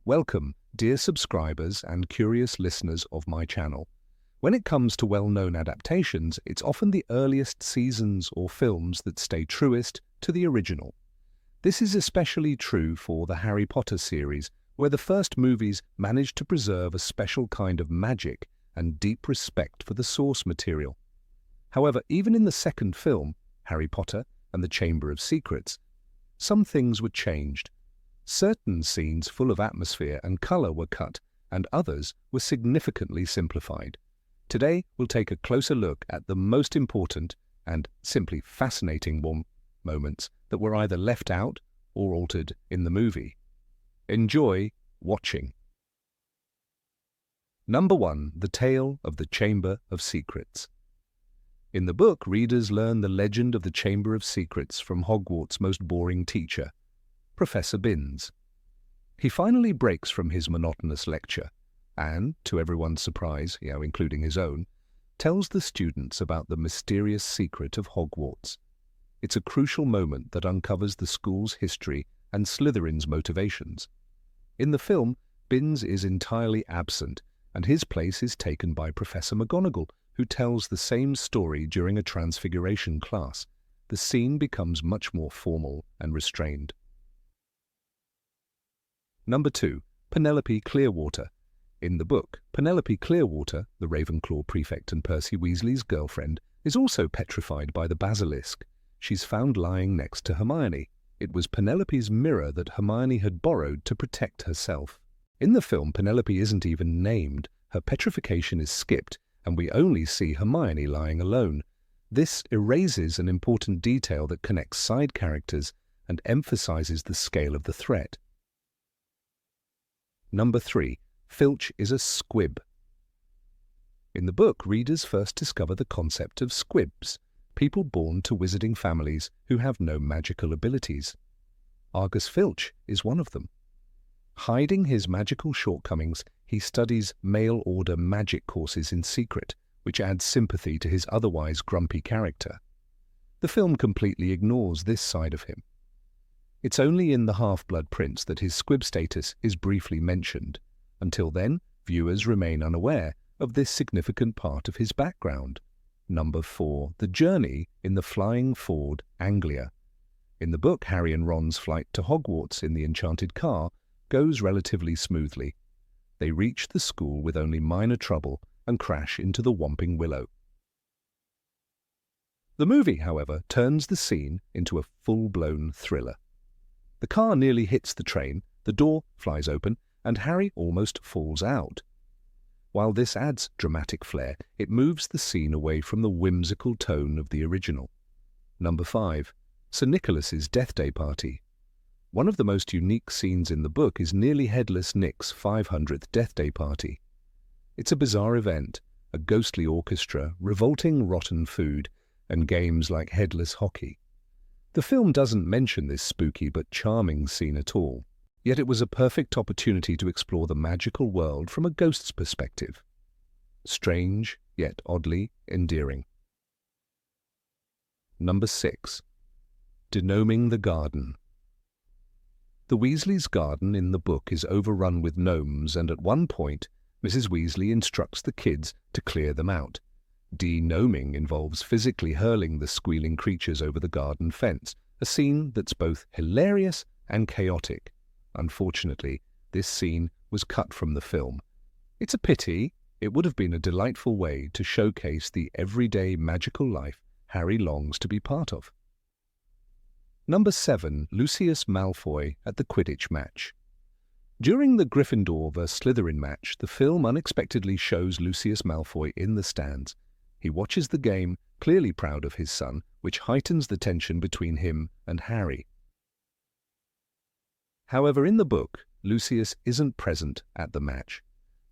Welcome, dear subscribers and curious listeners of my channel. When it comes to well-known adaptations, it's often the earliest seasons or films that stay truest to the original. This is especially true for the Harry Potter series, where the first movies managed to preserve a special kind of magic and deep respect for the source material. However, even in the second film, Harry Potter and the Chamber of Secrets, some things were changed. Certain scenes full of atmosphere and color were cut, and others were significantly simplified. Today, we'll take a closer look at the most important and simply fascinating moments that were either left out or altered in the movie. Enjoy watching. Number 1. The Tale of the Chamber of Secrets. In the book, readers learn the legend of the Chamber of Secrets from Hogwarts' most boring teacher, Professor Binns. He finally breaks from his monotonous lecture and, to everyone's surprise, including his own, tells the students about the mysterious secret of Hogwarts. It's a crucial moment that uncovers the school's history and Slytherin's motivations. In the film, Binns is entirely absent, and his place is taken by Professor McGonagall, who tells the same story during a transfiguration class. The scene becomes much more formal and restrained. Number 2. Penelopey Clearwater. In the book, Penelopey Clearwater, the Ravenclaw prefect and Percy Weasley's girlfriend, is also petrified by the Basilisk. She's found lying next to Hermione. It was Penelope's mirror that Hermione had borrowed to protect herself. In the film, Penelope isn't even named. Her petrification is skipped, and we only see Hermione lying alone. This erases an important detail that connects side characters and emphasizes the scale of the threat. Number 3. Filch is a squib. In the book, readers first discover the concept of squibs, people born to wizarding families who have no magical abilities. Argus Filch is one of them. Hiding his magical shortcomings, he studies mail-order magic courses in secret, which adds sympathy to his otherwise grumpy character. The film completely ignores this side of him. It's only in The Half-Blood Prince that his squib status is briefly mentioned. Until then, viewers remain unaware of this significant part of his background. Number 4. The Journey in the Flying Ford, Anglia. In the book, Harry and Ron's flight to Hogwarts in the enchanted car goes relatively smoothly. They reach the school with only minor trouble and crash into the Whomping Willow. The movie, however, turns the scene into a full-blown thriller. The car nearly hits the train, the door flies open, and Harry almost falls out. While this adds dramatic flair, it moves the scene away from the whimsical tone of the original. Number 5. Sir Nicholas's Death Day Party. One of the most unique scenes in the book is nearly Headless Nick's 500th Death Day Party. It's a bizarre event, a ghostly orchestra, revolting rotten food, and games like headless hockey. The film doesn't mention this spooky but charming scene at all. Yet it was a perfect opportunity to explore the magical world from a ghost's perspective. Strange, yet oddly endearing. Number 6. Denoming the Garden. The Weasleys' garden in the book is overrun with gnomes, and at one point, Mrs. Weasley instructs the kids to clear them out. Denoming involves physically hurling the squealing creatures over the garden fence, a scene that's both hilarious and chaotic. Unfortunately, this scene was cut from the film. It's a pity. It would have been a delightful way to showcase the everyday magical life Harry longs to be part of. Number 7. Lucius Malfoy at the Quidditch match. During the Gryffindor vs. Slytherin match, the film unexpectedly shows Lucius Malfoy in the stands. He watches the game, clearly proud of his son, which heightens the tension between him and Harry. However, in the book, Lucius isn't present at the match.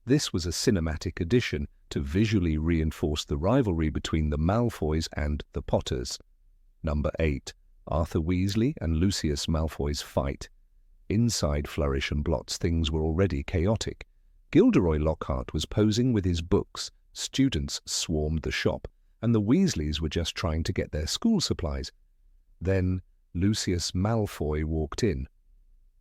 This was a cinematic addition to visually reinforce the rivalry between the Malfoys and the Potters. Number 8. Arthur Weasley and Lucius Malfoy's fight. Inside Flourish and Blots, things were already chaotic. Gilderoy Lockhart was posing with his books, students swarmed the shop, and the Weasleys were just trying to get their school supplies. Then Lucius Malfoy walked in.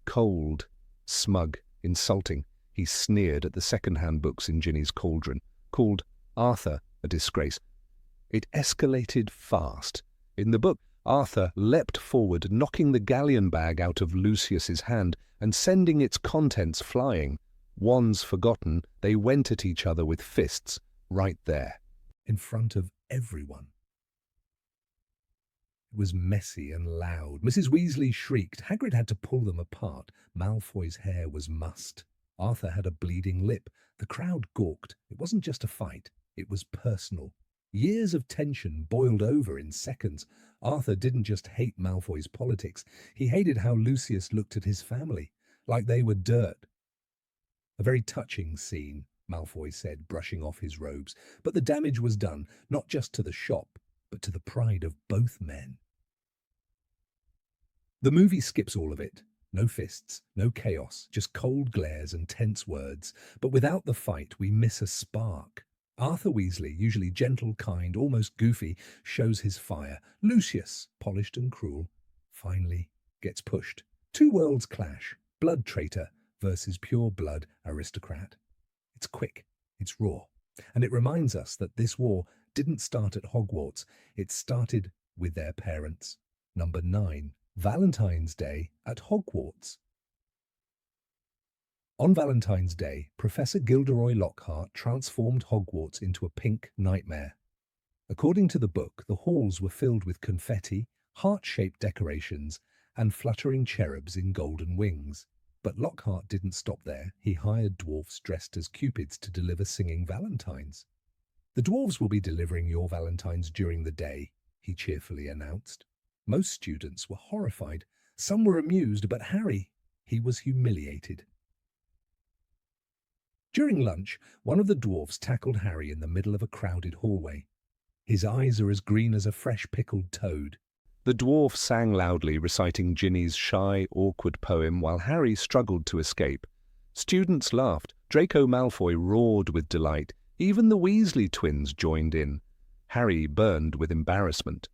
Cold, smug, insulting. He sneered at the second-hand books in Ginny's cauldron, called Arthur a disgrace. It escalated fast. In the book, Arthur leapt forward, knocking the galleon bag out of Lucius's hand and sending its contents flying. Wands forgotten, they went at each other with fists, right there, in front of everyone. It was messy and loud. Mrs. Weasley shrieked. Hagrid had to pull them apart. Malfoy's hair was mussed. Arthur had a bleeding lip. The crowd gawked. It wasn't just a fight. It was personal. Years of tension boiled over in seconds. Arthur didn't just hate Malfoy's politics. He hated how Lucius looked at his family, like they were dirt. A very touching scene, Malfoy said, brushing off his robes. But the damage was done, not just to the shop, but to the pride of both men. The movie skips all of it. No fists, no chaos, just cold glares and tense words. But without the fight, we miss a spark. Arthur Weasley, usually gentle, kind, almost goofy, shows his fire. Lucius, polished and cruel, finally gets pushed. Two worlds clash. Blood traitor versus pure blood aristocrat. It's quick, it's raw, and it reminds us that this war didn't start at Hogwarts. It started with their parents. Number 9. Valentine's Day at Hogwarts. On Valentine's Day, Professor Gilderoy Lockhart transformed Hogwarts into a pink nightmare. According to the book, the halls were filled with confetti, heart-shaped decorations, and fluttering cherubs in golden wings. But Lockhart didn't stop there. He hired dwarfs dressed as cupids to deliver singing valentines. "The dwarves will be delivering your valentines during the day," he cheerfully announced. Most students were horrified. Some were amused, but Harry, he was humiliated. During lunch, one of the dwarfs tackled Harry in the middle of a crowded hallway. His eyes are as green as a fresh pickled toad. The dwarf sang loudly, reciting Ginny's shy, awkward poem while Harry struggled to escape. Students laughed. Draco Malfoy roared with delight. Even the Weasley twins joined in. Harry burned with embarrassment.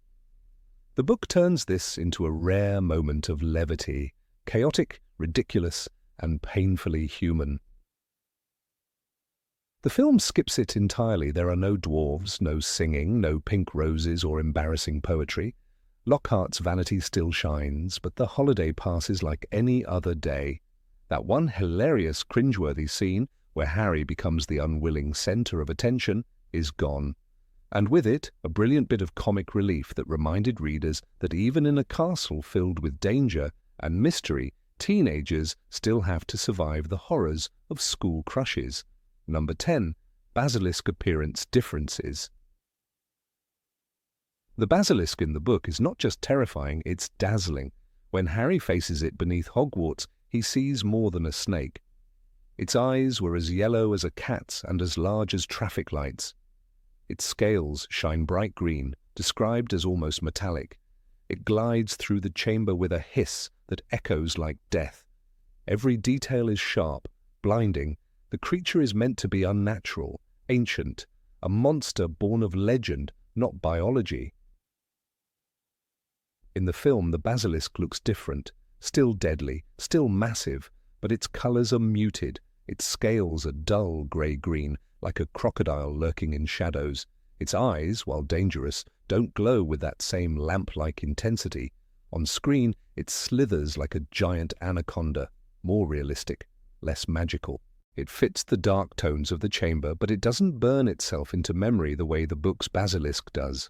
The book turns this into a rare moment of levity, chaotic, ridiculous, and painfully human. The film skips it entirely. There are no dwarves, no singing, no pink roses or embarrassing poetry. Lockhart's vanity still shines, but the holiday passes like any other day. That one hilarious, cringeworthy scene, where Harry becomes the unwilling centre of attention, is gone. And with it, a brilliant bit of comic relief that reminded readers that even in a castle filled with danger and mystery, teenagers still have to survive the horrors of school crushes. Number 10. Basilisk appearance differences. The basilisk in the book is not just terrifying, it's dazzling. When Harry faces it beneath Hogwarts, he sees more than a snake. Its eyes were as yellow as a cat's and as large as traffic lights. Its scales shine bright green, described as almost metallic. It glides through the chamber with a hiss that echoes like death. Every detail is sharp, blinding. The creature is meant to be unnatural, ancient, a monster born of legend, not biology. In the film, the basilisk looks different, still deadly, still massive, but its colours are muted. Its scales are dull grey-green, like a crocodile lurking in shadows. Its eyes, while dangerous, don't glow with that same lamp-like intensity. On screen, it slithers like a giant anaconda, more realistic, less magical. It fits the dark tones of the chamber, but it doesn't burn itself into memory the way the book's basilisk does.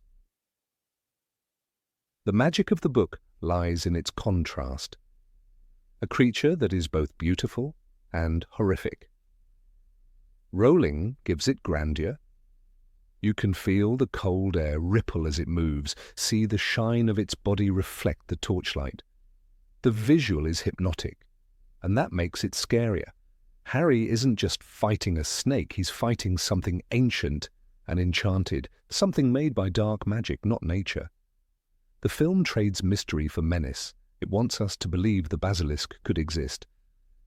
The magic of the book lies in its contrast. A creature that is both beautiful and horrific. Rowling gives it grandeur. You can feel the cold air ripple as it moves, see the shine of its body reflect the torchlight. The visual is hypnotic, and that makes it scarier. Harry isn't just fighting a snake, he's fighting something ancient and enchanted, something made by dark magic, not nature. The film trades mystery for menace. It wants us to believe the basilisk could exist.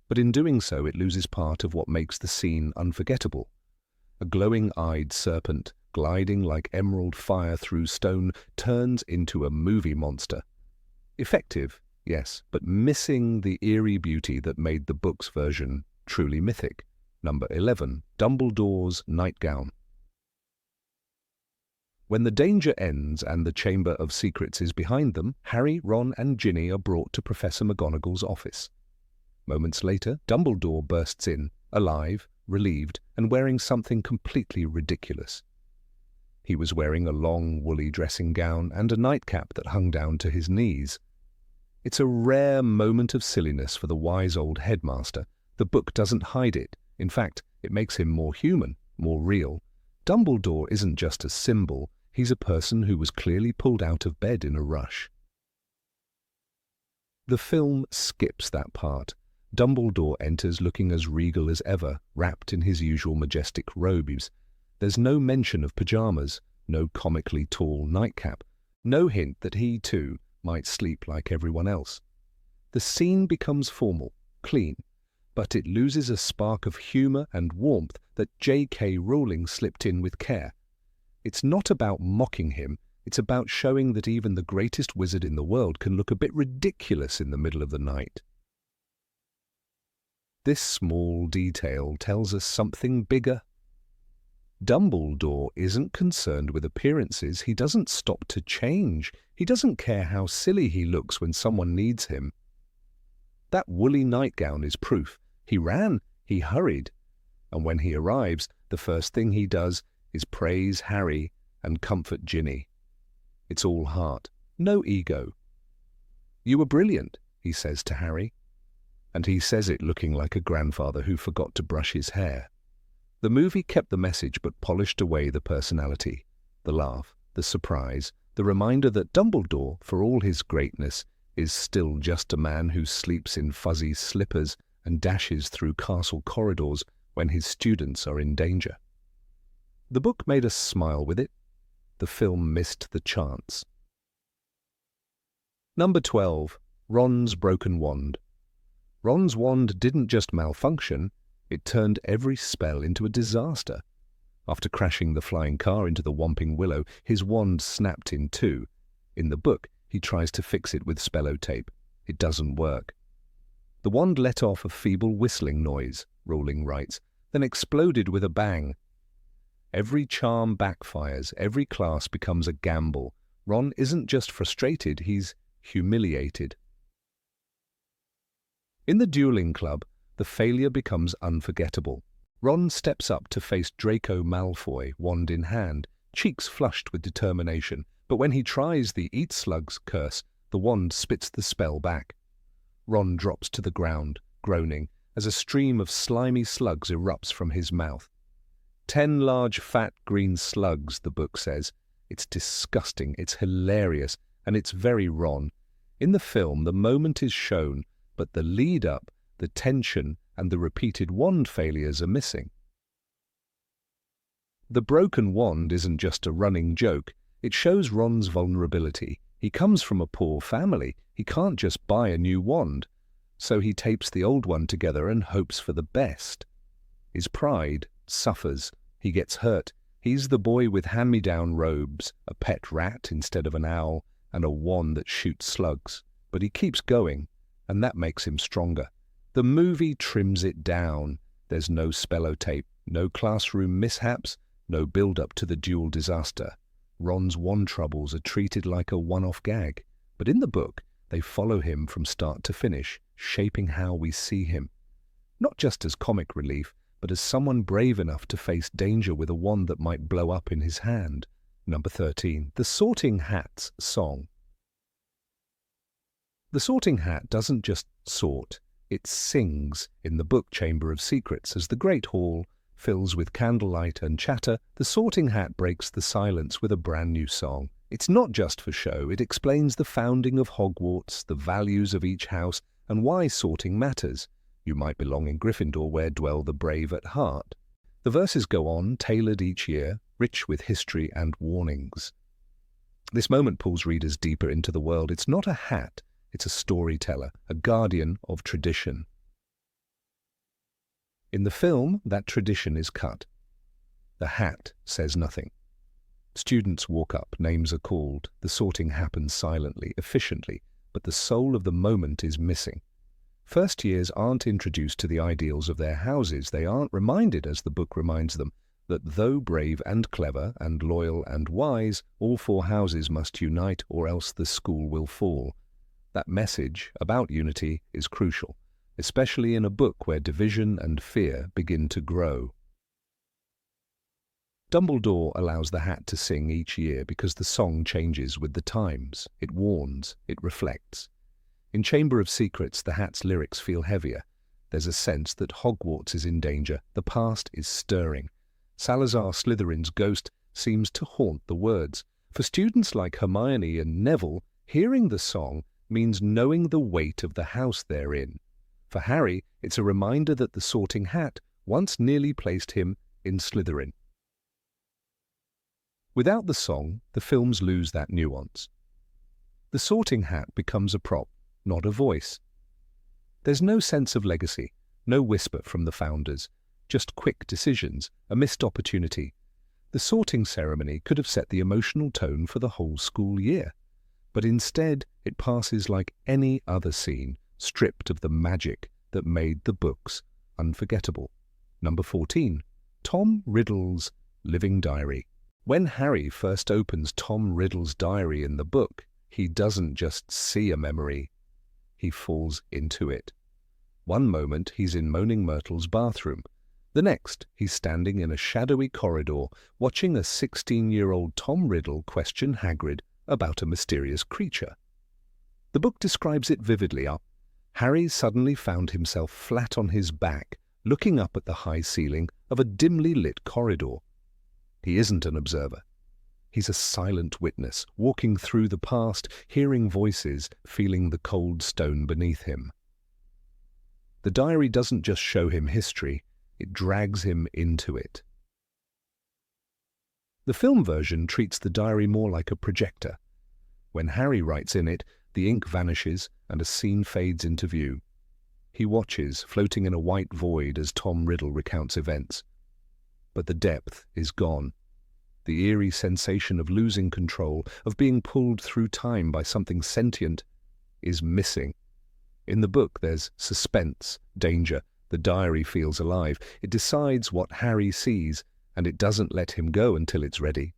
But in doing so, it loses part of what makes the scene unforgettable. A glowing-eyed serpent, gliding like emerald fire through stone, turns into a movie monster. Effective, yes, but missing the eerie beauty that made the book's version truly mythic. Number 11. Dumbledore's nightgown. When the danger ends and the Chamber of Secrets is behind them, Harry, Ron and Ginny are brought to Professor McGonagall's office. Moments later, Dumbledore bursts in, alive, relieved, and wearing something completely ridiculous. He was wearing a long, woolly dressing gown and a nightcap that hung down to his knees. It's a rare moment of silliness for the wise old headmaster. The book doesn't hide it. In fact, it makes him more human, more real. Dumbledore isn't just a symbol, he's a person who was clearly pulled out of bed in a rush. The film skips that part. Dumbledore enters looking as regal as ever, wrapped in his usual majestic robes. There's no mention of pyjamas, no comically tall nightcap, no hint that he, too, might sleep like everyone else. The scene becomes formal, clean, but it loses a spark of humour and warmth that J.K. Rowling slipped in with care. It's not about mocking him, it's about showing that even the greatest wizard in the world can look a bit ridiculous in the middle of the night. This small detail tells us something bigger. Dumbledore isn't concerned with appearances, he doesn't stop to change, he doesn't care how silly he looks when someone needs him. That woolly nightgown is proof. He ran, he hurried, and when he arrives, the first thing he does is praise Harry and comfort Ginny. It's all heart, no ego. "You were brilliant," he says to Harry, and he says it looking like a grandfather who forgot to brush his hair. The movie kept the message but polished away the personality, the laugh, the surprise, the reminder that Dumbledore, for all his greatness, is still just a man who sleeps in fuzzy slippers and dashes through castle corridors when his students are in danger. The book made us smile with it. The film missed the chance. Number 12. Ron's broken wand. Ron's wand didn't just malfunction, it turned every spell into a disaster. After crashing the flying car into the Whomping Willow, his wand snapped in two. In the book, he tries to fix it with spello tape. It doesn't work. The wand let off a feeble whistling noise, Rowling writes, then exploded with a bang. Every charm backfires, every class becomes a gamble. Ron isn't just frustrated, he's humiliated. In the dueling club, the failure becomes unforgettable. Ron steps up to face Draco Malfoy, wand in hand, cheeks flushed with determination, but when he tries the Eat Slugs curse, the wand spits the spell back. Ron drops to the ground, groaning, as a stream of slimy slugs erupts from his mouth. 10 large fat green slugs, the book says. It's disgusting, it's hilarious, and it's very Ron. In the film, the moment is shown, but the lead-up, the tension, and the repeated wand failures are missing. The broken wand isn't just a running joke. It shows Ron's vulnerability. He comes from a poor family. He can't just buy a new wand. So he tapes the old one together and hopes for the best. His pride suffers. He gets hurt. He's the boy with hand-me-down robes, a pet rat instead of an owl, and a wand that shoots slugs. But he keeps going, and that makes him stronger. The movie trims it down. There's no spello tape, no classroom mishaps, no build-up to the duel disaster. Ron's wand troubles are treated like a one-off gag, but in the book, they follow him from start to finish, shaping how we see him. Not just as comic relief, but as someone brave enough to face danger with a wand that might blow up in his hand. Number 13. The Sorting Hat's Song. The Sorting Hat doesn't just sort, it sings in the book Chamber of Secrets. As the Great Hall fills with candlelight and chatter, the Sorting Hat breaks the silence with a brand new song. It's not just for show, it explains the founding of Hogwarts, the values of each house, and why sorting matters. You might belong in Gryffindor, where dwell the brave at heart. The verses go on, tailored each year, rich with history and warnings. This moment pulls readers deeper into the world. It's not a hat, it's a storyteller, a guardian of tradition. In the film, that tradition is cut. The hat says nothing. Students walk up, names are called, the sorting happens silently, efficiently, but the soul of the moment is missing. First years aren't introduced to the ideals of their houses. They aren't reminded, as the book reminds them, that though brave and clever and loyal and wise, all four houses must unite or else the school will fall. That message about unity is crucial, especially in a book where division and fear begin to grow. Dumbledore allows the hat to sing each year because the song changes with the times. It warns, it reflects. In Chamber of Secrets, the hat's lyrics feel heavier. There's a sense that Hogwarts is in danger, the past is stirring. Salazar Slytherin's ghost seems to haunt the words. For students like Hermione and Neville, hearing the song means knowing the weight of the house they're in. For Harry, it's a reminder that the Sorting Hat once nearly placed him in Slytherin. Without the song, the films lose that nuance. The Sorting Hat becomes a prop, not a voice. There's no sense of legacy, no whisper from the founders, just quick decisions, a missed opportunity. The sorting ceremony could have set the emotional tone for the whole school year, but instead it passes like any other scene, stripped of the magic that made the books unforgettable. Number 14. Tom Riddle's Living Diary. When Harry first opens Tom Riddle's diary in the book, he doesn't just see a memory, he falls into it. One moment he's in Moaning Myrtle's bathroom. The next, he's standing in a shadowy corridor, watching a 16-year-old Tom Riddle question Hagrid about a mysterious creature. The book describes it vividly. Harry suddenly found himself flat on his back, looking up at the high ceiling of a dimly lit corridor. He isn't an observer. He's a silent witness, walking through the past, hearing voices, feeling the cold stone beneath him. The diary doesn't just show him history, it drags him into it. The film version treats the diary more like a projector. When Harry writes in it, the ink vanishes and a scene fades into view. He watches, floating in a white void as Tom Riddle recounts events. But the depth is gone. The eerie sensation of losing control, of being pulled through time by something sentient, is missing. In the book there's suspense, danger. The diary feels alive. It decides what Harry sees, and it doesn't let him go until it's ready.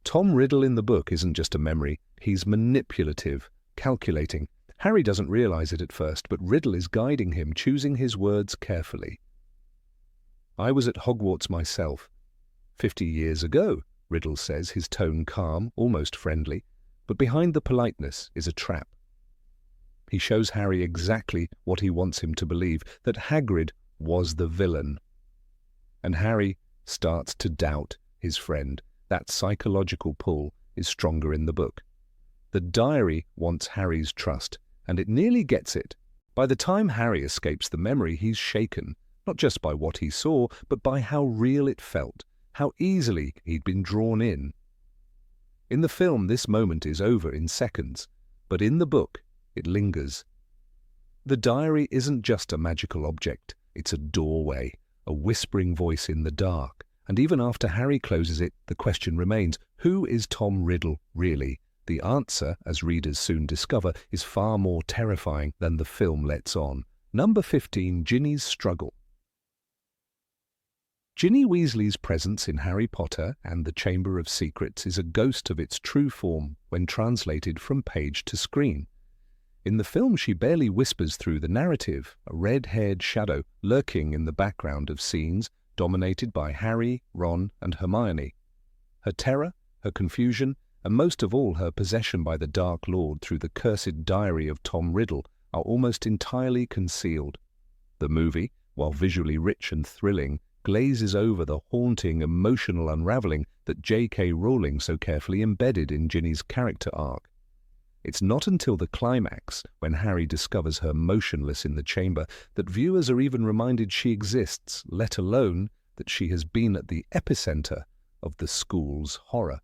Tom Riddle in the book isn't just a memory. He's manipulative, calculating. Harry doesn't realize it at first, but Riddle is guiding him, choosing his words carefully. I was at Hogwarts myself. 50 years ago, Riddle says, his tone calm, almost friendly, but behind the politeness is a trap. He shows Harry exactly what he wants him to believe, that Hagrid was the villain. And Harry starts to doubt his friend. That psychological pull is stronger in the book. The diary wants Harry's trust, and it nearly gets it. By the time Harry escapes the memory, he's shaken, not just by what he saw, but by how real it felt, how easily he'd been drawn in. In the film, this moment is over in seconds, but in the book, it lingers. The diary isn't just a magical object, it's a doorway, a whispering voice in the dark. And even after Harry closes it, the question remains, who is Tom Riddle really? The answer, as readers soon discover, is far more terrifying than the film lets on. Number 15, Ginny's Struggle. Ginny Weasley's presence in Harry Potter and the Chamber of Secrets is a ghost of its true form when translated from page to screen. In the film, she barely whispers through the narrative, a red-haired shadow lurking in the background of scenes dominated by Harry, Ron, and Hermione. Her terror, her confusion, and most of all her possession by the Dark Lord through the cursed diary of Tom Riddle are almost entirely concealed. The movie, while visually rich and thrilling, glazes over the haunting, emotional unraveling that J.K. Rowling so carefully embedded in Ginny's character arc. It's not until the climax, when Harry discovers her motionless in the chamber, that viewers are even reminded she exists, let alone that she has been at the epicenter of the school's horror.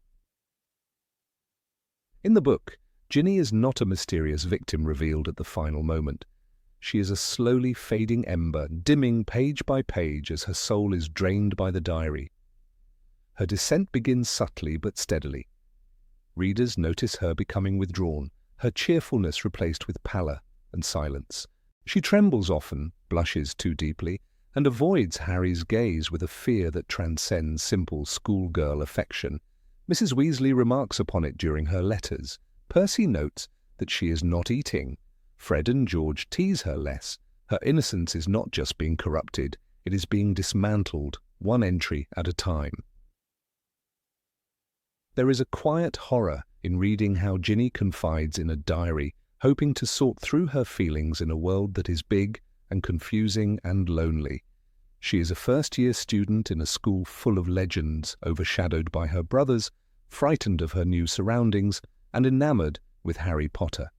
In the book, Ginny is not a mysterious victim revealed at the final moment. She is a slowly fading ember, dimming page by page as her soul is drained by the diary. Her descent begins subtly but steadily. Readers notice her becoming withdrawn, her cheerfulness replaced with pallor, and silence. She trembles often, blushes too deeply, and avoids Harry's gaze with a fear that transcends simple schoolgirl affection. Mrs. Weasley remarks upon it during her letters. Percy notes that she is not eating. Fred and George tease her less. Her innocence is not just being corrupted, it is being dismantled, one entry at a time. There is a quiet horror in reading how Ginny confides in a diary, hoping to sort through her feelings in a world that is big and confusing and lonely. She is a first-year student in a school full of legends, overshadowed by her brothers, frightened of her new surroundings, and enamored with Harry Potter.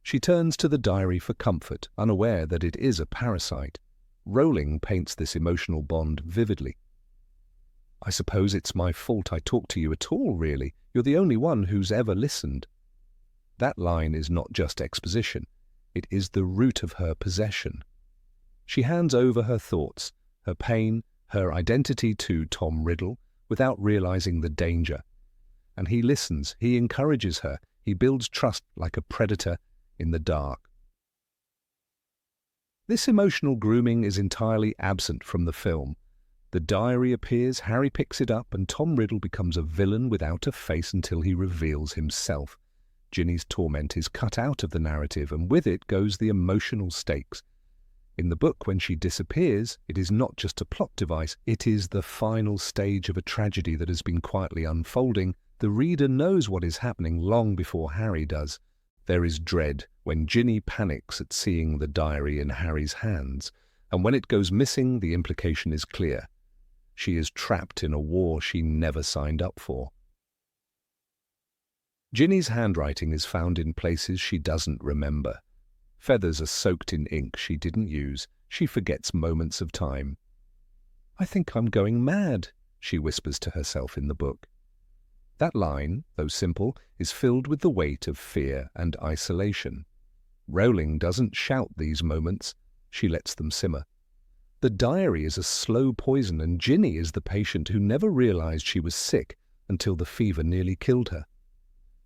She turns to the diary for comfort, unaware that it is a parasite. Rowling paints this emotional bond vividly. "I suppose it's my fault I talk to you at all, really. You're the only one who's ever listened." That line is not just exposition. It is the root of her possession. She hands over her thoughts, her pain, her identity to Tom Riddle, without realizing the danger. And he listens, he encourages her, he builds trust like a predator in the dark. This emotional grooming is entirely absent from the film. The diary appears, Harry picks it up, and Tom Riddle becomes a villain without a face until he reveals himself. Ginny's torment is cut out of the narrative, and with it goes the emotional stakes. In the book, when she disappears, it is not just a plot device, it is the final stage of a tragedy that has been quietly unfolding. The reader knows what is happening long before Harry does. There is dread when Ginny panics at seeing the diary in Harry's hands, and when it goes missing, the implication is clear. She is trapped in a war she never signed up for. Ginny's handwriting is found in places she doesn't remember. Feathers are soaked in ink she didn't use. She forgets moments of time. "I think I'm going mad," she whispers to herself in the book. That line, though simple, is filled with the weight of fear and isolation. Rowling doesn't shout these moments, she lets them simmer. The diary is a slow poison, and Ginny is the patient who never realized she was sick until the fever nearly killed her.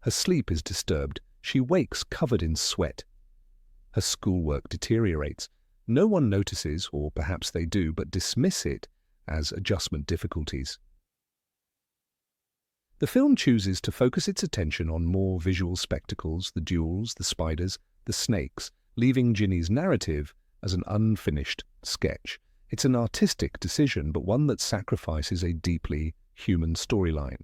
Her sleep is disturbed. She wakes covered in sweat. Her schoolwork deteriorates. No one notices, or perhaps they do, but dismiss it as adjustment difficulties. The film chooses to focus its attention on more visual spectacles, the duels, the spiders, the snakes, leaving Ginny's narrative as an unfinished sketch. It's an artistic decision, but one that sacrifices a deeply human storyline.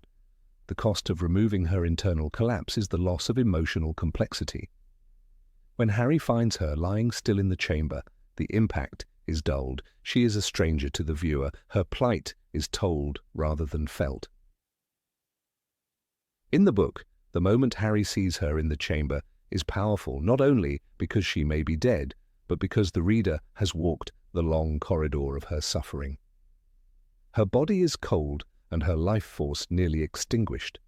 The cost of removing her internal collapse is the loss of emotional complexity. When Harry finds her lying still in the chamber, the impact is dulled. She is a stranger to the viewer. Her plight is told rather than felt. In the book, the moment Harry sees her in the chamber is powerful, not only because she may be dead, but because the reader has walked the long corridor of her suffering. Her body is cold and her life force nearly extinguished.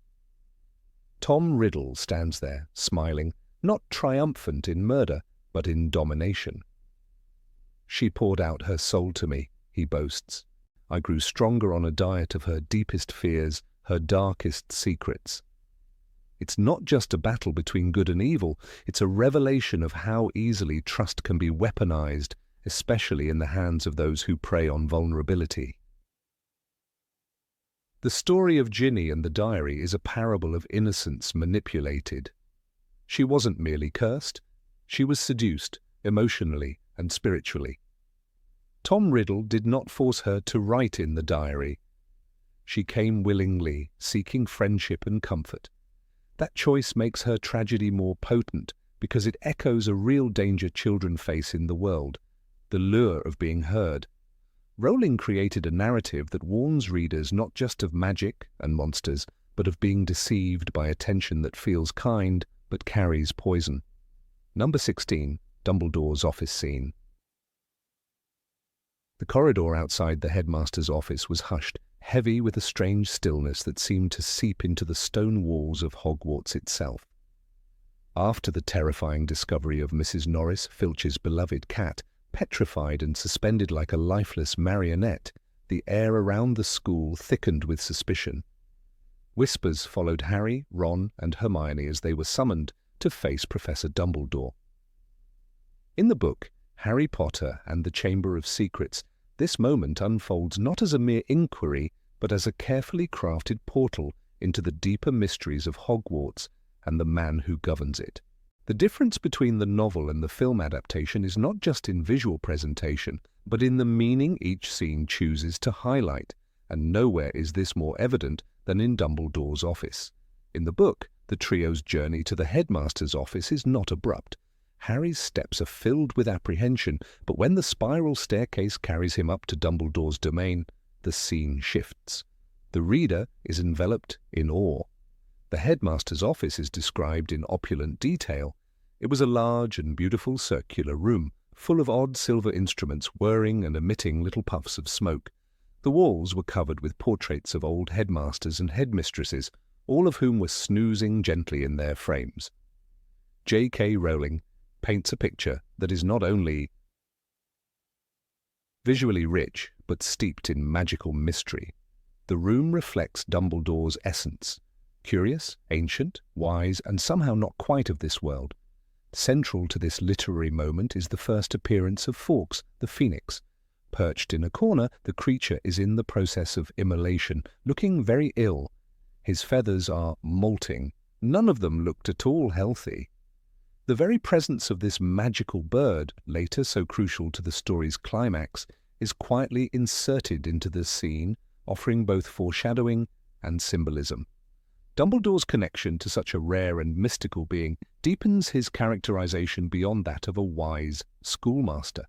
Tom Riddle stands there, smiling, not triumphant in murder, but in domination. "She poured out her soul to me," he boasts. "I grew stronger on a diet of her deepest fears, her darkest secrets." It's not just a battle between good and evil, it's a revelation of how easily trust can be weaponized, especially in the hands of those who prey on vulnerability. The story of Ginny and the diary is a parable of innocence manipulated. She wasn't merely cursed, she was seduced, emotionally and spiritually. Tom Riddle did not force her to write in the diary. She came willingly, seeking friendship and comfort. That choice makes her tragedy more potent because it echoes a real danger children face in the world, the lure of being heard. Rowling created a narrative that warns readers not just of magic and monsters, but of being deceived by attention that feels kind but carries poison. Number 16, Dumbledore's office scene. The corridor outside the headmaster's office was hushed, heavy with a strange stillness that seemed to seep into the stone walls of Hogwarts itself. After the terrifying discovery of Mrs. Norris, Filch's beloved cat, petrified and suspended like a lifeless marionette, the air around the school thickened with suspicion. Whispers followed Harry, Ron, and Hermione as they were summoned to face Professor Dumbledore. In the book, Harry Potter and the Chamber of Secrets, this moment unfolds not as a mere inquiry, but as a carefully crafted portal into the deeper mysteries of Hogwarts and the man who governs it. The difference between the novel and the film adaptation is not just in visual presentation, but in the meaning each scene chooses to highlight, and nowhere is this more evident than in Dumbledore's office. In the book, the trio's journey to the headmaster's office is not abrupt. Harry's steps are filled with apprehension, but when the spiral staircase carries him up to Dumbledore's domain, the scene shifts. The reader is enveloped in awe. The headmaster's office is described in opulent detail. It was a large and beautiful circular room, full of odd silver instruments whirring and emitting little puffs of smoke. The walls were covered with portraits of old headmasters and headmistresses, all of whom were snoozing gently in their frames. J.K. Rowling paints a picture that is not only visually rich, but steeped in magical mystery. The room reflects Dumbledore's essence, curious, ancient, wise, and somehow not quite of this world. Central to this literary moment is the first appearance of Fawkes, the Phoenix. Perched in a corner, the creature is in the process of immolation, looking very ill. His feathers are molting. None of them looked at all healthy. The very presence of this magical bird, later so crucial to the story's climax, is quietly inserted into the scene, offering both foreshadowing and symbolism. Dumbledore's connection to such a rare and mystical being deepens his characterization beyond that of a wise schoolmaster.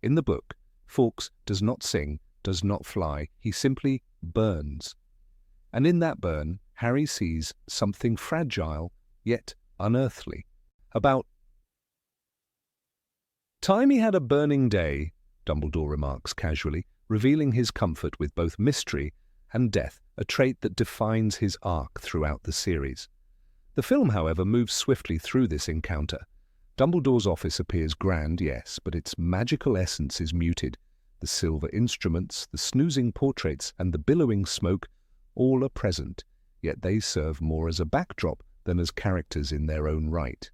In the book, Fawkes does not sing, does not fly, he simply burns. And in that burn, Harry sees something fragile, yet unearthly. About time he had a burning day, Dumbledore remarks casually, revealing his comfort with both mystery and death, a trait that defines his arc throughout the series. The film, however, moves swiftly through this encounter. Dumbledore's office appears grand, yes, but its magical essence is muted. The silver instruments, the snoozing portraits, and the billowing smoke all are present, yet they serve more as a backdrop than as characters in their own right.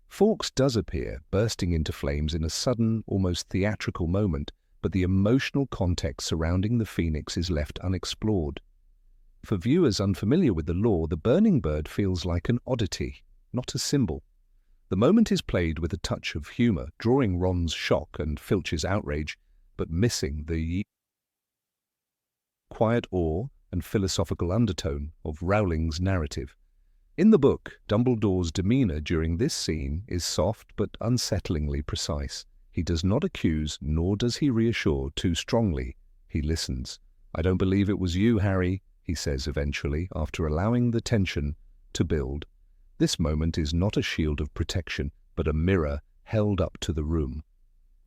Fawkes does appear, bursting into flames in a sudden, almost theatrical moment, but the emotional context surrounding the Phoenix is left unexplored. For viewers unfamiliar with the lore, the burning bird feels like an oddity, not a symbol. The moment is played with a touch of humour, drawing Ron's shock and Filch's outrage, but missing the quiet awe and philosophical undertone of Rowling's narrative. In the book, Dumbledore's demeanour during this scene is soft but unsettlingly precise. He does not accuse, nor does he reassure too strongly. He listens. "I don't believe it was you, Harry," he says eventually, after allowing the tension to build. This moment is not a shield of protection, but a mirror held up to the room.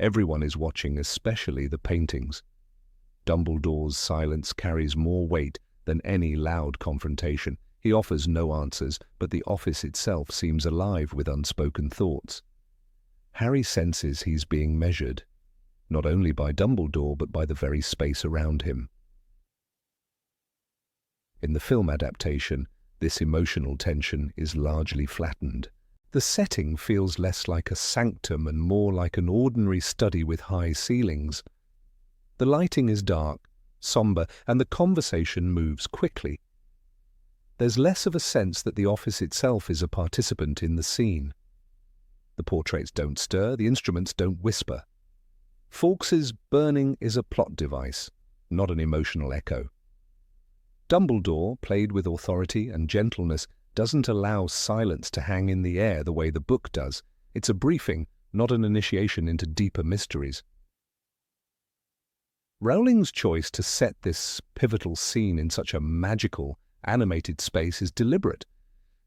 Everyone is watching, especially the paintings. Dumbledore's silence carries more weight than any loud confrontation. He offers no answers, but the office itself seems alive with unspoken thoughts. Harry senses he's being measured, not only by Dumbledore, but by the very space around him. In the film adaptation, this emotional tension is largely flattened. The setting feels less like a sanctum and more like an ordinary study with high ceilings. The lighting is dark, somber, and the conversation moves quickly. There's less of a sense that the office itself is a participant in the scene. The portraits don't stir, the instruments don't whisper. Fawkes's burning is a plot device, not an emotional echo. Dumbledore, played with authority and gentleness, doesn't allow silence to hang in the air the way the book does. It's a briefing, not an initiation into deeper mysteries. Rowling's choice to set this pivotal scene in such a magical, animated space is deliberate.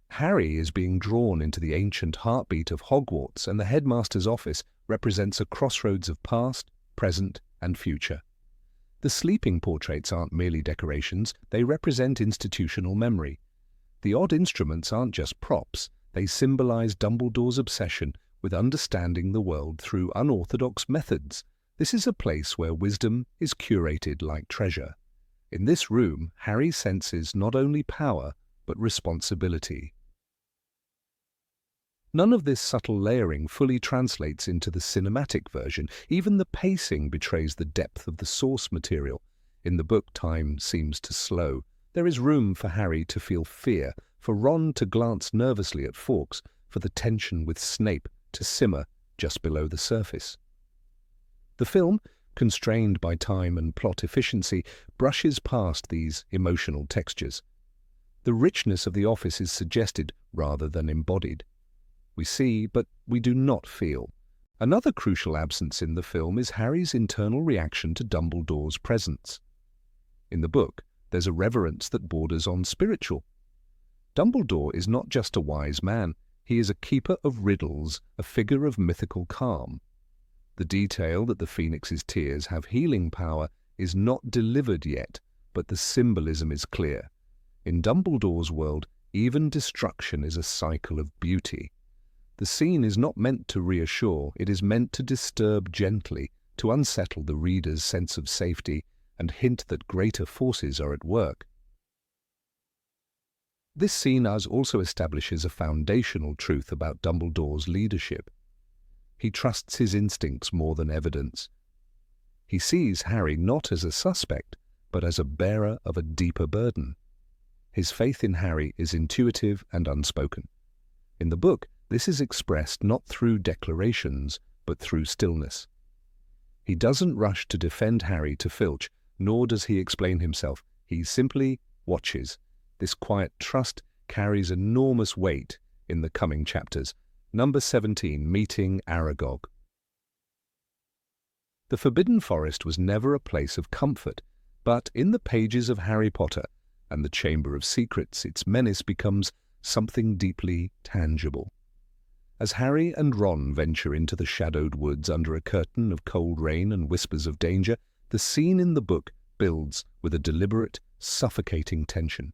Harry is being drawn into the ancient heartbeat of Hogwarts, and the headmaster's office represents a crossroads of past, present, and future. The sleeping portraits aren't merely decorations, they represent institutional memory. The odd instruments aren't just props, they symbolize Dumbledore's obsession with understanding the world through unorthodox methods. This is a place where wisdom is curated like treasure. In this room, Harry senses not only power, but responsibility. None of this subtle layering fully translates into the cinematic version. Even the pacing betrays the depth of the source material. In the book, time seems to slow. There is room for Harry to feel fear, for Ron to glance nervously at Fawkes, for the tension with Snape to simmer just below the surface. The film, constrained by time and plot efficiency, brushes past these emotional textures. The richness of the office is suggested rather than embodied. We see, but we do not feel. Another crucial absence in the film is Harry's internal reaction to Dumbledore's presence. In the book, there's a reverence that borders on spiritual. Dumbledore is not just a wise man, he is a keeper of riddles, a figure of mythical calm. The detail that the Phoenix's tears have healing power is not delivered yet, but the symbolism is clear. In Dumbledore's world, even destruction is a cycle of beauty. The scene is not meant to reassure, it is meant to disturb gently, to unsettle the reader's sense of safety and hint that greater forces are at work. This scene also establishes a foundational truth about Dumbledore's leadership. He trusts his instincts more than evidence. He sees Harry not as a suspect, but as a bearer of a deeper burden. His faith in Harry is intuitive and unspoken. In the book, this is expressed not through declarations, but through stillness. He doesn't rush to defend Harry to Filch, nor does he explain himself. He simply watches. This quiet trust carries enormous weight in the coming chapters. Number 17, Meeting Aragog. The Forbidden Forest was never a place of comfort, but in the pages of Harry Potter and the Chamber of Secrets, its menace becomes something deeply tangible. As Harry and Ron venture into the shadowed woods under a curtain of cold rain and whispers of danger, the scene in the book builds with a deliberate, suffocating tension.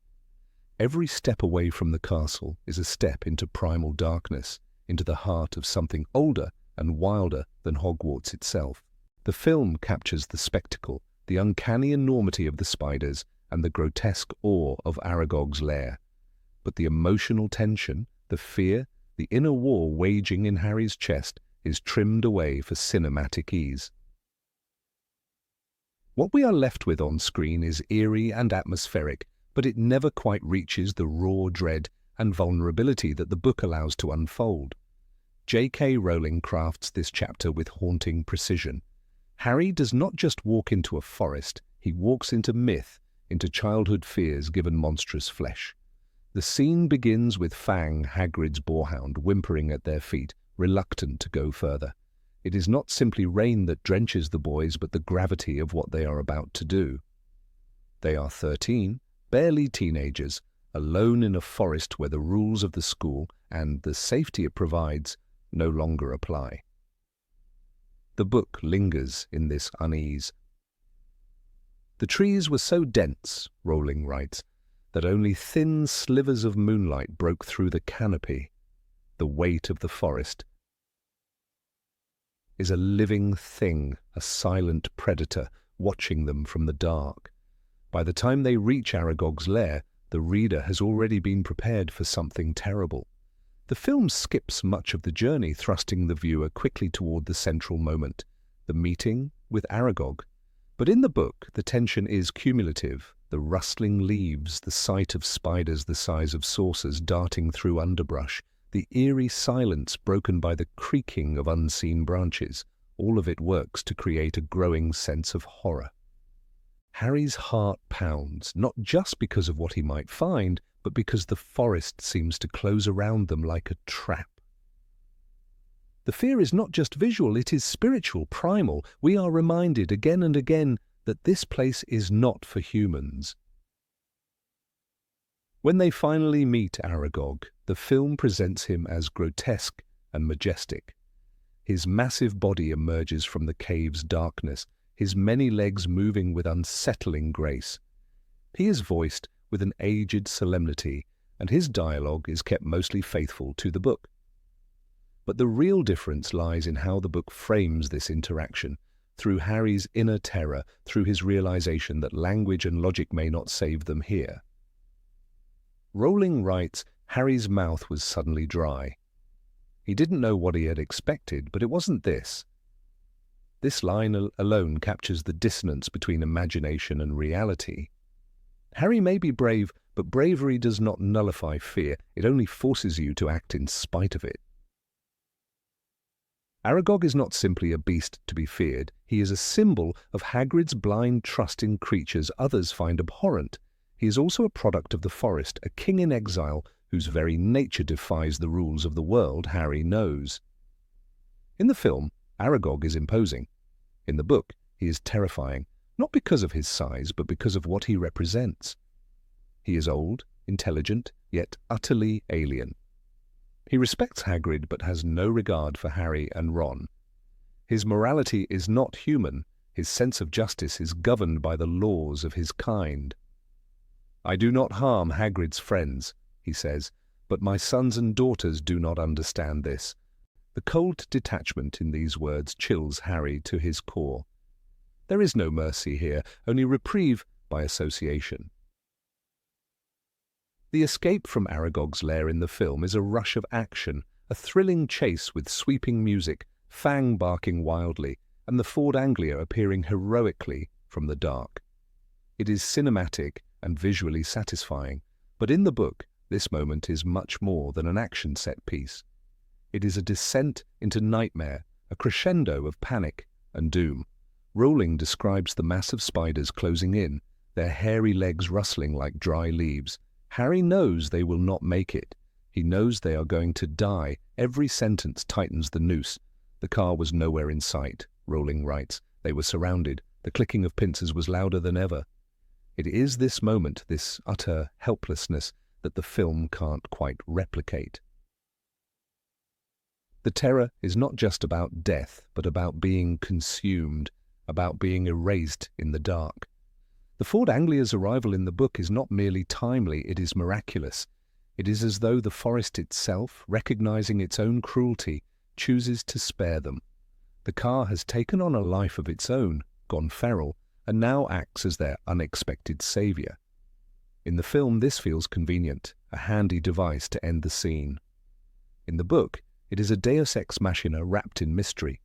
Every step away from the castle is a step into primal darkness, into the heart of something older and wilder than Hogwarts itself. The film captures the spectacle, the uncanny enormity of the spiders, and the grotesque awe of Aragog's lair. But the emotional tension, the fear, the inner war waging in Harry's chest is trimmed away for cinematic ease. What we are left with on screen is eerie and atmospheric, but it never quite reaches the raw dread and vulnerability that the book allows to unfold. J.K. Rowling crafts this chapter with haunting precision. Harry does not just walk into a forest, he walks into myth, into childhood fears given monstrous flesh. The scene begins with Fang, Hagrid's boarhound, whimpering at their feet, reluctant to go further. It is not simply rain that drenches the boys, but the gravity of what they are about to do. They are 13, barely teenagers, alone in a forest where the rules of the school and the safety it provides no longer apply. The book lingers in this unease. The trees were so dense, Rowling writes, that only thin slivers of moonlight broke through the canopy. The weight of the forest is a living thing, a silent predator watching them from the dark. By the time they reach Aragog's lair, the reader has already been prepared for something terrible. The film skips much of the journey, thrusting the viewer quickly toward the central moment, the meeting with Aragog. But in the book, the tension is cumulative. The rustling leaves, the sight of spiders the size of saucers darting through underbrush, the eerie silence broken by the creaking of unseen branches, all of it works to create a growing sense of horror. Harry's heart pounds, not just because of what he might find, but because the forest seems to close around them like a trap. The fear is not just visual, it is spiritual, primal. We are reminded again and again that this place is not for humans. When they finally meet Aragog, the film presents him as grotesque and majestic. His massive body emerges from the cave's darkness, his many legs moving with unsettling grace. He is voiced with an aged solemnity, and his dialogue is kept mostly faithful to the book. But the real difference lies in how the book frames this interaction, through Harry's inner terror, through his realization that language and logic may not save them here. Rowling writes, Harry's mouth was suddenly dry. He didn't know what he had expected, but it wasn't this. This line alone captures the dissonance between imagination and reality. Harry may be brave, but bravery does not nullify fear. It only forces you to act in spite of it. Aragog is not simply a beast to be feared. He is a symbol of Hagrid's blind trust in creatures others find abhorrent. He is also a product of the forest, a king in exile whose very nature defies the rules of the world Harry knows. In the film, Aragog is imposing. In the book, he is terrifying, not because of his size, but because of what he represents. He is old, intelligent, yet utterly alien. He respects Hagrid but has no regard for Harry and Ron. His morality is not human. His sense of justice is governed by the laws of his kind. "I do not harm Hagrid's friends," he says, "but my sons and daughters do not understand this." The cold detachment in these words chills Harry to his core. There is no mercy here, only reprieve by association. The escape from Aragog's lair in the film is a rush of action, a thrilling chase with sweeping music, Fang barking wildly, and the Ford Anglia appearing heroically from the dark. It is cinematic and visually satisfying, but in the book, this moment is much more than an action set piece. It is a descent into nightmare, a crescendo of panic and doom. Rowling describes the mass of spiders closing in, their hairy legs rustling like dry leaves. Harry knows they will not make it. He knows they are going to die. Every sentence tightens the noose. The car was nowhere in sight, Rowling writes. They were surrounded. The clicking of pincers was louder than ever. It is this moment, this utter helplessness, that the film can't quite replicate. The terror is not just about death, but about being consumed, about being erased in the dark. The Ford Anglia's arrival in the book is not merely timely, it is miraculous. It is as though the forest itself, recognizing its own cruelty, chooses to spare them. The car has taken on a life of its own, gone feral, and now acts as their unexpected savior. In the film, this feels convenient, a handy device to end the scene. In the book, it is a deus ex machina wrapped in mystery.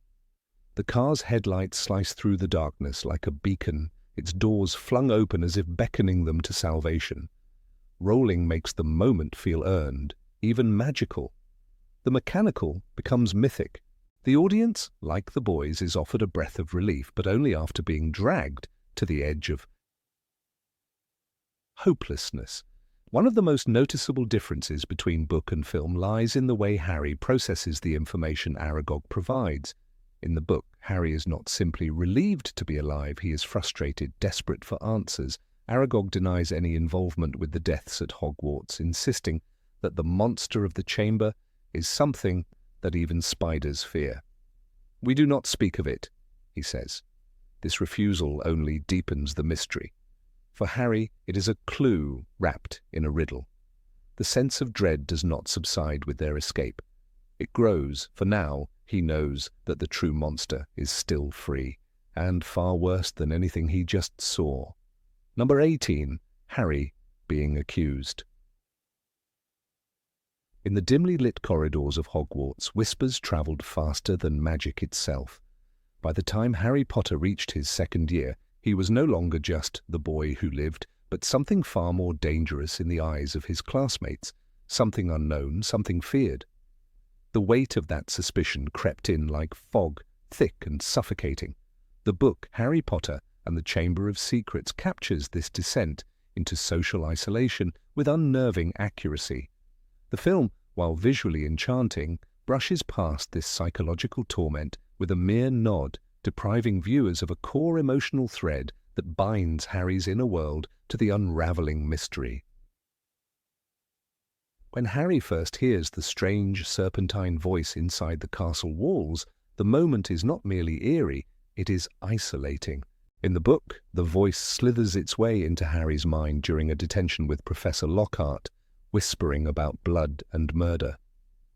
The car's headlights slice through the darkness like a beacon, its doors flung open as if beckoning them to salvation. Rowling makes the moment feel earned, even magical. The mechanical becomes mythic. The audience, like the boys, is offered a breath of relief, but only after being dragged to the edge of hopelessness. One of the most noticeable differences between book and film lies in the way Harry processes the information Aragog provides. In the book, Harry is not simply relieved to be alive, he is frustrated, desperate for answers. Aragog denies any involvement with the deaths at Hogwarts, insisting that the monster of the chamber is something that even spiders fear. "We do not speak of it," he says. This refusal only deepens the mystery. For Harry, it is a clue wrapped in a riddle. The sense of dread does not subside with their escape. It grows, for now he knows that the true monster is still free, and far worse than anything he just saw. Number 18, Harry being accused. In the dimly lit corridors of Hogwarts, whispers travelled faster than magic itself. By the time Harry Potter reached his second year, he was no longer just the boy who lived, but something far more dangerous in the eyes of his classmates, something unknown, something feared. The weight of that suspicion crept in like fog, thick and suffocating. The book, Harry Potter and the Chamber of Secrets, captures this descent into social isolation with unnerving accuracy. The film, while visually enchanting, brushes past this psychological torment with a mere nod, depriving viewers of a core emotional thread that binds Harry's inner world to the unravelling mystery. When Harry first hears the strange serpentine voice inside the castle walls, the moment is not merely eerie, it is isolating. In the book, the voice slithers its way into Harry's mind during a detention with Professor Lockhart, whispering about blood and murder.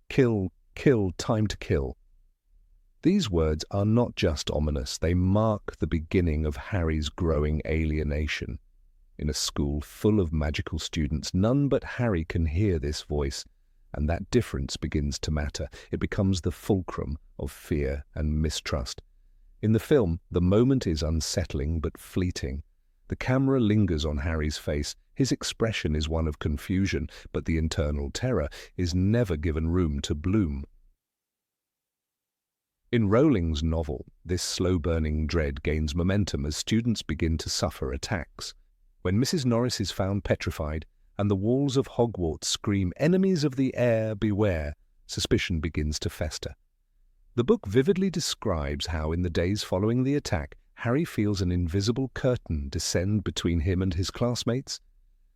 "Kill, kill, time to kill." These words are not just ominous, they mark the beginning of Harry's growing alienation. In a school full of magical students, none but Harry can hear this voice, and that difference begins to matter. It becomes the fulcrum of fear and mistrust. In the film, the moment is unsettling but fleeting. The camera lingers on Harry's face. His expression is one of confusion, but the internal terror is never given room to bloom. In Rowling's novel, this slow-burning dread gains momentum as students begin to suffer attacks. When Mrs. Norris is found petrified, and the walls of Hogwarts scream, "Enemies of the air, beware," suspicion begins to fester. The book vividly describes how, in the days following the attack, Harry feels an invisible curtain descend between him and his classmates.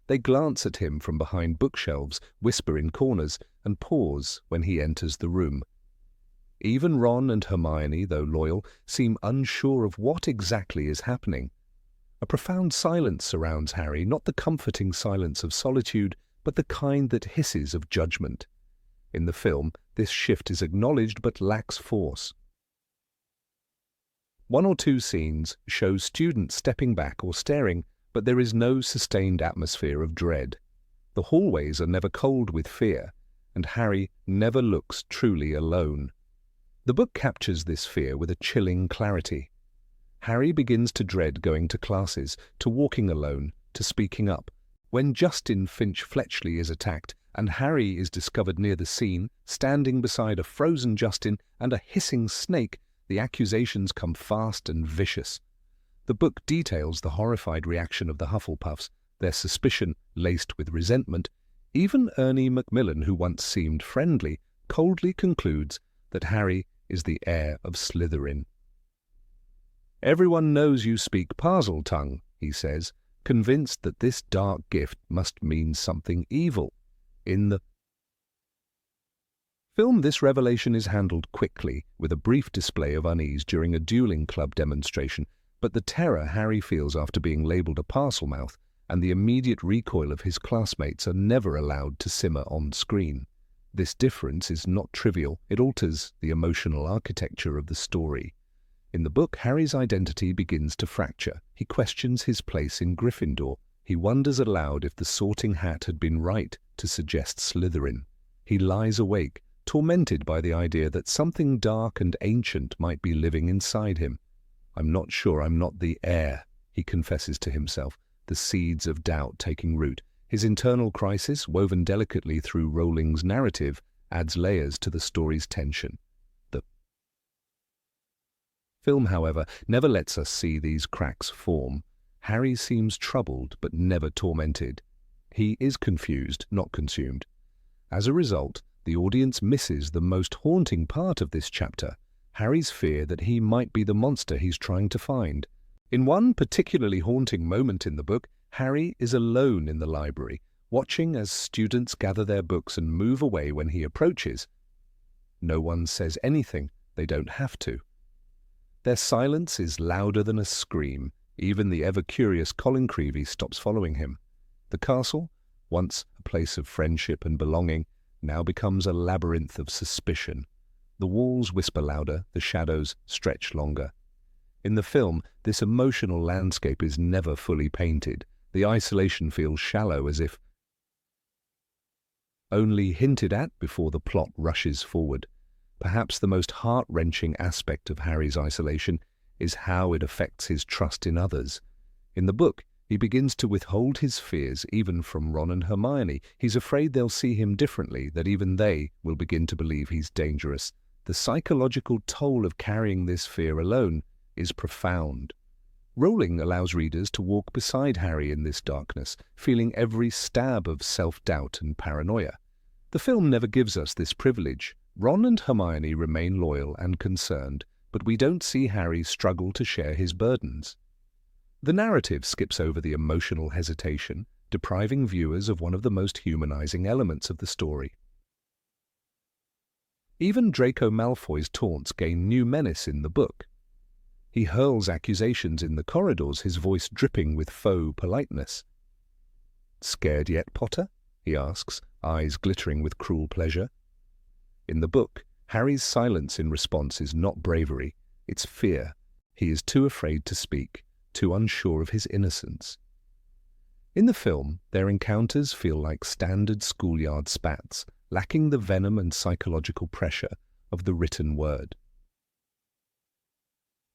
They glance at him from behind bookshelves, whisper in corners, and pause when he enters the room. Even Ron and Hermione, though loyal, seem unsure of what exactly is happening. A profound silence surrounds Harry, not the comforting silence of solitude, but the kind that hisses of judgment. In the film, this shift is acknowledged but lacks force. One or two scenes show students stepping back or staring, but there is no sustained atmosphere of dread. The hallways are never cold with fear, and Harry never looks truly alone. The book captures this fear with a chilling clarity. Harry begins to dread going to classes, to walking alone, to speaking up. When Justin Finch Fletchley is attacked, and Harry is discovered near the scene, standing beside a frozen Justin and a hissing snake, the accusations come fast and vicious. The book details the horrified reaction of the Hufflepuffs, their suspicion laced with resentment. Even Ernie Macmillan, who once seemed friendly, coldly concludes that Harry is the heir of Slytherin. "Everyone knows you speak Parseltongue," he says, convinced that this dark gift must mean something evil. In the film, this revelation is handled quickly, with a brief display of unease during a dueling club demonstration, but the terror Harry feels after being labelled a Parselmouth and the immediate recoil of his classmates are never allowed to simmer on screen. This difference is not trivial. It alters the emotional architecture of the story. In the book, Harry's identity begins to fracture. He questions his place in Gryffindor. He wonders aloud if the Sorting Hat had been right to suggest Slytherin. He lies awake, tormented by the idea that something dark and ancient might be living inside him. "I'm not sure I'm not the heir," he confesses to himself, the seeds of doubt taking root. His internal crisis, woven delicately through Rowling's narrative, adds layers to the story's tension. The film, however, never lets us see these cracks form. Harry seems troubled but never tormented. He is confused, not consumed. As a result, the audience misses the most haunting part of this chapter, Harry's fear that he might be the monster he's trying to find. In one particularly haunting moment in the book, Harry is alone in the library, watching as students gather their books and move away when he approaches. No one says anything. They don't have to. Their silence is louder than a scream. Even the ever-curious Colin Creevey stops following him. The castle, once a place of friendship and belonging, now becomes a labyrinth of suspicion. The walls whisper louder, the shadows stretch longer. In the film, this emotional landscape is never fully painted. The isolation feels shallow, as if only hinted at before the plot rushes forward. Perhaps the most heart-wrenching aspect of Harry's isolation is how it affects his trust in others. In the book, he begins to withhold his fears even from Ron and Hermione. He's afraid they'll see him differently, that even they will begin to believe he's dangerous. The psychological toll of carrying this fear alone is profound. Rowling allows readers to walk beside Harry in this darkness, feeling every stab of self-doubt and paranoia. The film never gives us this privilege. Ron and Hermione remain loyal and concerned, but we don't see Harry struggle to share his burdens. The narrative skips over the emotional hesitation, depriving viewers of one of the most humanizing elements of the story. Even Draco Malfoy's taunts gain new menace in the book. He hurls accusations in the corridors, his voice dripping with faux politeness. "Scared yet, Potter?" he asks, eyes glittering with cruel pleasure. In the book, Harry's silence in response is not bravery, it's fear. He is too afraid to speak, too unsure of his innocence. In the film, their encounters feel like standard schoolyard spats. lacking the venom and psychological pressure of the written word.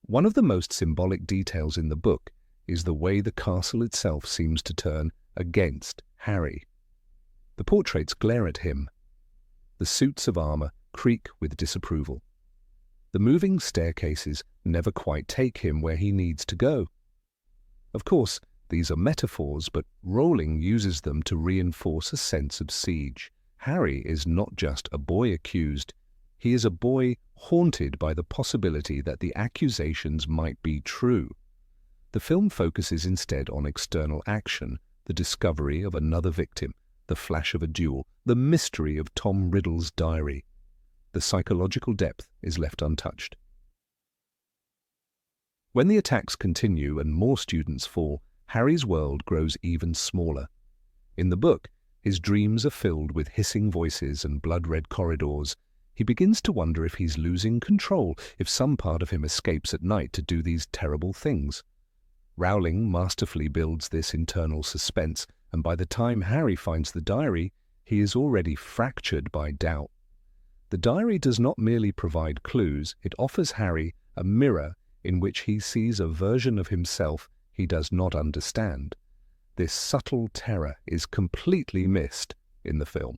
One of the most symbolic details in the book is the way the castle itself seems to turn against Harry. The portraits glare at him. The suits of armour creak with disapproval. The moving staircases never quite take him where he needs to go. Of course, these are metaphors, but Rowling uses them to reinforce a sense of siege. Harry is not just a boy accused, he is a boy haunted by the possibility that the accusations might be true. The film focuses instead on external action, the discovery of another victim, the flash of a duel, the mystery of Tom Riddle's diary. The psychological depth is left untouched. When the attacks continue and more students fall, Harry's world grows even smaller. In the book, his dreams are filled with hissing voices and blood-red corridors. He begins to wonder if he's losing control, if some part of him escapes at night to do these terrible things. Rowling masterfully builds this internal suspense, and by the time Harry finds the diary, he is already fractured by doubt. The diary does not merely provide clues, it offers Harry a mirror in which he sees a version of himself he does not understand. This subtle terror is completely missed in the film.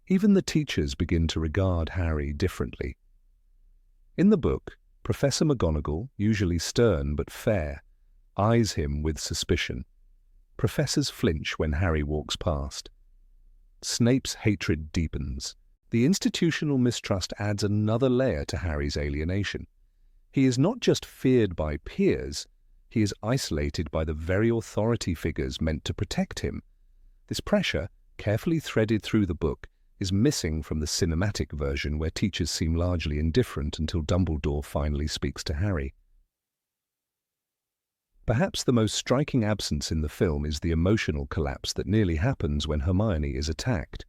Even the teachers begin to regard Harry differently. In the book, Professor McGonagall, usually stern but fair, eyes him with suspicion. Professors flinch when Harry walks past. Snape's hatred deepens. The institutional mistrust adds another layer to Harry's alienation. He is not just feared by peers, he is isolated by the very authority figures meant to protect him. This pressure, carefully threaded through the book, is missing from the cinematic version where teachers seem largely indifferent until Dumbledore finally speaks to Harry. Perhaps the most striking absence in the film is the emotional collapse that nearly happens when Hermione is attacked.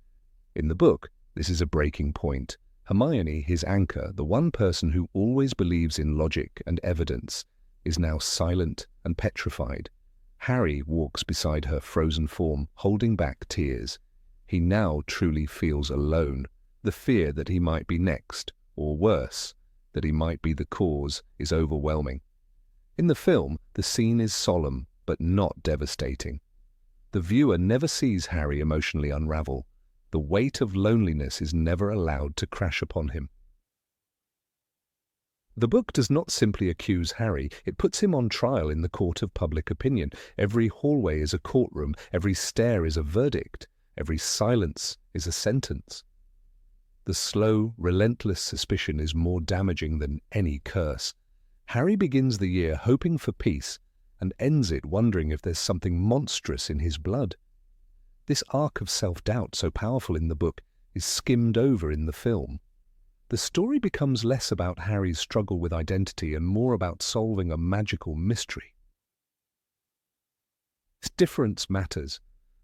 In the book, this is a breaking point. Hermione, his anchor, the one person who always believes in logic and evidence, is now silent and petrified. Harry walks beside her frozen form, holding back tears. He now truly feels alone. The fear that he might be next, or worse, that he might be the cause, is overwhelming. In the film, the scene is solemn, but not devastating. The viewer never sees Harry emotionally unravel. The weight of loneliness is never allowed to crash upon him. The book does not simply accuse Harry, it puts him on trial in the court of public opinion. Every hallway is a courtroom, every stare is a verdict, every silence is a sentence. The slow, relentless suspicion is more damaging than any curse. Harry begins the year hoping for peace and ends it wondering if there's something monstrous in his blood. This arc of self-doubt, so powerful in the book, is skimmed over in the film. The story becomes less about Harry's struggle with identity and more about solving a magical mystery. This difference matters.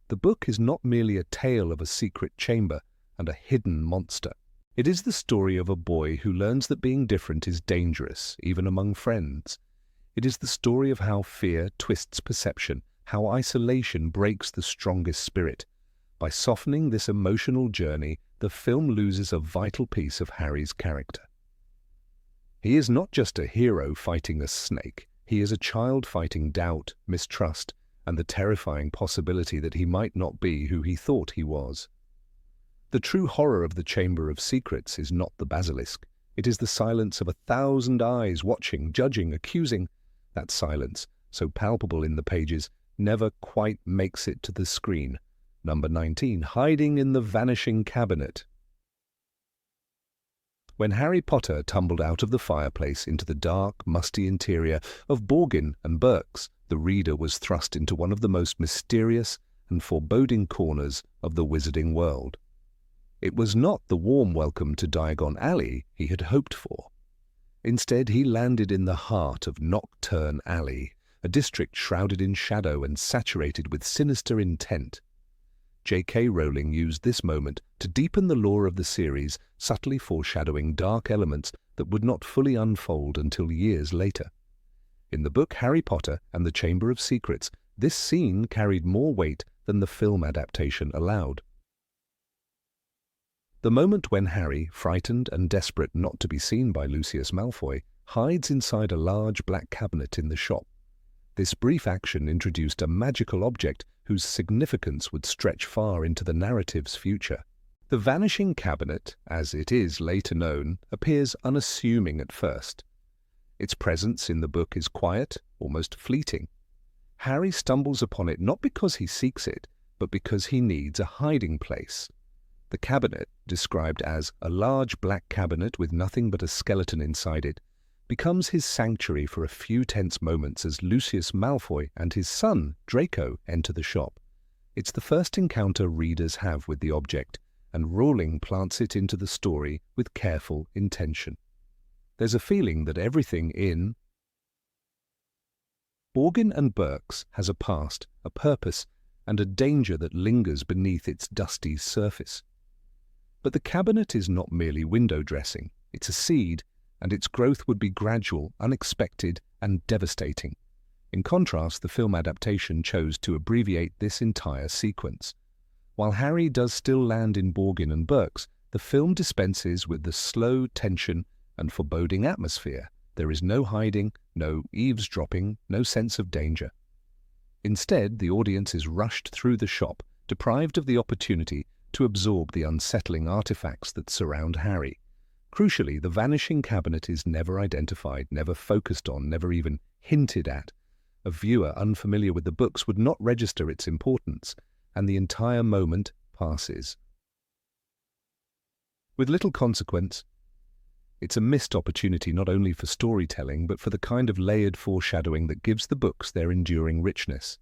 The book is not merely a tale of a secret chamber and a hidden monster. It is the story of a boy who learns that being different is dangerous, even among friends. It is the story of how fear twists perception, how isolation breaks the strongest spirit. By softening this emotional journey, the film loses a vital piece of Harry's character. He is not just a hero fighting a snake. He is a child fighting doubt, mistrust, and the terrifying possibility that he might not be who he thought he was. The true horror of the Chamber of Secrets is not the Basilisk. It is the silence of 1,000 eyes watching, judging, accusing. That silence, so palpable in the pages, never quite makes it to the screen. Number 19, hiding in the vanishing cabinet. When Harry Potter tumbled out of the fireplace into the dark, musty interior of Borgin and Burke's, the reader was thrust into one of the most mysterious and foreboding corners of the wizarding world. It was not the warm welcome to Diagon Alley he had hoped for. Instead, he landed in the heart of Knockturn Alley, a district shrouded in shadow and saturated with sinister intent. J.K. Rowling used this moment to deepen the lore of the series, subtly foreshadowing dark elements that would not fully unfold until years later. In the book Harry Potter and the Chamber of Secrets, this scene carried more weight than the film adaptation allowed. The moment when Harry, frightened and desperate not to be seen by Lucius Malfoy, hides inside a large black cabinet in the shop. This brief action introduced a magical object whose significance would stretch far into the narrative's future. The vanishing cabinet, as it is later known, appears unassuming at first. Its presence in the book is quiet, almost fleeting. Harry stumbles upon it not because he seeks it, but because he needs a hiding place. The cabinet, described as a large black cabinet with nothing but a skeleton inside it, becomes his sanctuary for a few tense moments as Lucius Malfoy and his son, Draco, enter the shop. It's the first encounter readers have with the object, and Rowling plants it into the story with careful intention. There's a feeling that everything in Borgin and Burke's has a past, a purpose, and a danger that lingers beneath its dusty surface. But the cabinet is not merely window dressing. It's a seed, and its growth would be gradual, unexpected, and devastating. In contrast, the film adaptation chose to abbreviate this entire sequence. While Harry does still land in Borgin and Burke's, the film dispenses with the slow tension and foreboding atmosphere. There is no hiding, no eavesdropping, no sense of danger. Instead, the audience is rushed through the shop, deprived of the opportunity to absorb the unsettling artifacts that surround Harry. Crucially, the vanishing cabinet is never identified, never focused on, never even hinted at. A viewer unfamiliar with the books would not register its importance, and the entire moment passes with little consequence. It's a missed opportunity not only for storytelling, but for the kind of layered foreshadowing that gives the books their enduring richness.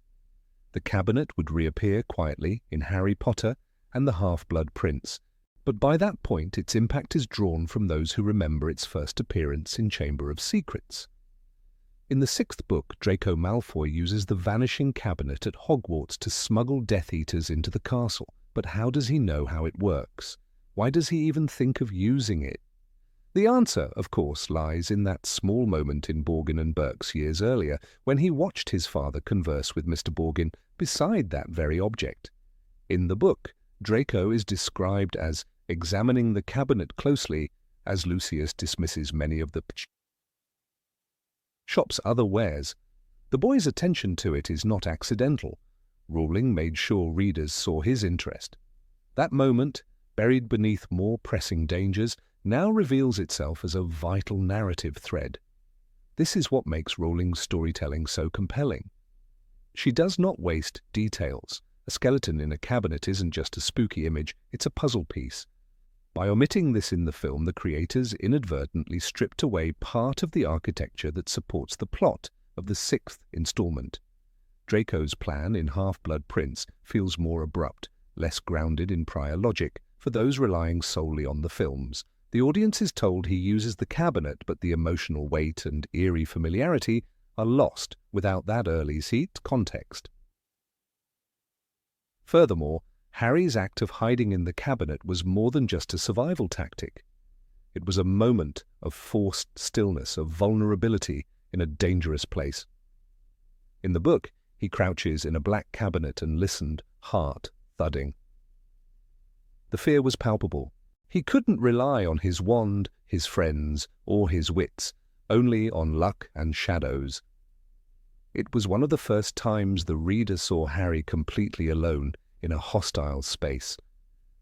The cabinet would reappear quietly in Harry Potter and the Half-Blood Prince, but by that point its impact is drawn from those who remember its first appearance in Chamber of Secrets. In the 6th book, Draco Malfoy uses the vanishing cabinet at Hogwarts to smuggle Death Eaters into the castle. But how does he know how it works? Why does he even think of using it? The answer, of course, lies in that small moment in Borgin and Burke's years earlier, when he watched his father converse with Mr. Borgin beside that very object. In the book, Draco is described as examining the cabinet closely as Lucius dismisses many of the shop's other wares. The boy's attention to it is not accidental. Rowling made sure readers saw his interest. That moment, buried beneath more pressing dangers, now reveals itself as a vital narrative thread. This is what makes Rowling's storytelling so compelling. She does not waste details. A skeleton in a cabinet isn't just a spooky image, it's a puzzle piece. By omitting this in the film, the creators inadvertently stripped away part of the architecture that supports the plot of the 6th installment. Draco's plan in Half-Blood Prince feels more abrupt, less grounded in prior logic. For those relying solely on the films, the audience is told he uses the cabinet, but the emotional weight and eerie familiarity are lost without that early seat context. Furthermore, Harry's act of hiding in the cabinet was more than just a survival tactic. It was a moment of forced stillness, of vulnerability in a dangerous place. In the book, he crouches in a black cabinet and listened, heart thudding. The fear was palpable. He couldn't rely on his wand, his friends, or his wits, only on luck and shadows. It was one of the first times the reader saw Harry completely alone in a hostile space.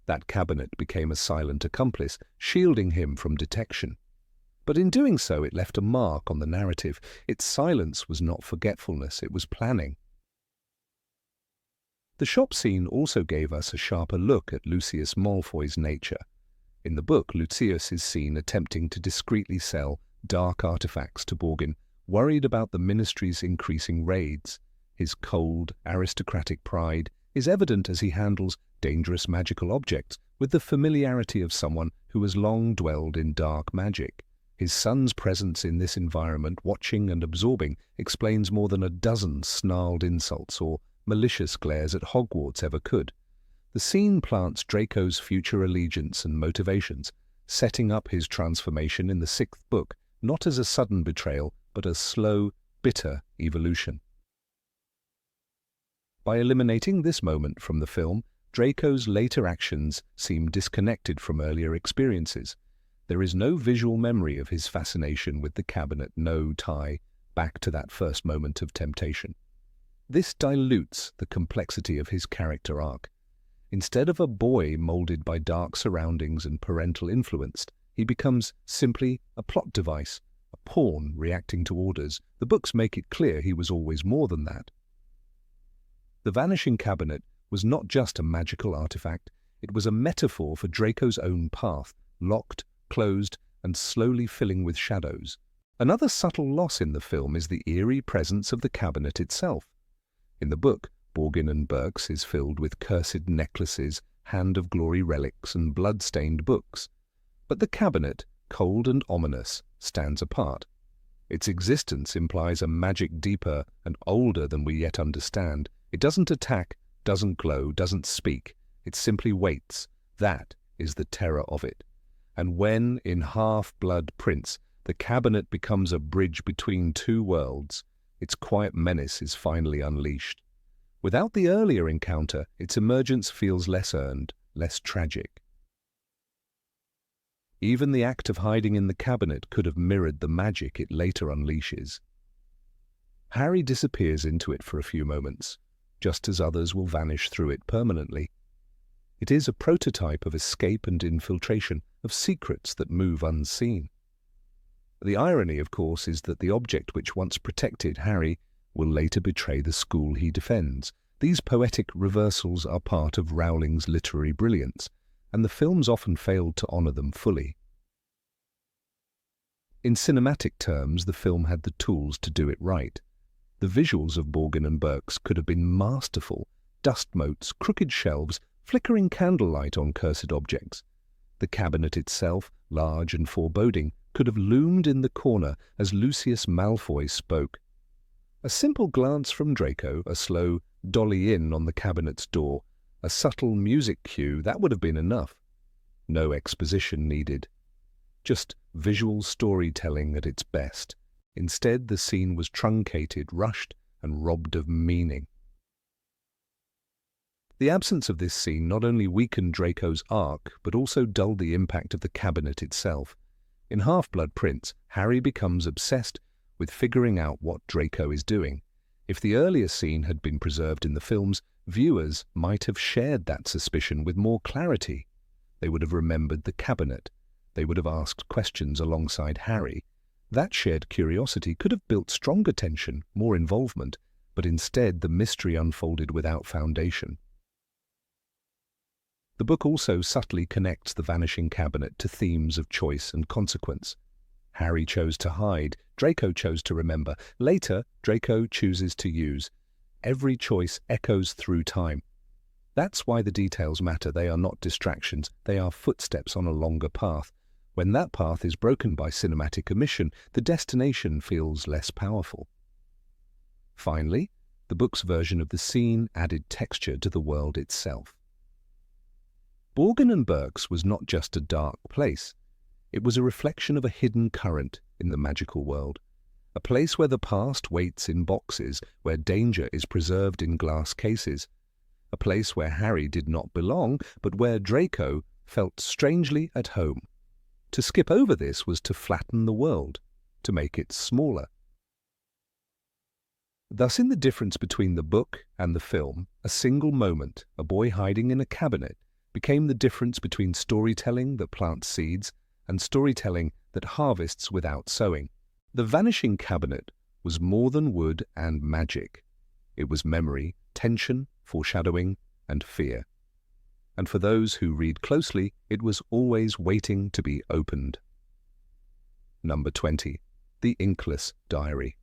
That cabinet became a silent accomplice, shielding him from detection. But in doing so, it left a mark on the narrative. Its silence was not forgetfulness, it was planning. The shop scene also gave us a sharper look at Lucius Malfoy's nature. In the book, Lucius is seen attempting to discreetly sell dark artifacts to Borgin, worried about the Ministry's increasing raids. His cold, aristocratic pride is evident as he handles dangerous magical objects with the familiarity of someone who has long dwelled in dark magic. His son's presence in this environment, watching and absorbing, explains more than a dozen snarled insults or malicious glares at Hogwarts ever could. The scene plants Draco's future allegiance and motivations, setting up his transformation in the 6th book, not as a sudden betrayal, but a slow, bitter evolution. By eliminating this moment from the film, Draco's later actions seem disconnected from earlier experiences. There is no visual memory of his fascination with the cabinet, no tie back to that first moment of temptation. This dilutes the complexity of his character arc. Instead of a boy molded by dark surroundings and parental influence, he becomes simply a plot device, a pawn reacting to orders. The books make it clear he was always more than that. The Vanishing Cabinet was not just a magical artifact, it was a metaphor for Draco's own path, locked, closed, and slowly filling with shadows. Another subtle loss in the film is the eerie presence of the cabinet itself. In the book, Borgin and Burke's is filled with cursed necklaces, hand of glory relics, and blood-stained books. But the cabinet, cold and ominous, stands apart. Its existence implies a magic deeper and older than we yet understand. It doesn't attack, doesn't glow, doesn't speak. It simply waits. That is the terror of it. And when, in Half-Blood Prince, the cabinet becomes a bridge between two worlds, its quiet menace is finally unleashed. Without the earlier encounter, its emergence feels less earned, less tragic. Even the act of hiding in the cabinet could have mirrored the magic it later unleashes. Harry disappears into it for a few moments, just as others will vanish through it permanently. It is a prototype of escape and infiltration, of secrets that move unseen. The irony, of course, is that the object which once protected Harry will later betray the school he defends. These poetic reversals are part of Rowling's literary brilliance, and the films often failed to honour them fully. In cinematic terms, the film had the tools to do it right. The visuals of Borgin and Burke's could have been masterful: dust motes, crooked shelves, flickering candlelight on cursed objects. The cabinet itself, large and foreboding, could have loomed in the corner as Lucius Malfoy spoke. A simple glance from Draco, a slow dolly in on the cabinet's door, a subtle music cue, that would have been enough. No exposition needed. Just visual storytelling at its best. Instead, the scene was truncated, rushed, and robbed of meaning. The absence of this scene not only weakened Draco's arc, but also dulled the impact of the cabinet itself. In Half-Blood Prince, Harry becomes obsessed with figuring out what Draco is doing. If the earlier scene had been preserved in the films, viewers might have shared that suspicion with more clarity. They would have remembered the cabinet. They would have asked questions alongside Harry. That shared curiosity could have built stronger tension, more involvement, but instead the mystery unfolded without foundation. The book also subtly connects the Vanishing Cabinet to themes of choice and consequence. Harry chose to hide, Draco chose to remember. Later, Draco chooses to use. Every choice echoes through time. That's why the details matter. They are not distractions, they are footsteps on a longer path. When that path is broken by cinematic omission, the destination feels less powerful. Finally, the book's version of the scene added texture to the world itself. Borgin and Burke's was not just a dark place. It was a reflection of a hidden current in the magical world, a place where the past waits in boxes, where danger is preserved in glass cases, a place where Harry did not belong, but where Draco felt strangely at home. To skip over this was to flatten the world, to make it smaller. Thus, in the difference between the book and the film, a single moment, a boy hiding in a cabinet, became the difference between storytelling that plants seeds and storytelling that harvests without sowing. The Vanishing Cabinet was more than wood and magic. It was memory, tension, foreshadowing, and fear. And for those who read closely, it was always waiting to be opened. Number 20. The Inkless Diary.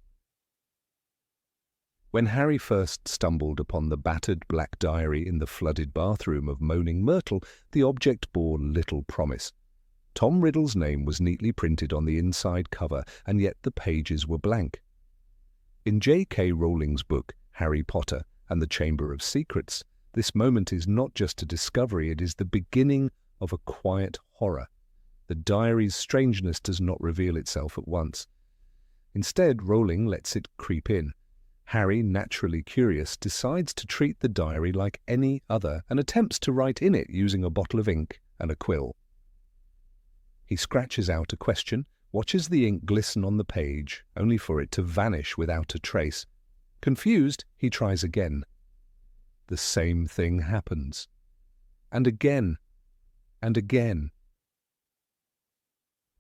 When Harry first stumbled upon the battered black diary in the flooded bathroom of Moaning Myrtle, the object bore little promise. Tom Riddle's name was neatly printed on the inside cover, and yet the pages were blank. In J.K. Rowling's book, Harry Potter and the Chamber of Secrets, this moment is not just a discovery, it is the beginning of a quiet horror. The diary's strangeness does not reveal itself at once. Instead, Rowling lets it creep in. Harry, naturally curious, decides to treat the diary like any other and attempts to write in it using a bottle of ink and a quill. He scratches out a question, watches the ink glisten on the page, only for it to vanish without a trace. Confused, he tries again. The same thing happens. And again. And again.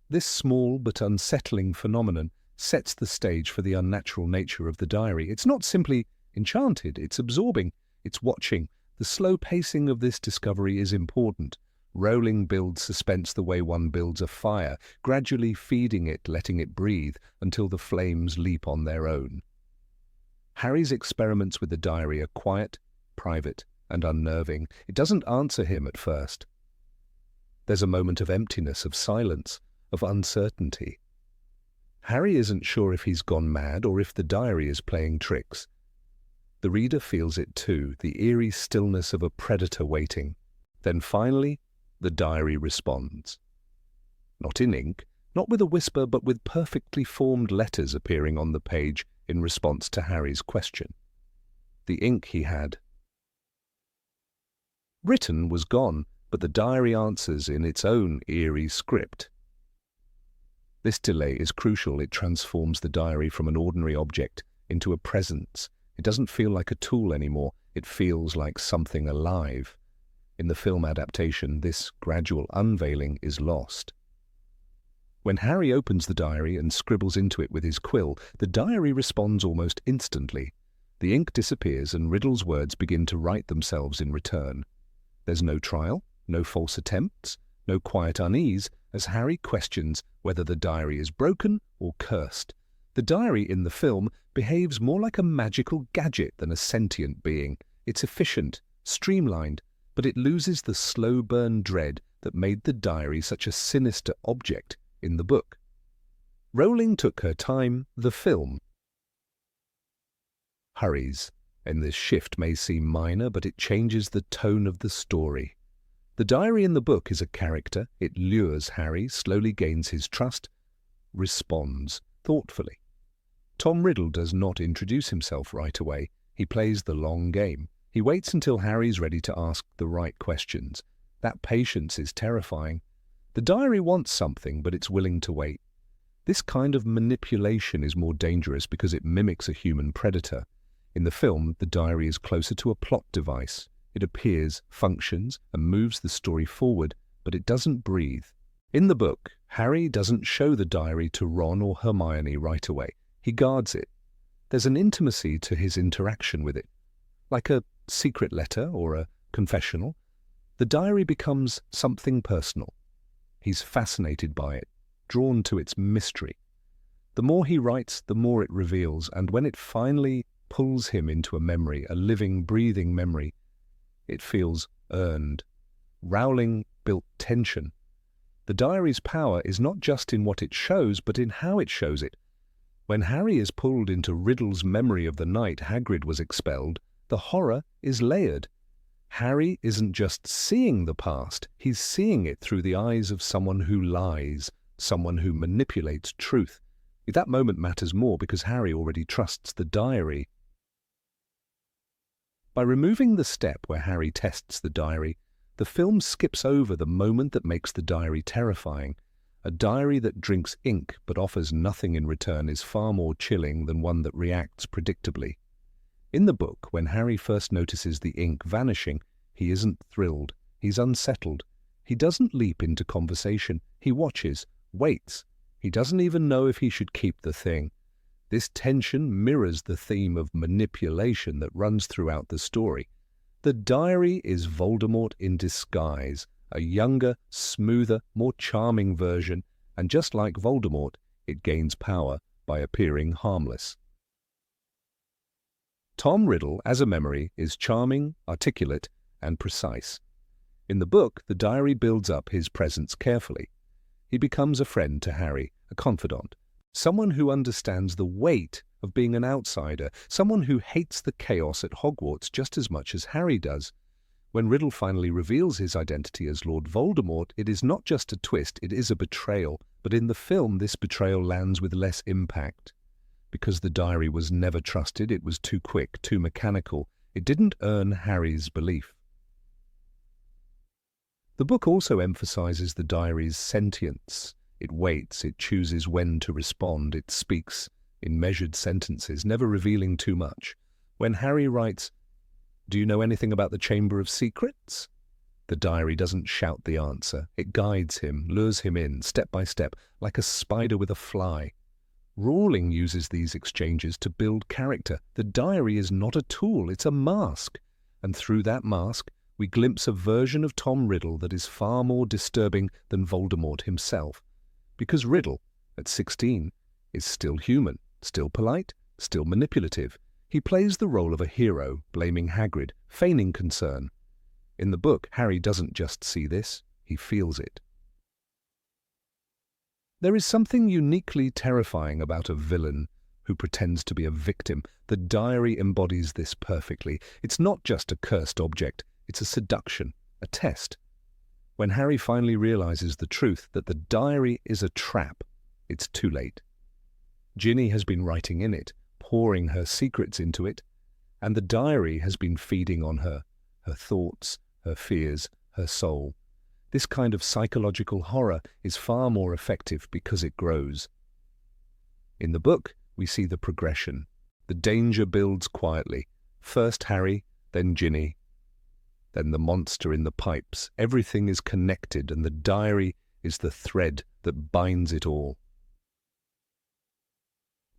This small but unsettling phenomenon sets the stage for the unnatural nature of the diary. It's not simply enchanted, it's absorbing, it's watching. The slow pacing of this discovery is important. Rowling builds suspense the way one builds a fire, gradually feeding it, letting it breathe, until the flames leap on their own. Harry's experiments with the diary are quiet, private, and unnerving. It doesn't answer him at first. There's a moment of emptiness, of silence, of uncertainty. Harry isn't sure if he's gone mad or if the diary is playing tricks. The reader feels it too, the eerie stillness of a predator waiting. Then finally, the diary responds. Not in ink, not with a whisper, but with perfectly formed letters appearing on the page in response to Harry's question. The ink he had written was gone, but the diary answers in its own eerie script. This delay is crucial. It transforms the diary from an ordinary object into a presence. It doesn't feel like a tool anymore. It feels like something alive. In the film adaptation, this gradual unveiling is lost. When Harry opens the diary and scribbles into it with his quill, the diary responds almost instantly. The ink disappears and Riddle's words begin to write themselves in return. There's no trial, no false attempts, no quiet unease, as Harry questions whether the diary is broken or cursed. The diary in the film behaves more like a magical gadget than a sentient being. It's efficient, streamlined, but it loses the slow-burn dread that made the diary such a sinister object in the book. Rowling took her time. The film hurries, and this shift may seem minor, but it changes the tone of the story. The diary in the book is a character. It lures Harry, slowly gains his trust, responds thoughtfully. Tom Riddle does not introduce himself right away. He plays the long game. He waits until Harry's ready to ask the right questions. That patience is terrifying. The diary wants something, but it's willing to wait. This kind of manipulation is more dangerous because it mimics a human predator. In the film, the diary is closer to a plot device. It appears, functions, and moves the story forward, but it doesn't breathe. In the book, Harry doesn't show the diary to Ron or Hermione right away. He guards it. There's an intimacy to his interaction with it. Like a secret letter or a confessional, the diary becomes something personal. He's fascinated by it, drawn to its mystery. The more he writes, the more it reveals, and when it finally pulls him into a memory, a living, breathing memory, it feels earned. Rowling built tension. The diary's power is not just in what it shows, but in how it shows it. When Harry is pulled into Riddle's memory of the night Hagrid was expelled, the horror is layered. Harry isn't just seeing the past, he's seeing it through the eyes of someone who lies, someone who manipulates truth. That moment matters more because Harry already trusts the diary. By removing the step where Harry tests the diary, the film skips over the moment that makes the diary terrifying. A diary that drinks ink but offers nothing in return is far more chilling than one that reacts predictably. In the book, when Harry first notices the ink vanishing, he isn't thrilled, he's unsettled. He doesn't leap into conversation, he watches, waits. He doesn't even know if he should keep the thing. This tension mirrors the theme of manipulation that runs throughout the story. The diary is Voldemort in disguise, a younger, smoother, more charming version, and just like Voldemort, it gains power by appearing harmless. Tom Riddle, as a memory, is charming, articulate, and precise. In the book, the diary builds up his presence carefully. He becomes a friend to Harry, a confidant, someone who understands the weight of being an outsider, someone who hates the chaos at Hogwarts just as much as Harry does. When Riddle finally reveals his identity as Lord Voldemort, it is not just a twist, it is a betrayal, but in the film this betrayal lands with less impact. Because the diary was never trusted, it was too quick, too mechanical. It didn't earn Harry's belief. The book also emphasizes the diary's sentience. It waits, it chooses when to respond, it speaks in measured sentences, never revealing too much. When Harry writes, "Do you know anything about the Chamber of Secrets?" the diary doesn't shout the answer. It guides him, lures him in, step by step, like a spider with a fly. Rowling uses these exchanges to build character. The diary is not a tool, it's a mask. And through that mask, we glimpse a version of Tom Riddle that is far more disturbing than Voldemort himself. Because Riddle, at 16, is still human, still polite, still manipulative. He plays the role of a hero, blaming Hagrid, feigning concern. In the book, Harry doesn't just see this, he feels it. There is something uniquely terrifying about a villain who pretends to be a victim. The diary embodies this perfectly. It's not just a cursed object, it's a seduction, a test. When Harry finally realizes the truth, that the diary is a trap, it's too late. Ginny has been writing in it, pouring her secrets into it, and the diary has been feeding on her thoughts, her fears, her soul. This kind of psychological horror is far more effective because it grows. In the book, we see the progression. The danger builds quietly. First Harry, then Ginny, then the monster in the pipes. Everything is connected, and the diary is the thread that binds it all.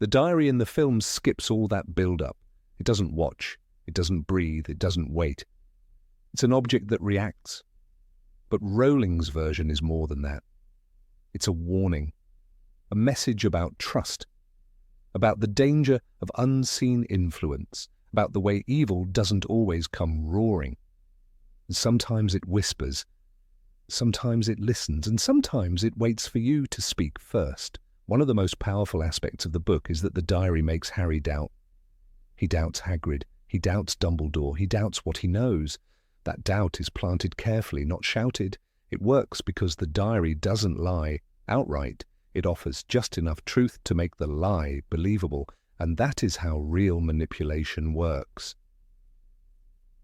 The diary in the film skips all that build-up. It doesn't watch, it doesn't breathe, it doesn't wait. It's an object that reacts. But Rowling's version is more than that. It's a warning, a message about trust, about the danger of unseen influence, about the way evil doesn't always come roaring. Sometimes it whispers, sometimes it listens, and sometimes it waits for you to speak first. One of the most powerful aspects of the book is that the diary makes Harry doubt. He doubts Hagrid, he doubts Dumbledore, he doubts what he knows. That doubt is planted carefully, not shouted. It works because the diary doesn't lie outright. It offers just enough truth to make the lie believable, and that is how real manipulation works.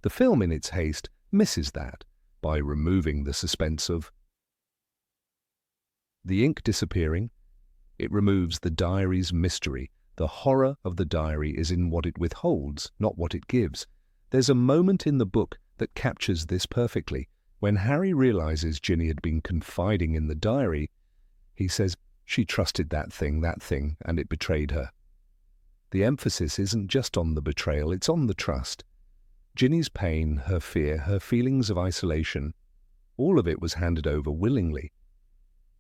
The film, in its haste, misses that by removing the suspense of the ink disappearing. It removes the diary's mystery. The horror of the diary is in what it withholds, not what it gives. There's a moment in the book that captures this perfectly. When Harry realizes Ginny had been confiding in the diary, he says, "She trusted that thing, and it betrayed her." The emphasis isn't just on the betrayal, it's on the trust. Ginny's pain, her fear, her feelings of isolation, all of it was handed over willingly.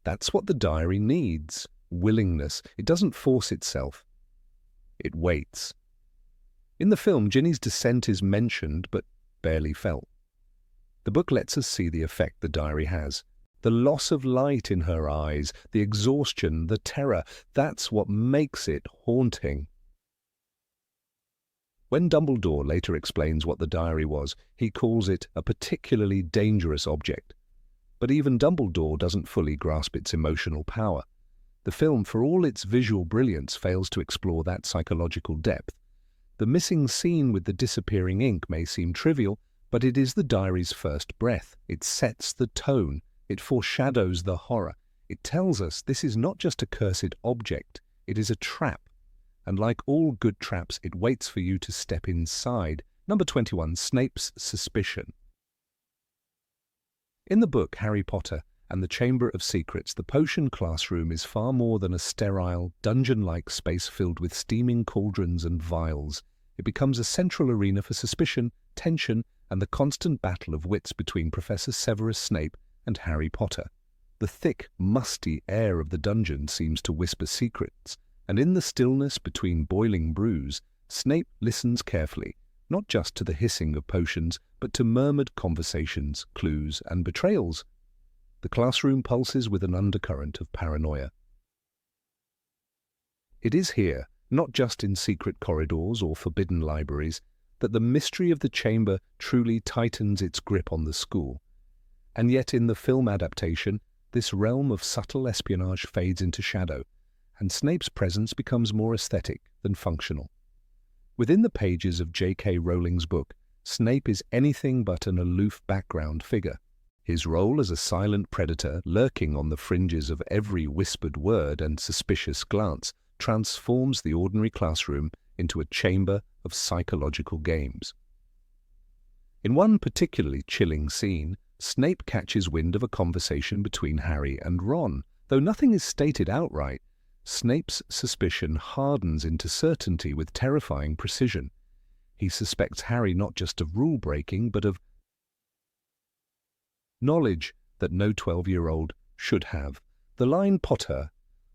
That's what the diary needs, willingness. It doesn't force itself. It waits. In the film, Ginny's descent is mentioned, but barely felt. The book lets us see the effect the diary has. The loss of light in her eyes, the exhaustion, the terror, that's what makes it haunting. When Dumbledore later explains what the diary was, he calls it a particularly dangerous object. But even Dumbledore doesn't fully grasp its emotional power. The film, for all its visual brilliance, fails to explore that psychological depth. The missing scene with the disappearing ink may seem trivial, but it is the diary's first breath. It sets the tone. It foreshadows the horror. It tells us this is not just a cursed object, it is a trap. And like all good traps, it waits for you to step inside. Number 21, Snape's suspicion. In the book Harry Potter and the Chamber of Secrets, the potion classroom is far more than a sterile, dungeon-like space filled with steaming cauldrons and vials. It becomes a central arena for suspicion, tension, and the constant battle of wits between Professor Severus Snape and Harry Potter. The thick, musty air of the dungeon seems to whisper secrets, and in the stillness between boiling brews, Snape listens carefully, not just to the hissing of potions, but to murmured conversations, clues, and betrayals. The classroom pulses with an undercurrent of paranoia. It is here, not just in secret corridors or forbidden libraries, that the mystery of the chamber truly tightens its grip on the school. And yet in the film adaptation, this realm of subtle espionage fades into shadow. and Snape's presence becomes more aesthetic than functional. Within the pages of J.K. Rowling's book, Snape is anything but an aloof background figure. His role as a silent predator lurking on the fringes of every whispered word and suspicious glance transforms the ordinary classroom into a chamber of psychological games. In one particularly chilling scene, Snape catches wind of a conversation between Harry and Ron. Though nothing is stated outright, Snape's suspicion hardens into certainty with terrifying precision. He suspects Harry not just of rule-breaking, but of knowledge that no 12-year-old should have. The line "Potter,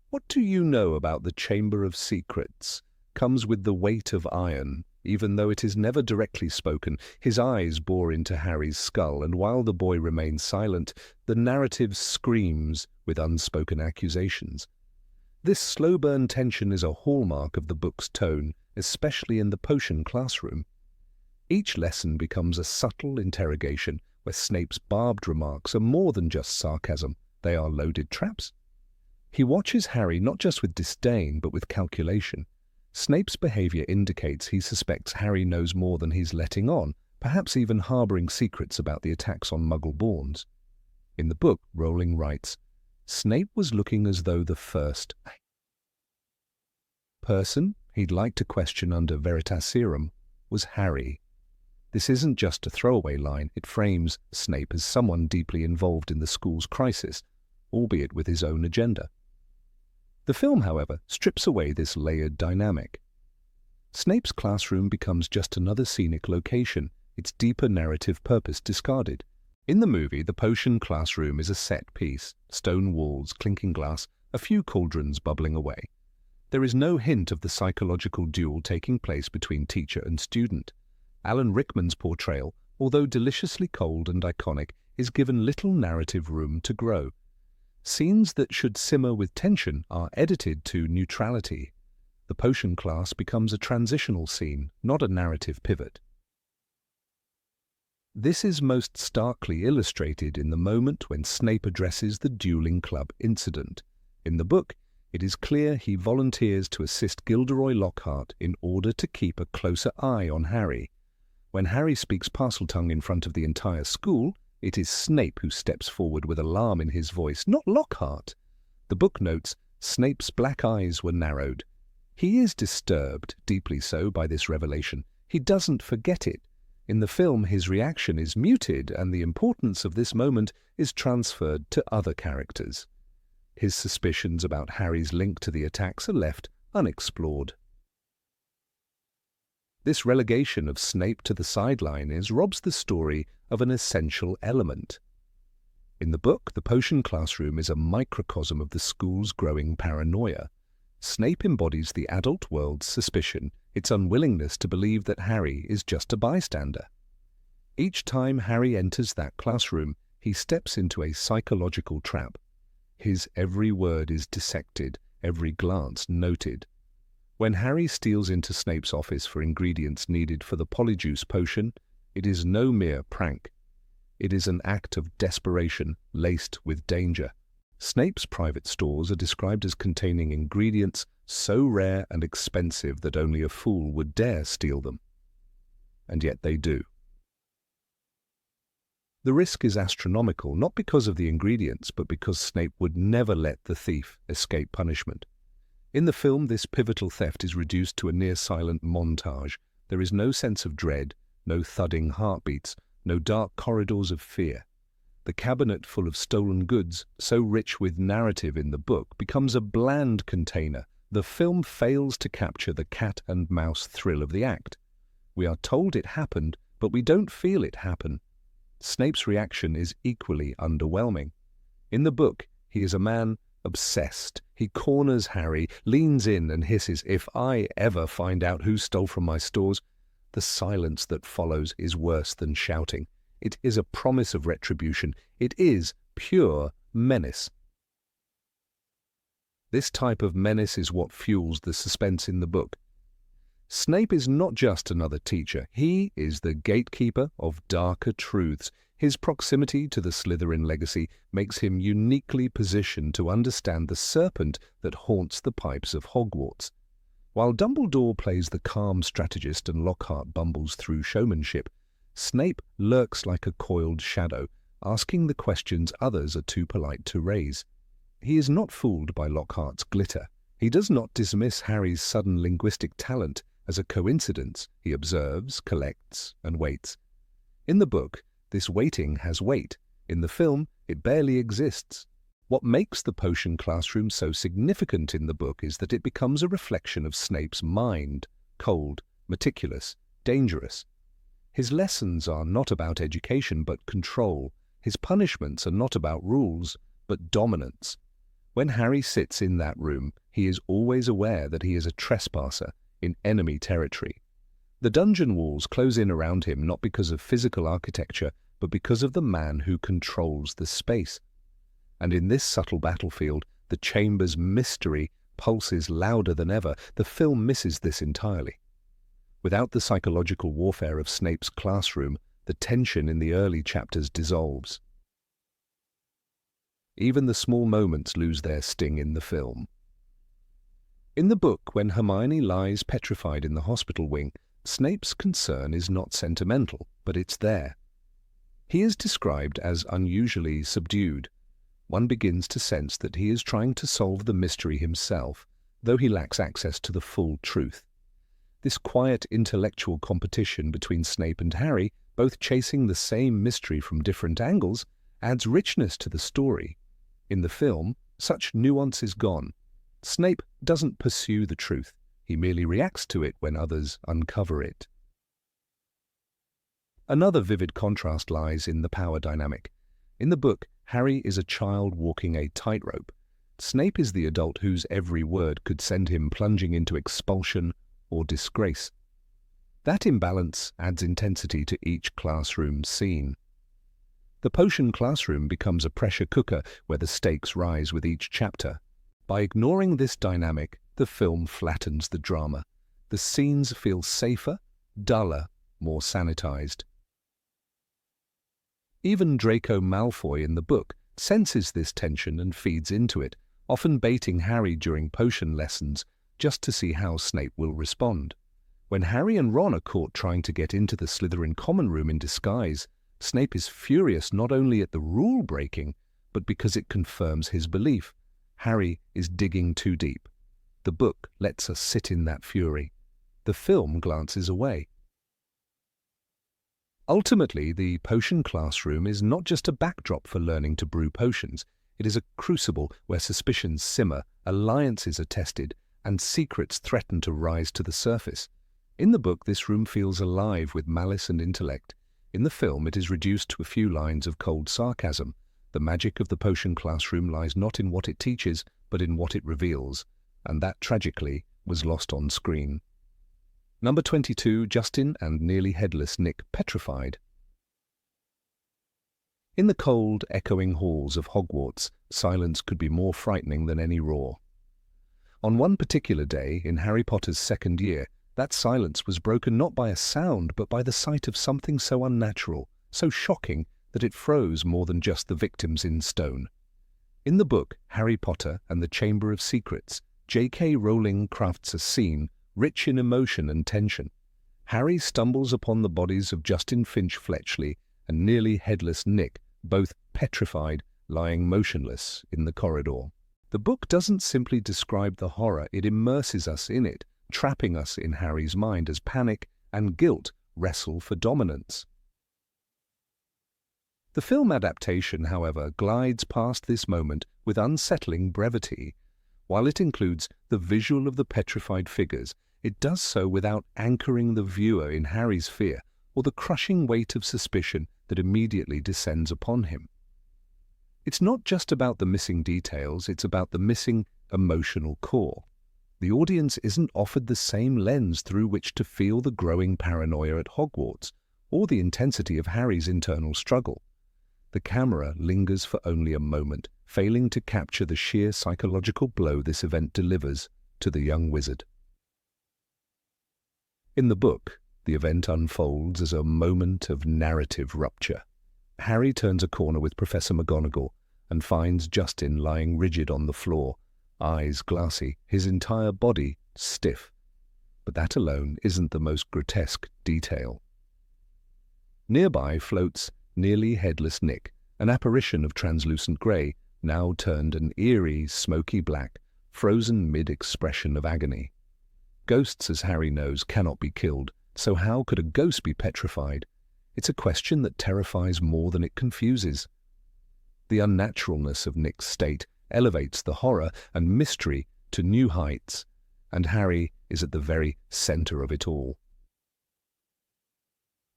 what do you know about the Chamber of Secrets?" comes with the weight of iron. Even though it is never directly spoken, his eyes bore into Harry's skull, and while the boy remains silent, the narrative screams with unspoken accusations. This slow-burn tension is a hallmark of the book's tone, especially in the potion classroom. Each lesson becomes a subtle interrogation, where Snape's barbed remarks are more than just sarcasm, they are loaded traps. He watches Harry not just with disdain, but with calculation. Snape's behavior indicates he suspects Harry knows more than he's letting on, perhaps even harboring secrets about the attacks on Muggle-borns. In the book, Rowling writes, Snape was looking as though the first person he'd like to question under Veritaserum was Harry. This isn't just a throwaway line, it frames Snape as someone deeply involved in the school's crisis, albeit with his own agenda. The film, however, strips away this layered dynamic. Snape's classroom becomes just another scenic location, its deeper narrative purpose discarded. In the movie, the potion classroom is a set piece, stone walls, clinking glass, a few cauldrons bubbling away. There is no hint of the psychological duel taking place between teacher and student. Alan Rickman's portrayal, although deliciously cold and iconic, is given little narrative room to grow. Scenes that should simmer with tension are edited to neutrality. The potion class becomes a transitional scene, not a narrative pivot. This is most starkly illustrated in the moment when Snape addresses the dueling club incident. In the book, it is clear he volunteers to assist Gilderoy Lockhart in order to keep a closer eye on Harry. When Harry speaks Parseltongue in front of the entire school, it is Snape who steps forward with alarm in his voice, not Lockhart. The book notes, Snape's black eyes were narrowed. He is disturbed, deeply so, by this revelation. He doesn't forget it. In the film, his reaction is muted, and the importance of this moment is transferred to other characters. His suspicions about Harry's link to the attacks are left unexplored. This relegation of Snape to the sideline robs the story of an essential element. In the book, the potion classroom is a microcosm of the school's growing paranoia. Snape embodies the adult world's suspicion, its unwillingness to believe that Harry is just a bystander. Each time Harry enters that classroom, he steps into a psychological trap. His every word is dissected, every glance noted. When Harry steals into Snape's office for ingredients needed for the polyjuice potion, it is no mere prank. It is an act of desperation laced with danger. Snape's private stores are described as containing ingredients so rare and expensive that only a fool would dare steal them. And yet they do. The risk is astronomical, not because of the ingredients, but because Snape would never let the thief escape punishment. In the film, this pivotal theft is reduced to a near-silent montage. There is no sense of dread, no thudding heartbeats, no dark corridors of fear. The cabinet full of stolen goods, so rich with narrative in the book, becomes a bland container. The film fails to capture the cat-and-mouse thrill of the act. We are told it happened, but we don't feel it happen. Snape's reaction is equally underwhelming. In the book, he is a man obsessed. He corners Harry, leans in and hisses, "If I ever find out who stole from my stores." The silence that follows is worse than shouting. It is a promise of retribution. It is pure menace. This type of menace is what fuels the suspense in the book. Snape is not just another teacher. He is the gatekeeper of darker truths. His proximity to the Slytherin legacy makes him uniquely positioned to understand the serpent that haunts the pipes of Hogwarts. While Dumbledore plays the calm strategist and Lockhart bumbles through showmanship, Snape lurks like a coiled shadow, asking the questions others are too polite to raise. He is not fooled by Lockhart's glitter. He does not dismiss Harry's sudden linguistic talent as a coincidence. He observes, collects, and waits. In the book, this waiting has weight. In the film, it barely exists. What makes the potion classroom so significant in the book is that it becomes a reflection of Snape's mind, cold, meticulous, dangerous. His lessons are not about education but control. His punishments are not about rules but dominance. When Harry sits in that room, he is always aware that he is a trespasser in enemy territory. The dungeon walls close in around him not because of physical architecture, but because of the man who controls the space. And in this subtle battlefield, the chamber's mystery pulses louder than ever. The film misses this entirely. Without the psychological warfare of Snape's classroom, the tension in the early chapters dissolves. Even the small moments lose their sting in the film. In the book, when Hermione lies petrified in the hospital wing, Snape's concern is not sentimental, but it's there. He is described as unusually subdued. One begins to sense that he is trying to solve the mystery himself, though he lacks access to the full truth. This quiet intellectual competition between Snape and Harry, both chasing the same mystery from different angles, adds richness to the story. In the film, such nuance is gone. Snape doesn't pursue the truth. He merely reacts to it when others uncover it. Another vivid contrast lies in the power dynamic. In the book, Harry is a child walking a tightrope. Snape is the adult whose every word could send him plunging into expulsion or disgrace. That imbalance adds intensity to each classroom scene. The potion classroom becomes a pressure cooker where the stakes rise with each chapter. By ignoring this dynamic, the film flattens the drama. The scenes feel safer, duller, more sanitized. Even Draco Malfoy in the book senses this tension and feeds into it, often baiting Harry during potion lessons just to see how Snape will respond. When Harry and Ron are caught trying to get into the Slytherin common room in disguise, Snape is furious not only at the rule-breaking, but because it confirms his belief. Harry is digging too deep. The book lets us sit in that fury. The film glances away. Ultimately, the potion classroom is not just a backdrop for learning to brew potions. It is a crucible where suspicions simmer, alliances are tested, and secrets threaten to rise to the surface. In the book, this room feels alive with malice and intellect. In the film, it is reduced to a few lines of cold sarcasm. The magic of the potion classroom lies not in what it teaches, but in what it reveals, and that, tragically, was lost on screen. Number 22, Justin and nearly headless Nick petrified. In the cold, echoing halls of Hogwarts, silence could be more frightening than any roar. On one particular day, in Harry Potter's second year, that silence was broken not by a sound, but by the sight of something so unnatural, so shocking, that it froze more than just the victims in stone. In the book, Harry Potter and the Chamber of Secrets, J.K. Rowling crafts a scene rich in emotion and tension. Harry stumbles upon the bodies of Justin Finch Fletchley and nearly headless Nick, both petrified, lying motionless in the corridor. The book doesn't simply describe the horror, it immerses us in it, trapping us in Harry's mind as panic and guilt wrestle for dominance. The film adaptation, however, glides past this moment with unsettling brevity. While it includes the visual of the petrified figures, it does so without anchoring the viewer in Harry's fear or the crushing weight of suspicion that immediately descends upon him. It's not just about the missing details, it's about the missing emotional core. The audience isn't offered the same lens through which to feel the growing paranoia at Hogwarts or the intensity of Harry's internal struggle. The camera lingers for only a moment, failing to capture the sheer psychological blow this event delivers to the young wizard. In the book, the event unfolds as a moment of narrative rupture. Harry turns a corner with Professor McGonagall and finds Justin lying rigid on the floor, eyes glassy, his entire body stiff. But that alone isn't the most grotesque detail. Nearby floats nearly Headless Nick, an apparition of translucent grey, now turned an eerie, smoky black, frozen mid-expression of agony. Ghosts, as Harry knows, cannot be killed, so how could a ghost be petrified? It's a question that terrifies more than it confuses. The unnaturalness of Nick's state elevates the horror and mystery to new heights, and Harry is at the very centre of it all.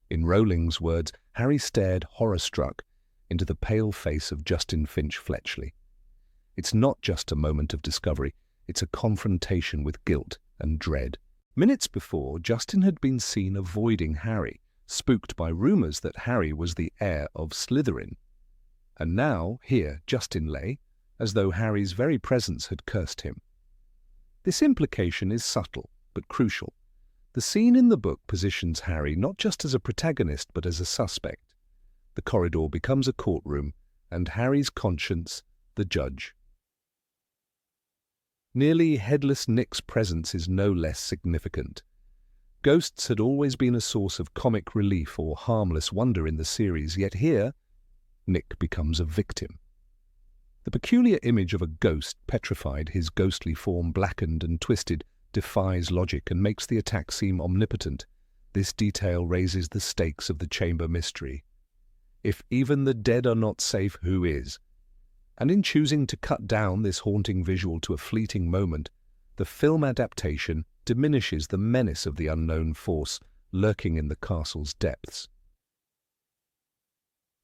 In Rowling's words, Harry stared horror-struck into the pale face of Justin Finch Fletchley. It's not just a moment of discovery, it's a confrontation with guilt and dread. Minutes before, Justin had been seen avoiding Harry, spooked by rumours that Harry was the heir of Slytherin. And now, here, Justin lay, as though Harry's very presence had cursed him. This implication is subtle, but crucial. The scene in the book positions Harry not just as a protagonist, but as a suspect. The corridor becomes a courtroom, and Harry's conscience, the judge. Nearly Headless Nick's presence is no less significant. Ghosts had always been a source of comic relief or harmless wonder in the series, yet here, Nick becomes a victim. The peculiar image of a ghost petrified, his ghostly form blackened and twisted, defies logic and makes the attack seem omnipotent. This detail raises the stakes of the chamber mystery. If even the dead are not safe, who is? And in choosing to cut down this haunting visual to a fleeting moment, the film adaptation diminishes the menace of the unknown force lurking in the castle's depths.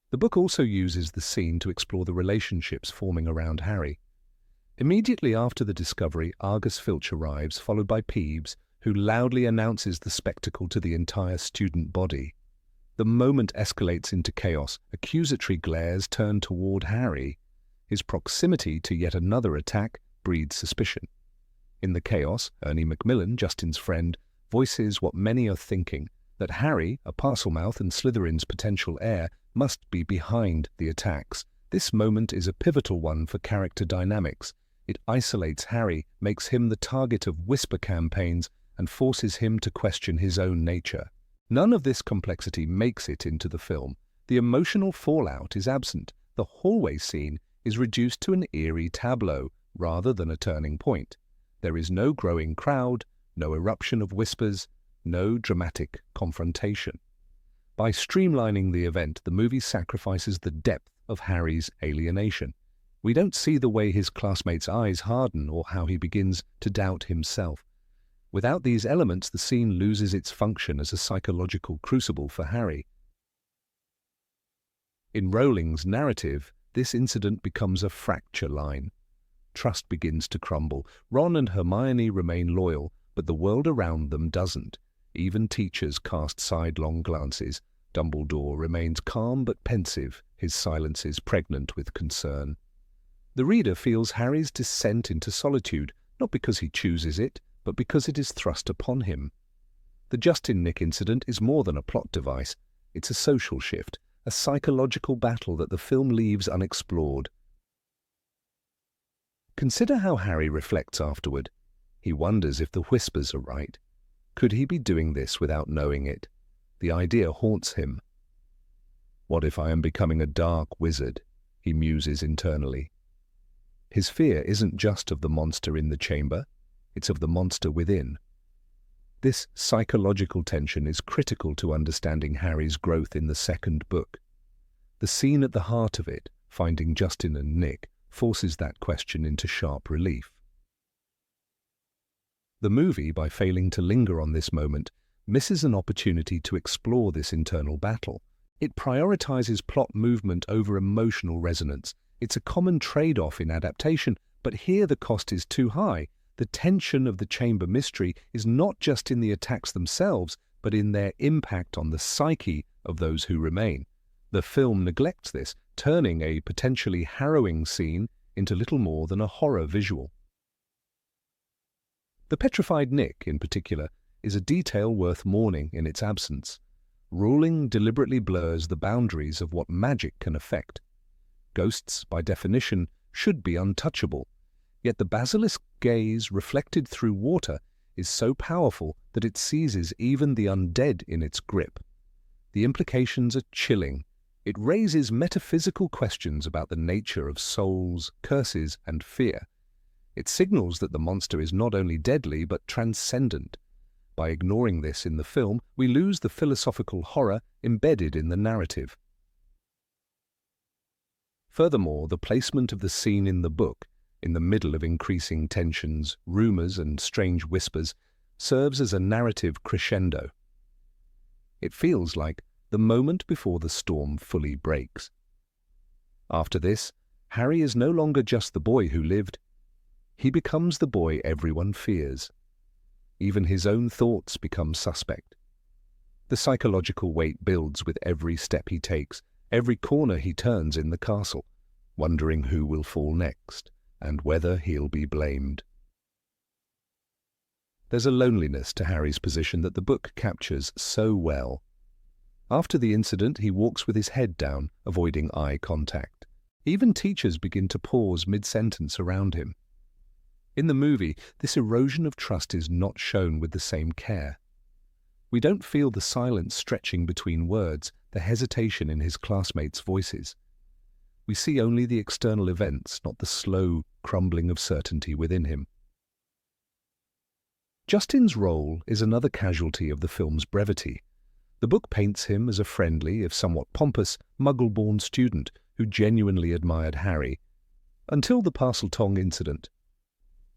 The book also uses the scene to explore the relationships forming around Harry. Immediately after the discovery, Argus Filch arrives, followed by Peeves, who loudly announces the spectacle to the entire student body. The moment escalates into chaos. Accusatory glares turn toward Harry. His proximity to yet another attack breeds suspicion. In the chaos, Ernie Macmillan, Justin's friend, voices what many are thinking, that Harry, a Parselmouth and Slytherin's potential heir, must be behind the attacks. This moment is a pivotal one for character dynamics. It isolates Harry, makes him the target of whisper campaigns, and forces him to question his own nature. None of this complexity makes it into the film. The emotional fallout is absent. The hallway scene is reduced to an eerie tableau rather than a turning point. There is no growing crowd, no eruption of whispers, no dramatic confrontation. By streamlining the event, the movie sacrifices the depth of Harry's alienation. We don't see the way his classmates' eyes harden or how he begins to doubt himself. Without these elements, the scene loses its function as a psychological crucible for Harry. In Rowling's narrative, this incident becomes a fracture line. Trust begins to crumble. Ron and Hermione remain loyal, but the world around them doesn't. Even teachers cast sidelong glances. Dumbledore remains calm but pensive, his silence is pregnant with concern. The reader feels Harry's descent into solitude, not because he chooses it, but because it is thrust upon him. The Justin Nick incident is more than a plot device. It's a social shift, a psychological battle that the film leaves unexplored. Consider how Harry reflects afterward. He wonders if the whispers are right. Could he be doing this without knowing it? The idea haunts him. What if I am becoming a dark wizard? He muses internally. His fear isn't just of the monster in the chamber, it's of the monster within. This psychological tension is critical to understanding Harry's growth in the second book. The scene at the heart of it, finding Justin and Nick, forces that question into sharp relief. The movie, by failing to linger on this moment, misses an opportunity to explore this internal battle. It prioritizes plot movement over emotional resonance. It's a common trade-off in adaptation, but here the cost is too high. The tension of the chamber mystery is not just in the attacks themselves, but in their impact on the psyche of those who remain. The film neglects this, turning a potentially harrowing scene into little more than a horror visual. The petrified Nick, in particular, is a detail worth mourning in its absence. Rowling deliberately blurs the boundaries of what magic can affect. Ghosts, by definition, should be untouchable, yet the basilisk gaze reflected through water is so powerful that it seizes even the undead in its grip. The implications are chilling. It raises metaphysical questions about the nature of souls, curses, and fear. It signals that the monster is not only deadly but transcendent. By ignoring this in the film, we lose the philosophical horror embedded in the narrative. Furthermore, the placement of the scene in the book, in the middle of increasing tensions, rumors, and strange whispers, serves as a narrative crescendo. It feels like the moment before the storm fully breaks. After this, Harry is no longer just the boy who lived. He becomes the boy everyone fears. Even his own thoughts become suspect. The psychological weight builds with every step he takes, every corner he turns in the castle, wondering who will fall next and whether he'll be blamed. There's a loneliness to Harry's position that the book captures so well. After the incident, he walks with his head down, avoiding eye contact. Even teachers begin to pause mid-sentence around him. In the movie, this erosion of trust is not shown with the same care. We don't feel the silence stretching between words, the hesitation in his classmates' voices. We see only the external events, not the slow crumbling of certainty within him. Justin's role is another casualty of the film's brevity. The book paints him as a friendly, if somewhat pompous, muggle-born student who genuinely admired Harry, until the Parseltongue incident.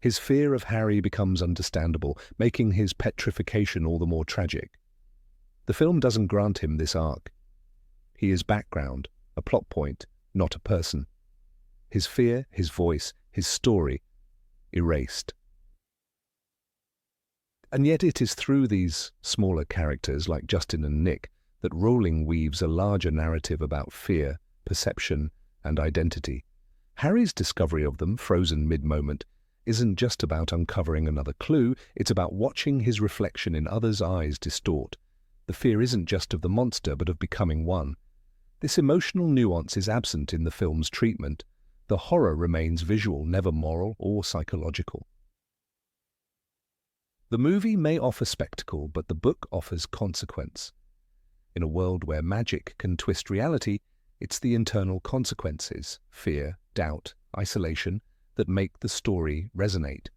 His fear of Harry becomes understandable, making his petrification all the more tragic. The film doesn't grant him this arc. He is background, a plot point, not a person. His fear, his voice, his story, erased. And yet it is through these smaller characters like Justin and Nick that Rowling weaves a larger narrative about fear, perception, and identity. Harry's discovery of them, frozen mid-moment, isn't just about uncovering another clue, it's about watching his reflection in others' eyes distort. The fear isn't just of the monster, but of becoming one. This emotional nuance is absent in the film's treatment. The horror remains visual, never moral or psychological. The movie may offer spectacle, but the book offers consequence. In a world where magic can twist reality, it's the internal consequences, fear, doubt, isolation, that make the story resonate.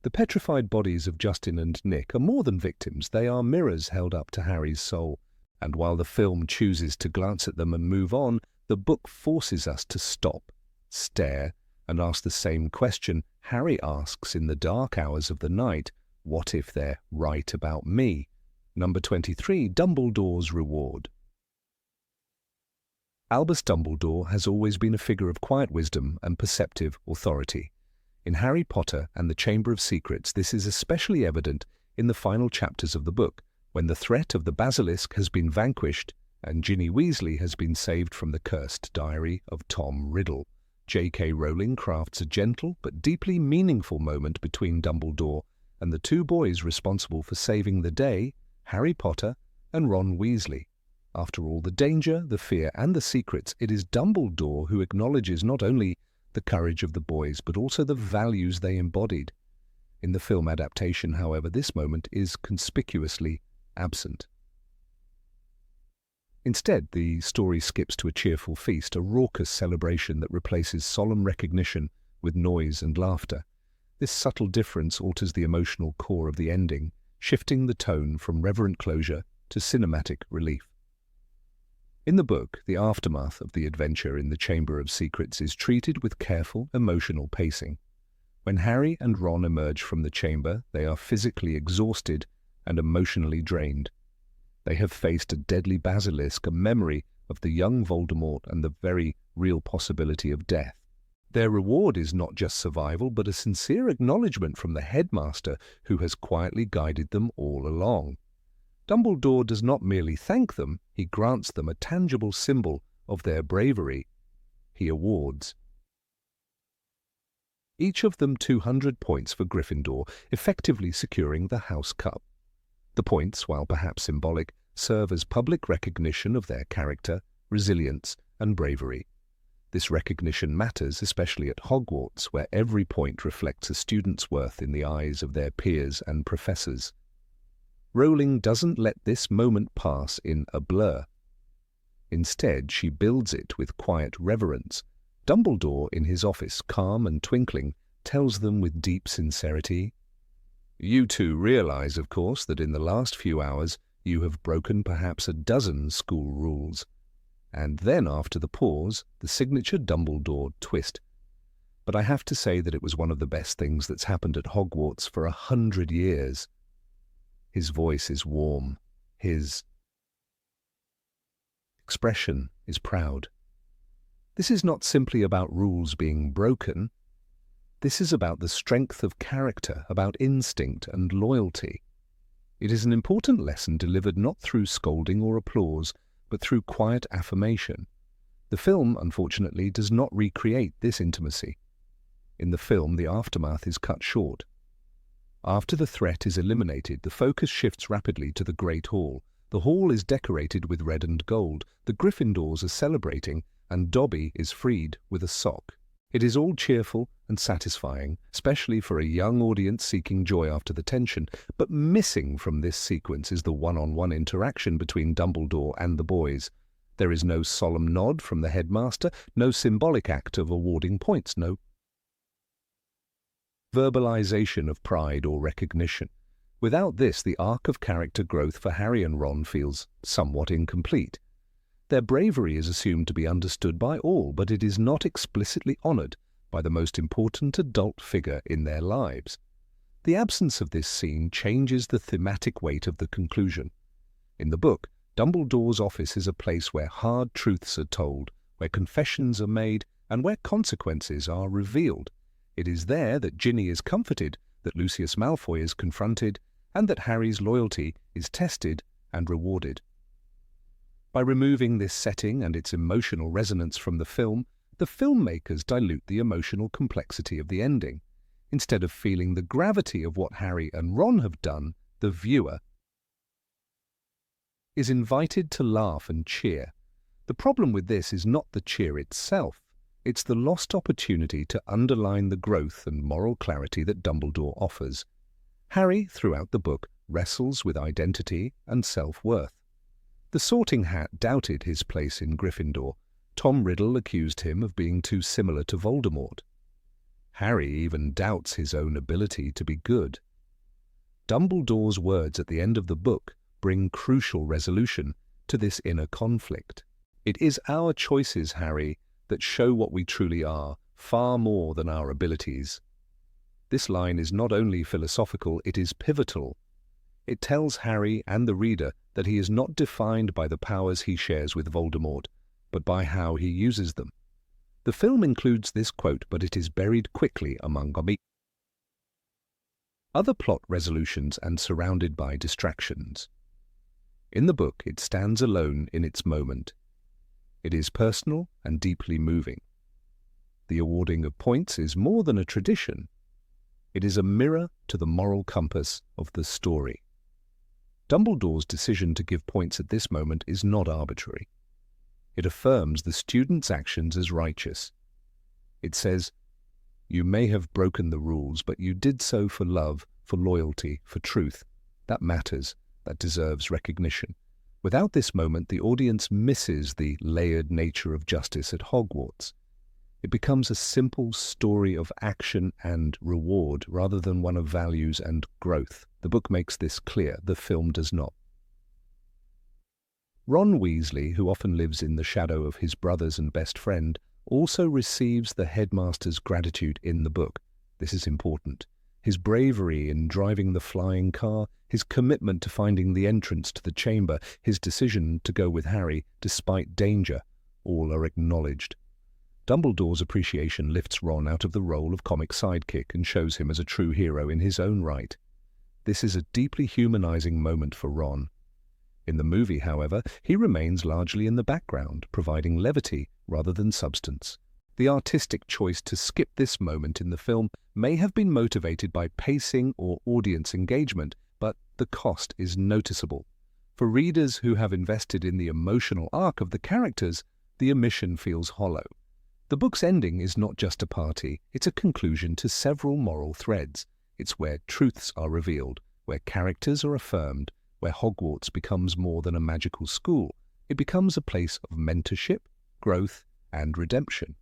The petrified bodies of Justin and Nick are more than victims, they are mirrors held up to Harry's soul. And while the film chooses to glance at them and move on, the book forces us to stop, stare, and ask the same question Harry asks in the dark hours of the night: what if they're right about me? Number 23, Dumbledore's Reward. Albus Dumbledore has always been a figure of quiet wisdom and perceptive authority. In Harry Potter and the Chamber of Secrets, this is especially evident in the final chapters of the book, when the threat of the Basilisk has been vanquished and Ginny Weasley has been saved from the cursed diary of Tom Riddle. J.K. Rowling crafts a gentle but deeply meaningful moment between Dumbledore and the two boys responsible for saving the day, Harry Potter and Ron Weasley. After all the danger, the fear, and the secrets, it is Dumbledore who acknowledges not only the courage of the boys, but also the values they embodied. In the film adaptation, however, this moment is conspicuously absent. Instead, the story skips to a cheerful feast, a raucous celebration that replaces solemn recognition with noise and laughter. This subtle difference alters the emotional core of the ending, shifting the tone from reverent closure to cinematic relief. In the book, the aftermath of the adventure in the Chamber of Secrets is treated with careful, emotional pacing. When Harry and Ron emerge from the chamber, they are physically exhausted and emotionally drained. They have faced a deadly basilisk, a memory of the young Voldemort, and the very real possibility of death. Their reward is not just survival, but a sincere acknowledgement from the headmaster who has quietly guided them all along. Dumbledore does not merely thank them, he grants them a tangible symbol of their bravery. He awards each of them 200 points for Gryffindor, effectively securing the House Cup. The points, while perhaps symbolic, serve as public recognition of their character, resilience, and bravery. This recognition matters, especially at Hogwarts, where every point reflects a student's worth in the eyes of their peers and professors. Rowling doesn't let this moment pass in a blur. Instead, she builds it with quiet reverence. Dumbledore, in his office, calm and twinkling, tells them with deep sincerity, "You two realize, of course, that in the last few hours you have broken perhaps a dozen school rules." And then, after the pause, the signature Dumbledore twist. "But I have to say that it was one of the best things that's happened at Hogwarts for 100 years. His voice is warm. His expression is proud. This is not simply about rules being broken. This is about the strength of character, about instinct and loyalty. It is an important lesson delivered not through scolding or applause, but through quiet affirmation. The film, unfortunately, does not recreate this intimacy. In the film, the aftermath is cut short. After the threat is eliminated, the focus shifts rapidly to the Great Hall. The hall is decorated with red and gold, the Gryffindors are celebrating, and Dobby is freed with a sock. It is all cheerful and satisfying, especially for a young audience seeking joy after the tension, but missing from this sequence is the one-on-one interaction between Dumbledore and the boys. There is no solemn nod from the headmaster, no symbolic act of awarding points, no verbalization of pride or recognition. Without this, the arc of character growth for Harry and Ron feels somewhat incomplete. Their bravery is assumed to be understood by all, but it is not explicitly honored by the most important adult figure in their lives. The absence of this scene changes the thematic weight of the conclusion. In the book, Dumbledore's office is a place where hard truths are told, where confessions are made, and where consequences are revealed. It is there that Ginny is comforted, that Lucius Malfoy is confronted, and that Harry's loyalty is tested and rewarded. By removing this setting and its emotional resonance from the film, the filmmakers dilute the emotional complexity of the ending. Instead of feeling the gravity of what Harry and Ron have done, the viewer is invited to laugh and cheer. The problem with this is not the cheer itself. It's the lost opportunity to underline the growth and moral clarity that Dumbledore offers. Harry, throughout the book, wrestles with identity and self-worth. The Sorting Hat doubted his place in Gryffindor. Tom Riddle accused him of being too similar to Voldemort. Harry even doubts his own ability to be good. Dumbledore's words at the end of the book bring crucial resolution to this inner conflict. "It is our choices, Harry, that show what we truly are, far more than our abilities." This line is not only philosophical, it is pivotal. It tells Harry and the reader that he is not defined by the powers he shares with Voldemort, but by how he uses them. The film includes this quote, but it is buried quickly among other plot resolutions and surrounded by distractions. In the book, it stands alone in its moment. It is personal and deeply moving. The awarding of points is more than a tradition. It is a mirror to the moral compass of the story. Dumbledore's decision to give points at this moment is not arbitrary. It affirms the student's actions as righteous. It says, "You may have broken the rules, but you did so for love, for loyalty, for truth. That matters. That deserves recognition." Without this moment, the audience misses the layered nature of justice at Hogwarts. It becomes a simple story of action and reward rather than one of values and growth. The book makes this clear, the film does not. Ron Weasley, who often lives in the shadow of his brothers and best friend, also receives the headmaster's gratitude in the book. This is important. His bravery in driving the flying car, his commitment to finding the entrance to the chamber, his decision to go with Harry despite danger, all are acknowledged. Dumbledore's appreciation lifts Ron out of the role of comic sidekick and shows him as a true hero in his own right. This is a deeply humanizing moment for Ron. In the movie, however, he remains largely in the background, providing levity rather than substance. The artistic choice to skip this moment in the film may have been motivated by pacing or audience engagement, but the cost is noticeable. For readers who have invested in the emotional arc of the characters, the omission feels hollow. The book's ending is not just a party, it's a conclusion to several moral threads. It's where truths are revealed, where characters are affirmed, where Hogwarts becomes more than a magical school. It becomes a place of mentorship, growth, and redemption.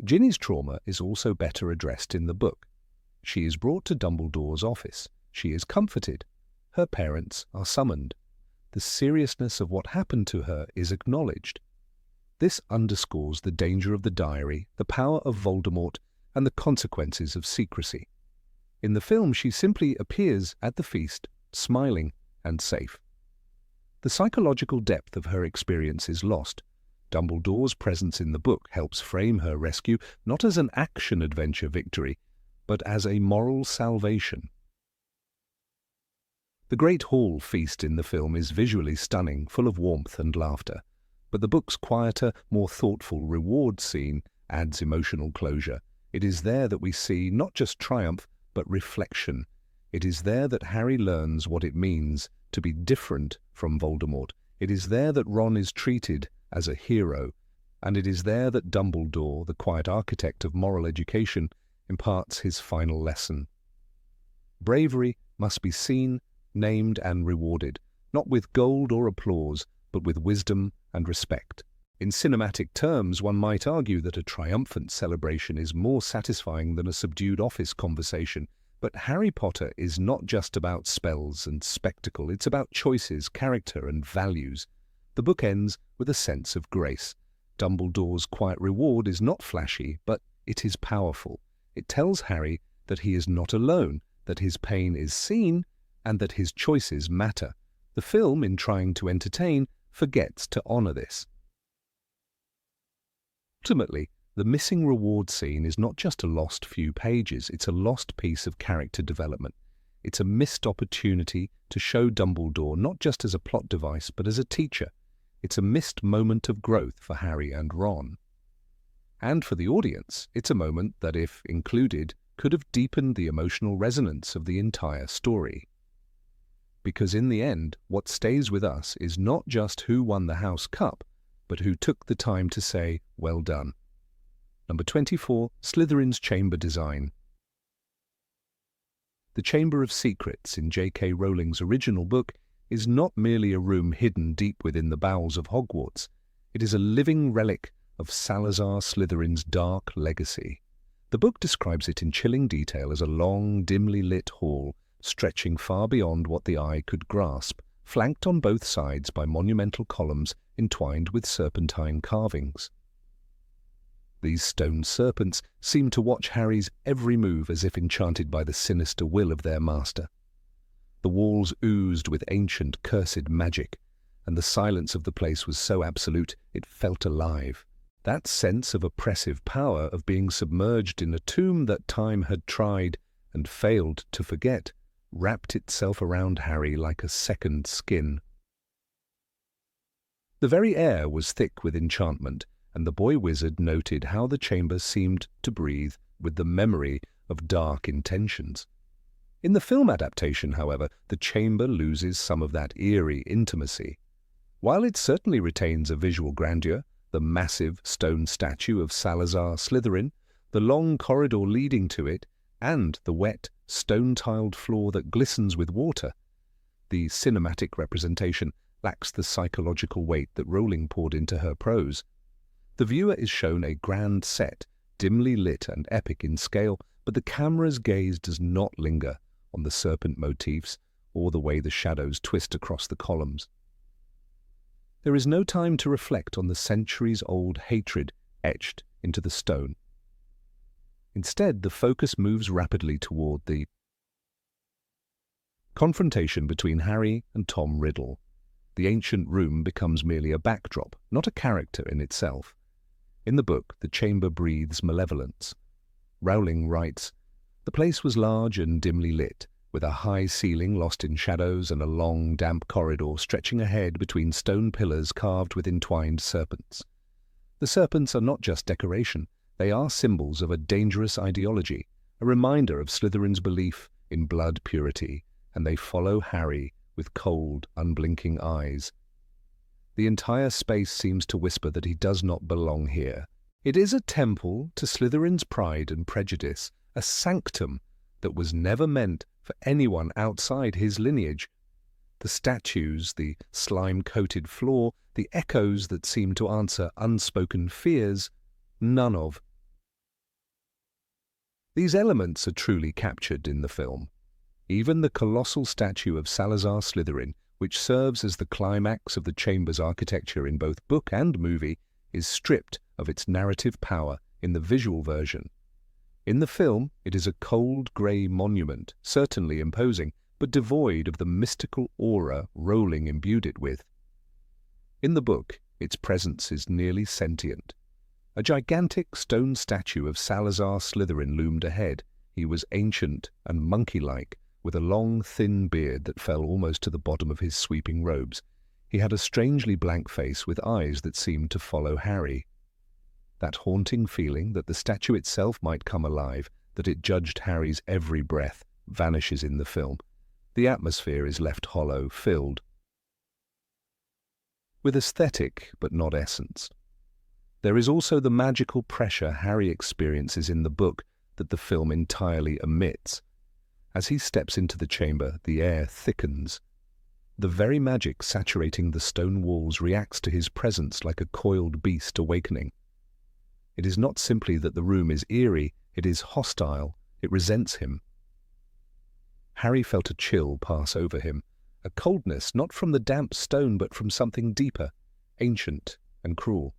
Ginny's trauma is also better addressed in the book. She is brought to Dumbledore's office. She is comforted. Her parents are summoned. The seriousness of what happened to her is acknowledged. This underscores the danger of the diary, the power of Voldemort, and the consequences of secrecy. In the film, she simply appears at the feast, smiling and safe. The psychological depth of her experience is lost. Dumbledore's presence in the book helps frame her rescue not as an action-adventure victory, but as a moral salvation. The Great Hall feast in the film is visually stunning, full of warmth and laughter, but the book's quieter, more thoughtful reward scene adds emotional closure. It is there that we see not just triumph, but reflection. It is there that Harry learns what it means to be different from Voldemort. It is there that Ron is treated as a hero, and it is there that Dumbledore, the quiet architect of moral education, imparts his final lesson. Bravery must be seen, named and rewarded, not with gold or applause, but with wisdom and respect. In cinematic terms, one might argue that a triumphant celebration is more satisfying than a subdued office conversation. But Harry Potter is not just about spells and spectacle, it's about choices, character, and values. The book ends with a sense of grace. Dumbledore's quiet reward is not flashy, but it is powerful. It tells Harry that he is not alone, that his pain is seen, and that his choices matter. The film, in trying to entertain, forgets to honor this. Ultimately, the missing reward scene is not just a lost few pages, it's a lost piece of character development. It's a missed opportunity to show Dumbledore not just as a plot device, but as a teacher. It's a missed moment of growth for Harry and Ron. And for the audience, it's a moment that, if included, could have deepened the emotional resonance of the entire story. Because in the end, what stays with us is not just who won the House Cup, but who took the time to say, well done. Number 24, Slytherin's Chamber Design. The Chamber of Secrets in J.K. Rowling's original book is not merely a room hidden deep within the bowels of Hogwarts. It is a living relic of Salazar Slytherin's dark legacy. The book describes it in chilling detail as a long, dimly lit hall stretching far beyond what the eye could grasp, flanked on both sides by monumental columns entwined with serpentine carvings. These stone serpents seem to watch Harry's every move as if enchanted by the sinister will of their master. The walls oozed with ancient, cursed magic, and the silence of the place was so absolute it felt alive. That sense of oppressive power, of being submerged in a tomb that time had tried and failed to forget, wrapped itself around Harry like a second skin. The very air was thick with enchantment, and the boy wizard noted how the chamber seemed to breathe with the memory of dark intentions. In the film adaptation, however, the chamber loses some of that eerie intimacy. While it certainly retains a visual grandeur, the massive stone statue of Salazar Slytherin, the long corridor leading to it, and the wet, stone-tiled floor that glistens with water, the cinematic representation lacks the psychological weight that Rowling poured into her prose. The viewer is shown a grand set, dimly lit and epic in scale, but the camera's gaze does not linger on the serpent motifs or the way the shadows twist across the columns. There is no time to reflect on the centuries-old hatred etched into the stone. Instead, the focus moves rapidly toward the confrontation between Harry and Tom Riddle. The ancient room becomes merely a backdrop, not a character in itself. In the book, the chamber breathes malevolence. Rowling writes, "The place was large and dimly lit, with a high ceiling lost in shadows and a long, damp corridor stretching ahead between stone pillars carved with entwined serpents. The serpents are not just decoration, they are symbols of a dangerous ideology, a reminder of Slytherin's belief in blood purity, and they follow Harry with cold, unblinking eyes. The entire space seems to whisper that he does not belong here. It is a temple to Slytherin's pride and prejudice, a sanctum that was never meant for anyone outside his lineage. The statues, the slime-coated floor, the echoes that seem to answer unspoken fears, none of. These elements are truly captured in the film. Even the colossal statue of Salazar Slytherin, which serves as the climax of the chamber's architecture in both book and movie, is stripped of its narrative power in the visual version. In the film, it is a cold grey monument, certainly imposing, but devoid of the mystical aura Rowling imbued it with. In the book, its presence is nearly sentient. A gigantic stone statue of Salazar Slytherin loomed ahead. He was ancient and monkey-like, with a long, thin beard that fell almost to the bottom of his sweeping robes. He had a strangely blank face with eyes that seemed to follow Harry. That haunting feeling that the statue itself might come alive, that it judged Harry's every breath, vanishes in the film. The atmosphere is left hollow, filled with aesthetic but not essence. There is also the magical pressure Harry experiences in the book that the film entirely omits. As he steps into the chamber, the air thickens. The very magic saturating the stone walls reacts to his presence like a coiled beast awakening. It is not simply that the room is eerie, it is hostile, it resents him. Harry felt a chill pass over him, a coldness not from the damp stone but from something deeper, ancient and cruel.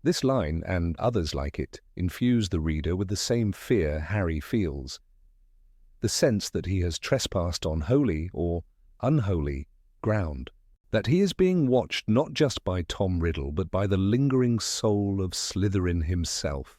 This line, and others like it, infuse the reader with the same fear Harry feels. The sense that he has trespassed on holy or unholy ground, that he is being watched not just by Tom Riddle but by the lingering soul of Slytherin himself.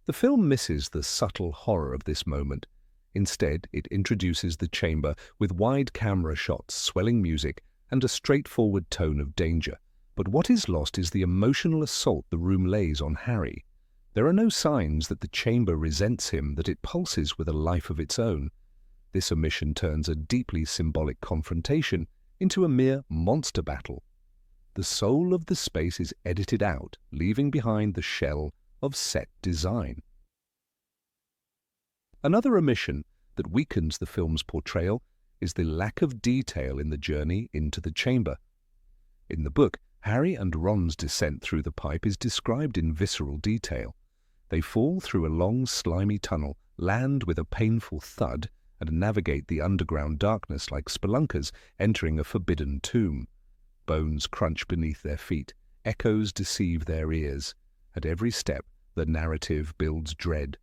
The film misses the subtle horror of this moment. Instead, it introduces the chamber with wide camera shots, swelling music, and a straightforward tone of danger. But what is lost is the emotional assault the room lays on Harry. There are no signs that the chamber resents him, that it pulses with a life of its own. This omission turns a deeply symbolic confrontation into a mere monster battle. The soul of the space is edited out, leaving behind the shell of set design. Another omission that weakens the film's portrayal is the lack of detail in the journey into the chamber. In the book, Harry and Ron's descent through the pipe is described in visceral detail. They fall through a long, slimy tunnel, land with a painful thud, and navigate the underground darkness like spelunkers entering a forbidden tomb. Bones crunch beneath their feet, echoes deceive their ears. At every step, the narrative builds dread.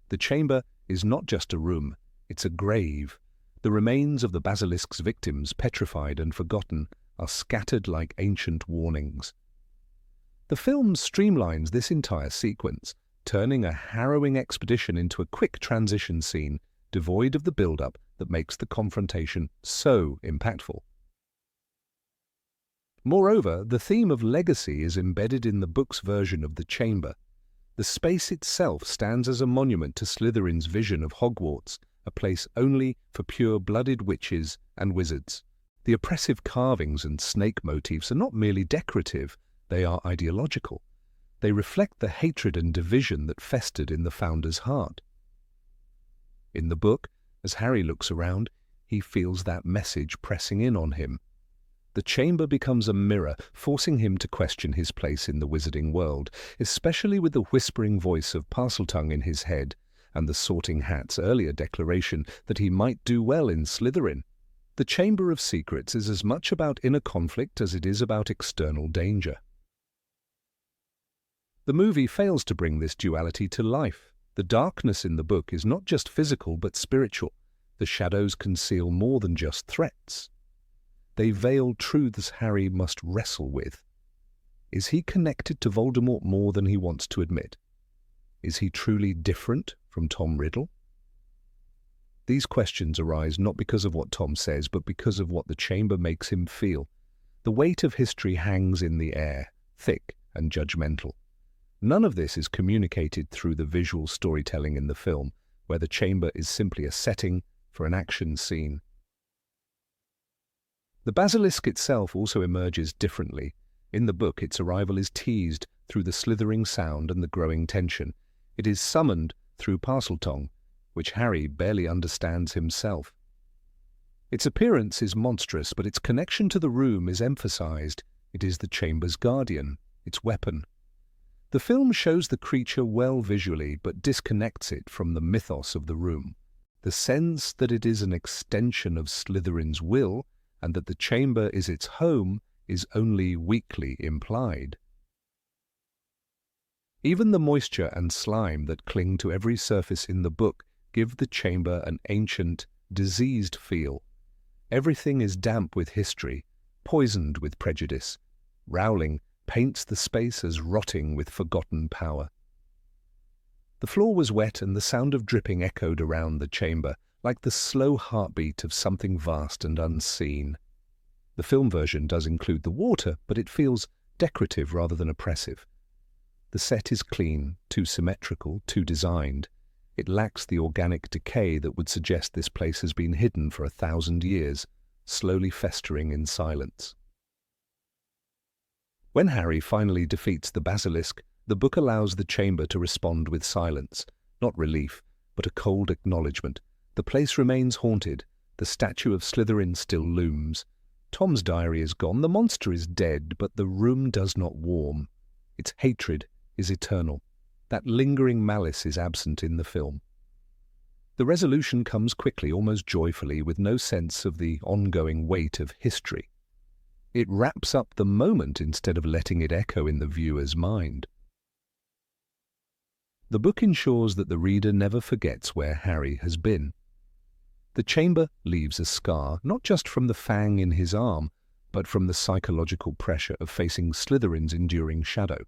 The chamber is not just a room, it's a grave. The remains of the Basilisk's victims, petrified and forgotten, are scattered like ancient warnings. The film streamlines this entire sequence, turning a harrowing expedition into a quick transition scene, devoid of the build-up that makes the confrontation so impactful. Moreover, the theme of legacy is embedded in the book's version of the chamber. The space itself stands as a monument to Slytherin's vision of Hogwarts, a place only for pure-blooded witches and wizards. The oppressive carvings and snake motifs are not merely decorative, they are ideological. They reflect the hatred and division that festered in the founder's heart. In the book, as Harry looks around, he feels that message pressing in on him. The chamber becomes a mirror, forcing him to question his place in the wizarding world, especially with the whispering voice of Parseltongue in his head, and the Sorting Hat's earlier declaration that he might do well in Slytherin. The Chamber of Secrets is as much about inner conflict as it is about external danger. The movie fails to bring this duality to life. The darkness in the book is not just physical but spiritual. The shadows conceal more than just threats. They veil truths Harry must wrestle with. Is he connected to Voldemort more than he wants to admit? Is he truly different from Tom Riddle? These questions arise not because of what Tom says, but because of what the chamber makes him feel. The weight of history hangs in the air, thick and judgmental. None of this is communicated through the visual storytelling in the film, where the chamber is simply a setting for an action scene. The basilisk itself also emerges differently. In the book, its arrival is teased through the slithering sound and the growing tension. It is summoned through Parseltongue, which Harry barely understands himself. Its appearance is monstrous, but its connection to the room is emphasized. It is the chamber's guardian, its weapon. The film shows the creature well visually, but disconnects it from the mythos of the room. The sense that it is an extension of Slytherin's will and that the chamber is its home is only weakly implied. Even the moisture and slime that cling to every surface in the book give the chamber an ancient, diseased feel. Everything is damp with history, poisoned with prejudice. Rowling paints the space as rotting with forgotten power. The floor was wet and the sound of dripping echoed around the chamber, like the slow heartbeat of something vast and unseen. The film version does include the water, but it feels decorative rather than oppressive. The set is clean, too symmetrical, too designed. It lacks the organic decay that would suggest this place has been hidden for 1,000 years, slowly festering in silence. When Harry finally defeats the basilisk, the book allows the chamber to respond with silence, not relief, but a cold acknowledgement. The place remains haunted. The statue of Slytherin still looms. Tom's diary is gone, the monster is dead, but the room does not warm. Its hatred is eternal. That lingering malice is absent in the film. The resolution comes quickly, almost joyfully, with no sense of the ongoing weight of history. It wraps up the moment instead of letting it echo in the viewer's mind. The book ensures that the reader never forgets where Harry has been. The chamber leaves a scar, not just from the fang in his arm, but from the psychological pressure of facing Slytherin's enduring shadow.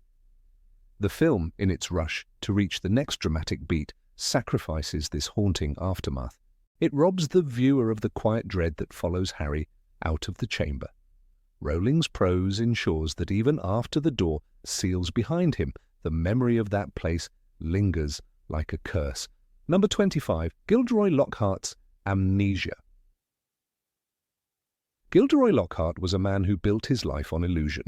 The film, in its rush to reach the next dramatic beat, sacrifices this haunting aftermath. It robs the viewer of the quiet dread that follows Harry out of the chamber. Rowling's prose ensures that even after the door seals behind him, the memory of that place lingers like a curse. Number 25, Gilderoy Lockhart's Amnesia. Gilderoy Lockhart was a man who built his life on illusion.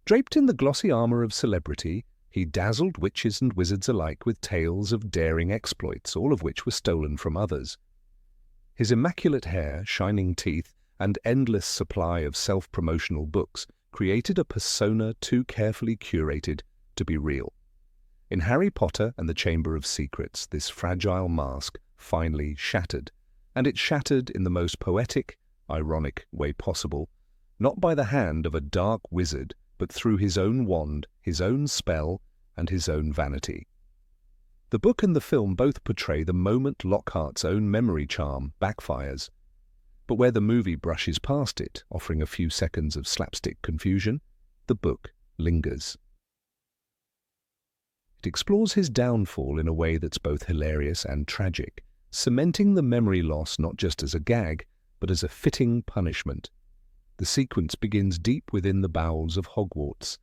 Draped in the glossy armor of celebrity, he dazzled witches and wizards alike with tales of daring exploits, all of which were stolen from others. His immaculate hair, shining teeth, and endless supply of self-promotional books created a persona too carefully curated to be real. In Harry Potter and the Chamber of Secrets, this fragile mask finally shattered, and it shattered in the most poetic, ironic way possible, not by the hand of a dark wizard, but through his own wand, his own spell, and his own vanity. The book and the film both portray the moment Lockhart's own memory charm backfires, but where the movie brushes past it, offering a few seconds of slapstick confusion, the book lingers. It explores his downfall in a way that's both hilarious and tragic, cementing the memory loss not just as a gag, but as a fitting punishment. The sequence begins deep within the bowels of Hogwarts.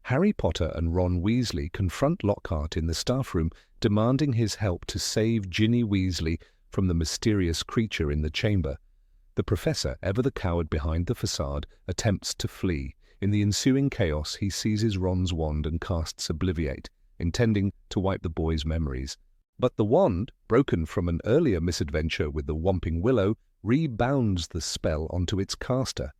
Harry Potter and Ron Weasley confront Lockhart in the staff room, demanding his help to save Ginny Weasley from the mysterious creature in the chamber. The professor, ever the coward behind the facade, attempts to flee. In the ensuing chaos, he seizes Ron's wand and casts Obliviate, intending to wipe the boy's memories. But the wand, broken from an earlier misadventure with the Whomping Willow, rebounds the spell onto its caster.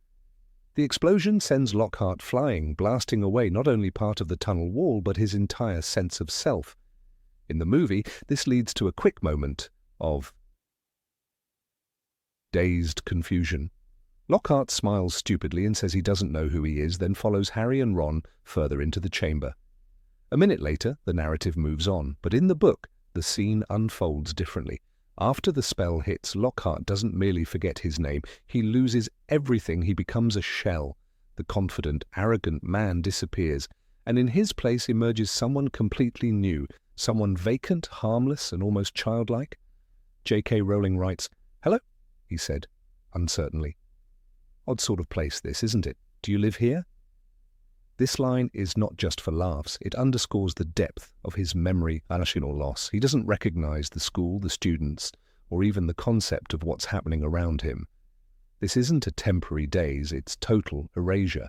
The explosion sends Lockhart flying, blasting away not only part of the tunnel wall, but his entire sense of self. In the movie, this leads to a quick moment of dazed confusion. Lockhart smiles stupidly and says he doesn't know who he is, then follows Harry and Ron further into the chamber. A minute later, the narrative moves on, but in the book, the scene unfolds differently. After the spell hits, Lockhart doesn't merely forget his name, he loses everything, he becomes a shell. The confident, arrogant man disappears, and in his place emerges someone completely new, someone vacant, harmless, and almost childlike. J.K. Rowling writes, "Hello," he said, uncertainly. "Odd sort of place this, isn't it? Do you live here?" This line is not just for laughs, it underscores the depth of his memory emotional loss. He doesn't recognize the school, the students, or even the concept of what's happening around him. This isn't a temporary daze, it's total erasure.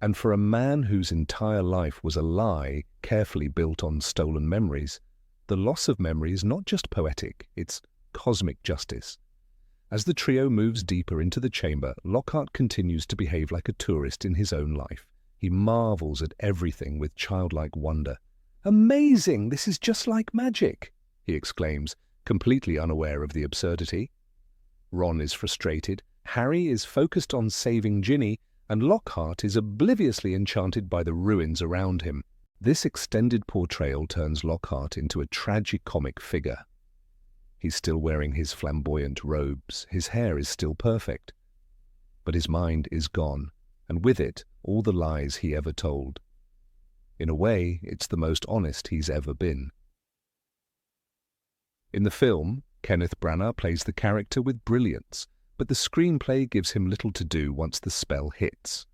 And for a man whose entire life was a lie carefully built on stolen memories, the loss of memory is not just poetic, it's cosmic justice. As the trio moves deeper into the chamber, Lockhart continues to behave like a tourist in his own life. He marvels at everything with childlike wonder. "Amazing! This is just like magic!" he exclaims, completely unaware of the absurdity. Ron is frustrated, Harry is focused on saving Ginny, and Lockhart is obliviously enchanted by the ruins around him. This extended portrayal turns Lockhart into a tragicomic figure. He's still wearing his flamboyant robes, his hair is still perfect. But his mind is gone, and with it, all the lies he ever told. In a way, it's the most honest he's ever been. In the film, Kenneth Branagh plays the character with brilliance, but the screenplay gives him little to do once the spell hits.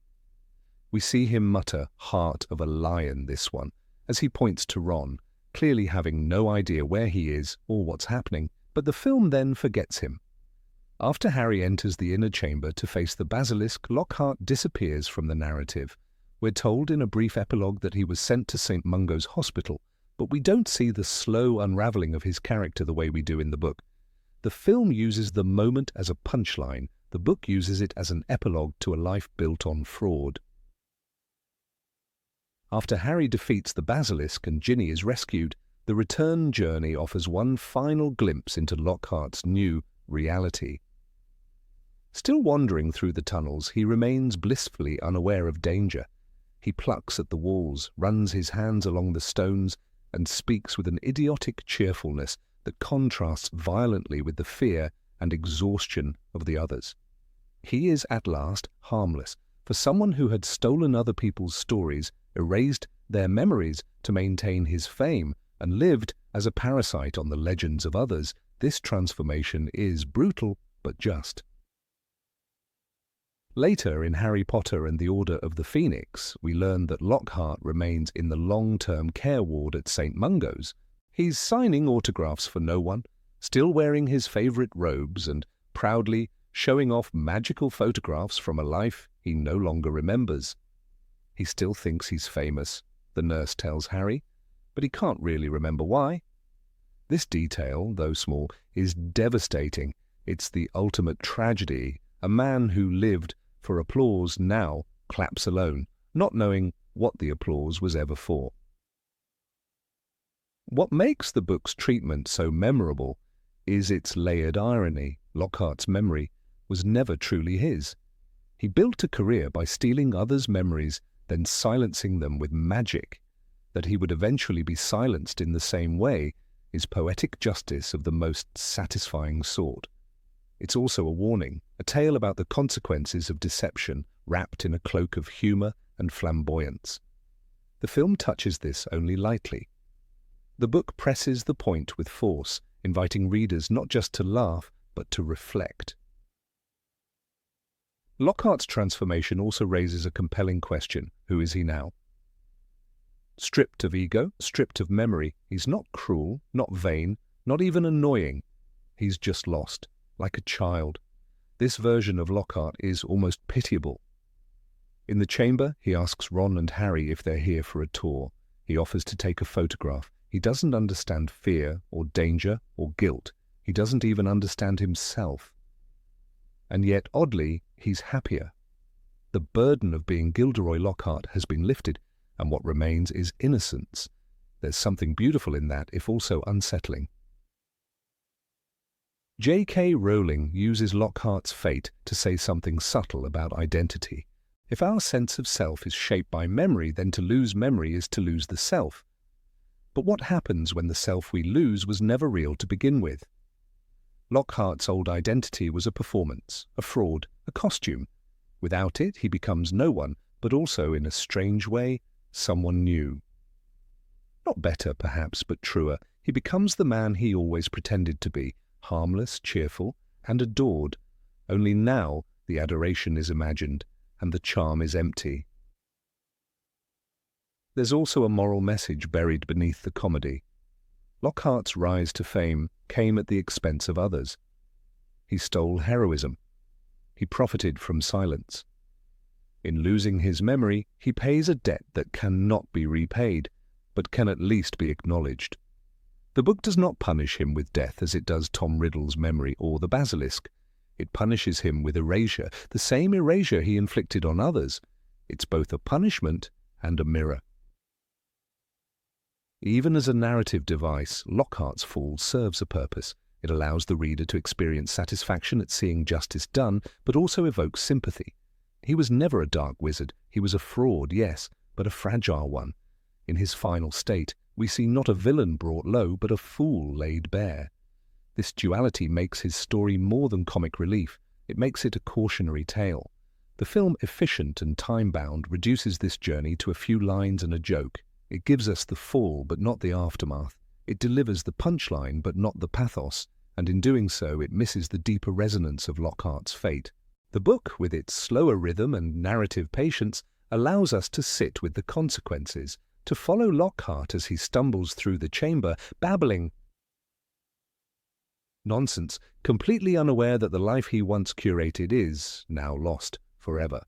We see him mutter, "Heart of a lion," this one, as he points to Ron, clearly having no idea where he is or what's happening, but the film then forgets him. After Harry enters the inner chamber to face the Basilisk, Lockhart disappears from the narrative. We're told in a brief epilogue that he was sent to St. Mungo's hospital, but we don't see the slow unravelling of his character the way we do in the book. The film uses the moment as a punchline, the book uses it as an epilogue to a life built on fraud. After Harry defeats the Basilisk and Ginny is rescued, the return journey offers one final glimpse into Lockhart's new reality. Still wandering through the tunnels, he remains blissfully unaware of danger. He plucks at the walls, runs his hands along the stones, and speaks with an idiotic cheerfulness that contrasts violently with the fear and exhaustion of the others. He is at last harmless. For someone who had stolen other people's stories, erased their memories to maintain his fame, and lived as a parasite on the legends of others, this transformation is brutal but just. Later in Harry Potter and the Order of the Phoenix, we learn that Lockhart remains in the long-term care ward at St. Mungo's. He's signing autographs for no one, still wearing his favourite robes and proudly showing off magical photographs from a life he no longer remembers. He still thinks he's famous, the nurse tells Harry, but he can't really remember why. This detail, though small, is devastating. It's the ultimate tragedy. A man who lived for applause now claps alone, not knowing what the applause was ever for. What makes the book's treatment so memorable is its layered irony. Lockhart's memory was never truly his. He built a career by stealing others' memories, then silencing them with magic. That he would eventually be silenced in the same way is poetic justice of the most satisfying sort. It's also a warning, a tale about the consequences of deception wrapped in a cloak of humour and flamboyance. The film touches this only lightly. The book presses the point with force, inviting readers not just to laugh, but to reflect. Lockhart's transformation also raises a compelling question. Who is he now? Stripped of ego, stripped of memory, he's not cruel, not vain, not even annoying. He's just lost, like a child. This version of Lockhart is almost pitiable. In the chamber, he asks Ron and Harry if they're here for a tour. He offers to take a photograph. He doesn't understand fear or danger or guilt. He doesn't even understand himself. And yet, oddly, he's happier. The burden of being Gilderoy Lockhart has been lifted, and what remains is innocence. There's something beautiful in that, if also unsettling. J.K. Rowling uses Lockhart's fate to say something subtle about identity. If our sense of self is shaped by memory, then to lose memory is to lose the self. But what happens when the self we lose was never real to begin with? Lockhart's old identity was a performance, a fraud, a costume. Without it, he becomes no one, but also, in a strange way, someone new. Not better, perhaps, but truer. He becomes the man he always pretended to be, harmless, cheerful, and adored. Only now the adoration is imagined, and the charm is empty. There's also a moral message buried beneath the comedy. Lockhart's rise to fame came at the expense of others. He stole heroism. He profited from silence. In losing his memory, he pays a debt that cannot be repaid, but can at least be acknowledged. The book does not punish him with death as it does Tom Riddle's memory or the Basilisk. It punishes him with erasure, the same erasure he inflicted on others. It's both a punishment and a mirror. Even as a narrative device, Lockhart's fall serves a purpose. It allows the reader to experience satisfaction at seeing justice done, but also evokes sympathy. He was never a dark wizard. He was a fraud, yes, but a fragile one. In his final state, we see not a villain brought low, but a fool laid bare. This duality makes his story more than comic relief. It makes it a cautionary tale. The film, efficient and time-bound, reduces this journey to a few lines and a joke. It gives us the fall, but not the aftermath. It delivers the punchline, but not the pathos, and in doing so, it misses the deeper resonance of Lockhart's fate. The book, with its slower rhythm and narrative patience, allows us to sit with the consequences, to follow Lockhart as he stumbles through the chamber, babbling nonsense, completely unaware that the life he once curated is now lost forever.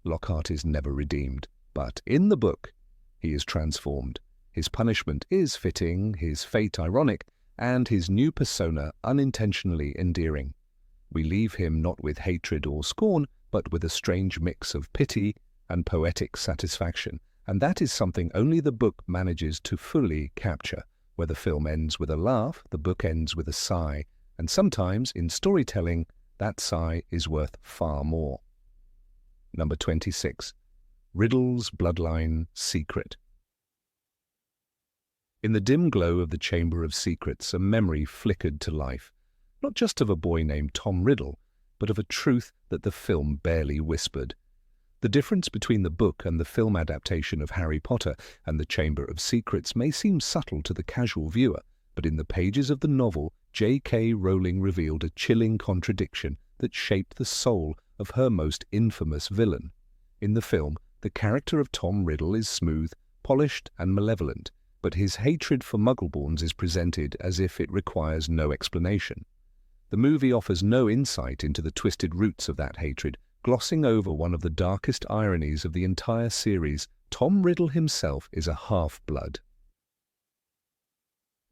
Lockhart is never redeemed, but in the book, he is transformed. His punishment is fitting, his fate ironic, and his new persona unintentionally endearing. We leave him not with hatred or scorn, but with a strange mix of pity and poetic satisfaction, and that is something only the book manages to fully capture. Where the film ends with a laugh, the book ends with a sigh, and sometimes, in storytelling, that sigh is worth far more. Number 26. Riddle's Bloodline Secret. In the dim glow of the Chamber of Secrets, a memory flickered to life, not just of a boy named Tom Riddle, but of a truth that the film barely whispered. The difference between the book and the film adaptation of Harry Potter and the Chamber of Secrets may seem subtle to the casual viewer, but in the pages of the novel, J.K. Rowling revealed a chilling contradiction that shaped the soul of her most infamous villain. In the film, the character of Tom Riddle is smooth, polished, and malevolent, but his hatred for Muggleborns is presented as if it requires no explanation. The movie offers no insight into the twisted roots of that hatred, glossing over one of the darkest ironies of the entire series. Tom Riddle himself is a half-blood.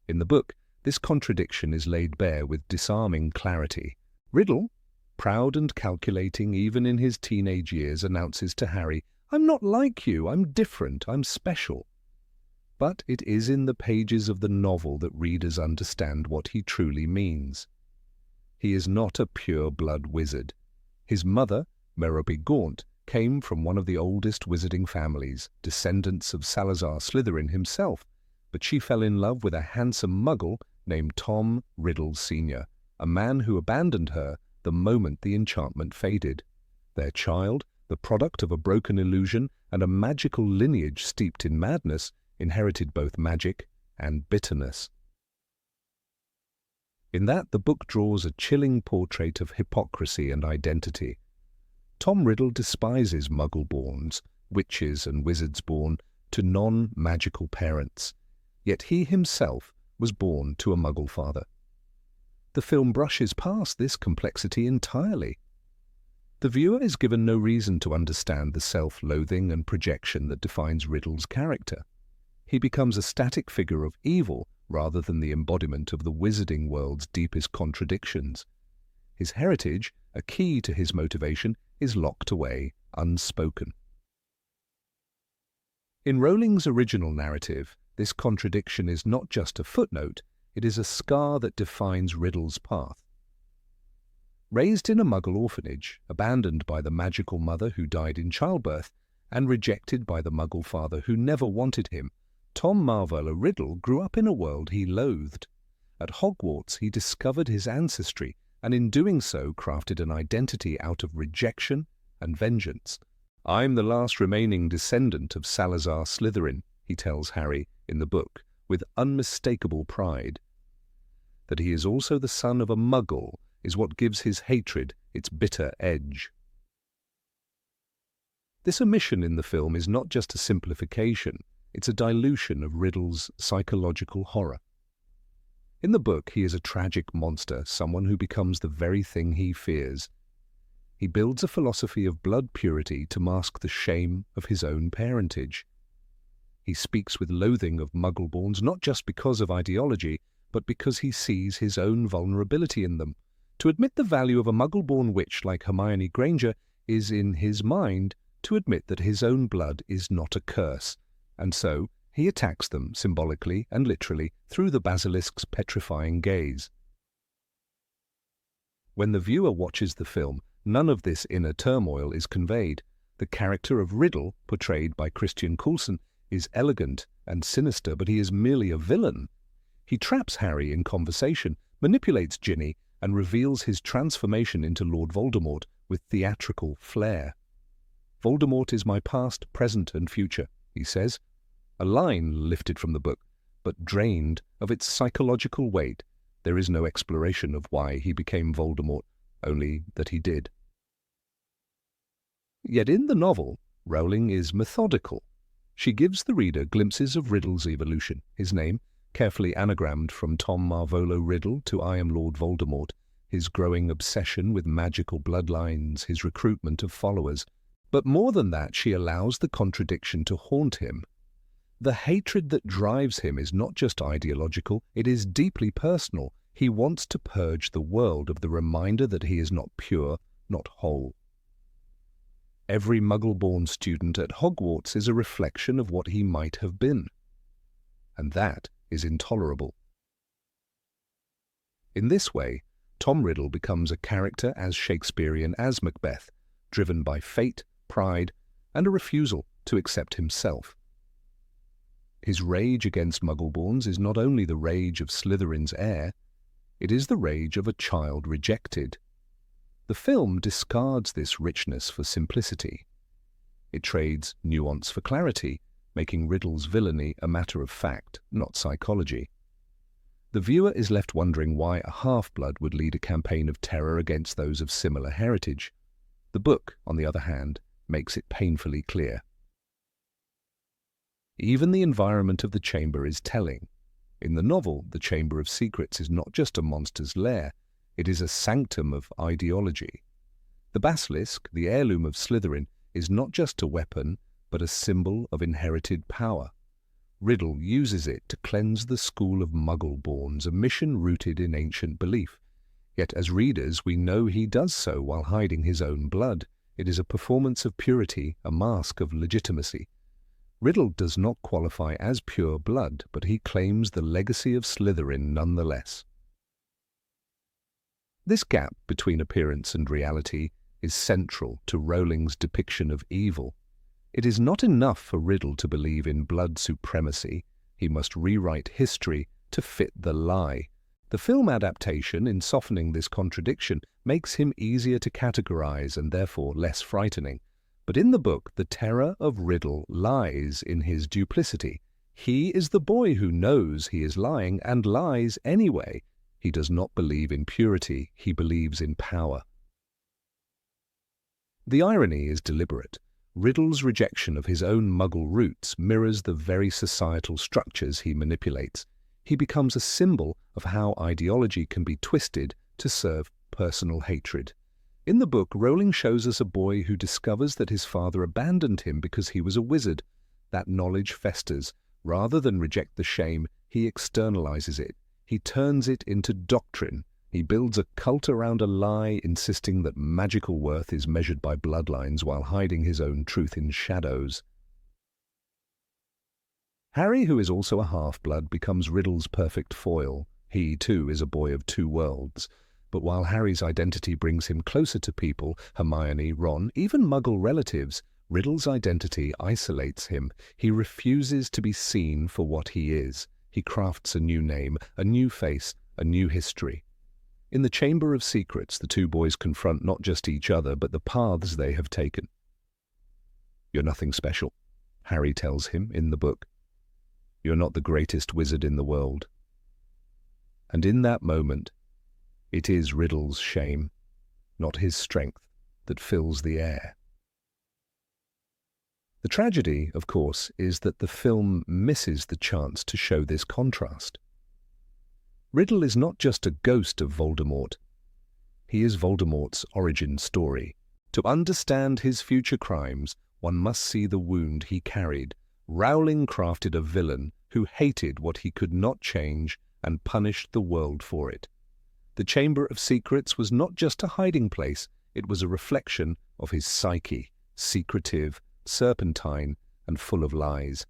In the book, this contradiction is laid bare with disarming clarity. Riddle, proud and calculating even in his teenage years, announces to Harry, "I'm not like you, I'm different, I'm special." But it is in the pages of the novel that readers understand what he truly means. He is not a pure-blood wizard. His mother, Merope Gaunt, came from one of the oldest wizarding families, descendants of Salazar Slytherin himself, but she fell in love with a handsome muggle named Tom Riddle Sr., a man who abandoned her the moment the enchantment faded. Their child, the product of a broken illusion and a magical lineage steeped in madness, inherited both magic and bitterness. In that, the book draws a chilling portrait of hypocrisy and identity. Tom Riddle despises Muggleborns, witches and wizards born to non-magical parents, yet he himself was born to a Muggle father. The film brushes past this complexity entirely. The viewer is given no reason to understand the self-loathing and projection that defines Riddle's character. He becomes a static figure of evil rather than the embodiment of the wizarding world's deepest contradictions. His heritage, a key to his motivation, is locked away, unspoken. In Rowling's original narrative, this contradiction is not just a footnote, it is a scar that defines Riddle's path. Raised in a Muggle orphanage, abandoned by the magical mother who died in childbirth, and rejected by the Muggle father who never wanted him, Tom Marvolo Riddle grew up in a world he loathed. At Hogwarts, he discovered his ancestry, and in doing so crafted an identity out of rejection and vengeance. "I'm the last remaining descendant of Salazar Slytherin," he tells Harry in the book, with unmistakable pride. That he is also the son of a Muggle is what gives his hatred its bitter edge. This omission in the film is not just a simplification, it's a dilution of Riddle's psychological horror. In the book, he is a tragic monster, someone who becomes the very thing he fears. He builds a philosophy of blood purity to mask the shame of his own parentage. He speaks with loathing of Muggleborns not just because of ideology, but because he sees his own vulnerability in them. To admit the value of a Muggleborn witch like Hermione Granger is, in his mind, to admit that his own blood is not a curse, and so he attacks them symbolically and literally through the Basilisk's petrifying gaze. When the viewer watches the film, none of this inner turmoil is conveyed. The character of Riddle, portrayed by Christian Coulson, is elegant and sinister, but he is merely a villain. He traps Harry in conversation, manipulates Ginny, and reveals his transformation into Lord Voldemort with theatrical flair. "Voldemort is my past, present, and future," he says, a line lifted from the book, but drained of its psychological weight. There is no exploration of why he became Voldemort, only that he did. Yet in the novel, Rowling is methodical. She gives the reader glimpses of Riddle's evolution, his name, carefully anagrammed from Tom Marvolo Riddle to I am Lord Voldemort, his growing obsession with magical bloodlines, his recruitment of followers. But more than that, she allows the contradiction to haunt him. The hatred that drives him is not just ideological, it is deeply personal. He wants to purge the world of the reminder that he is not pure, not whole. Every Muggle-born student at Hogwarts is a reflection of what he might have been. And that is intolerable. In this way, Tom Riddle becomes a character as Shakespearean as Macbeth, driven by fate, pride, and a refusal to accept himself. His rage against Muggleborns is not only the rage of Slytherin's heir, it is the rage of a child rejected. The film discards this richness for simplicity. It trades nuance for clarity, making Riddle's villainy a matter of fact, not psychology. The viewer is left wondering why a half-blood would lead a campaign of terror against those of similar heritage. The book, on the other hand, makes it painfully clear. Even the environment of the chamber is telling. In the novel, the Chamber of Secrets is not just a monster's lair, it is a sanctum of ideology. The Basilisk, the heirloom of Slytherin, is not just a weapon, but a symbol of inherited power. Riddle uses it to cleanse the school of Muggleborns, a mission rooted in ancient belief. Yet as readers, we know he does so while hiding his own blood. It is a performance of purity, a mask of legitimacy. Riddle does not qualify as pure blood, but he claims the legacy of Slytherin nonetheless. This gap between appearance and reality is central to Rowling's depiction of evil. It is not enough for Riddle to believe in blood supremacy. He must rewrite history to fit the lie. The film adaptation, in softening this contradiction, makes him easier to categorize and therefore less frightening. But in the book, the terror of Riddle lies in his duplicity. He is the boy who knows he is lying and lies anyway. He does not believe in purity, he believes in power. The irony is deliberate. Riddle's rejection of his own Muggle roots mirrors the very societal structures he manipulates. He becomes a symbol of how ideology can be twisted to serve personal hatred. In the book, Rowling shows us a boy who discovers that his father abandoned him because he was a wizard. That knowledge festers. Rather than reject the shame, he externalizes it. He turns it into doctrine. He builds a cult around a lie, insisting that magical worth is measured by bloodlines while hiding his own truth in shadows. Harry, who is also a half-blood, becomes Riddle's perfect foil. He, too, is a boy of two worlds. But while Harry's identity brings him closer to people, Hermione, Ron, even Muggle relatives, Riddle's identity isolates him. He refuses to be seen for what he is. He crafts a new name, a new face, a new history. In the Chamber of Secrets, the two boys confront not just each other, but the paths they have taken. "You're nothing special," Harry tells him in the book. "You're not the greatest wizard in the world." And in that moment, it is Riddle's shame, not his strength, that fills the air. The tragedy, of course, is that the film misses the chance to show this contrast. Riddle is not just a ghost of Voldemort. He is Voldemort's origin story. To understand his future crimes, one must see the wound he carried. Rowling crafted a villain who hated what he could not change and punished the world for it. The Chamber of Secrets was not just a hiding place, it was a reflection of his psyche, secretive, serpentine, and full of lies.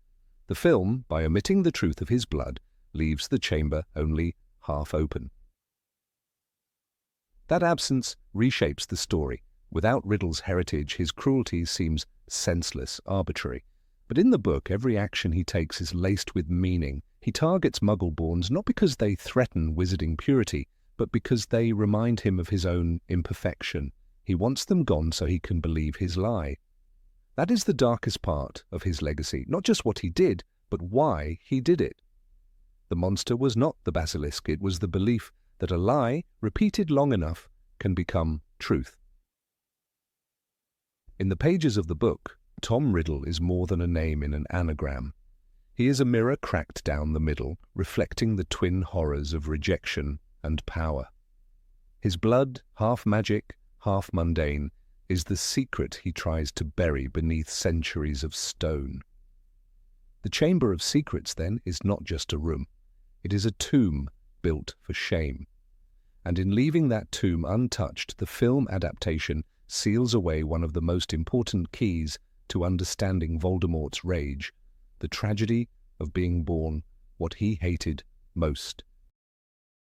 The film, by omitting the truth of his blood, leaves the chamber only half open. That absence reshapes the story. Without Riddle's heritage, his cruelty seems senseless, arbitrary. But in the book, every action he takes is laced with meaning. He targets Muggle-borns not because they threaten wizarding purity, but because they remind him of his own imperfection. He wants them gone so he can believe his lie. That is the darkest part of his legacy, not just what he did, but why he did it. The monster was not the basilisk, it was the belief that a lie, repeated long enough, can become truth. In the pages of the book, Tom Riddle is more than a name in an anagram. He is a mirror cracked down the middle, reflecting the twin horrors of rejection and power. His blood, half magic, half mundane, is the secret he tries to bury beneath centuries of stone. The Chamber of Secrets, then, is not just a room. It is a tomb built for shame. And in leaving that tomb untouched, the film adaptation seals away one of the most important keys to understanding Voldemort's rage, the tragedy of being born what he hated most.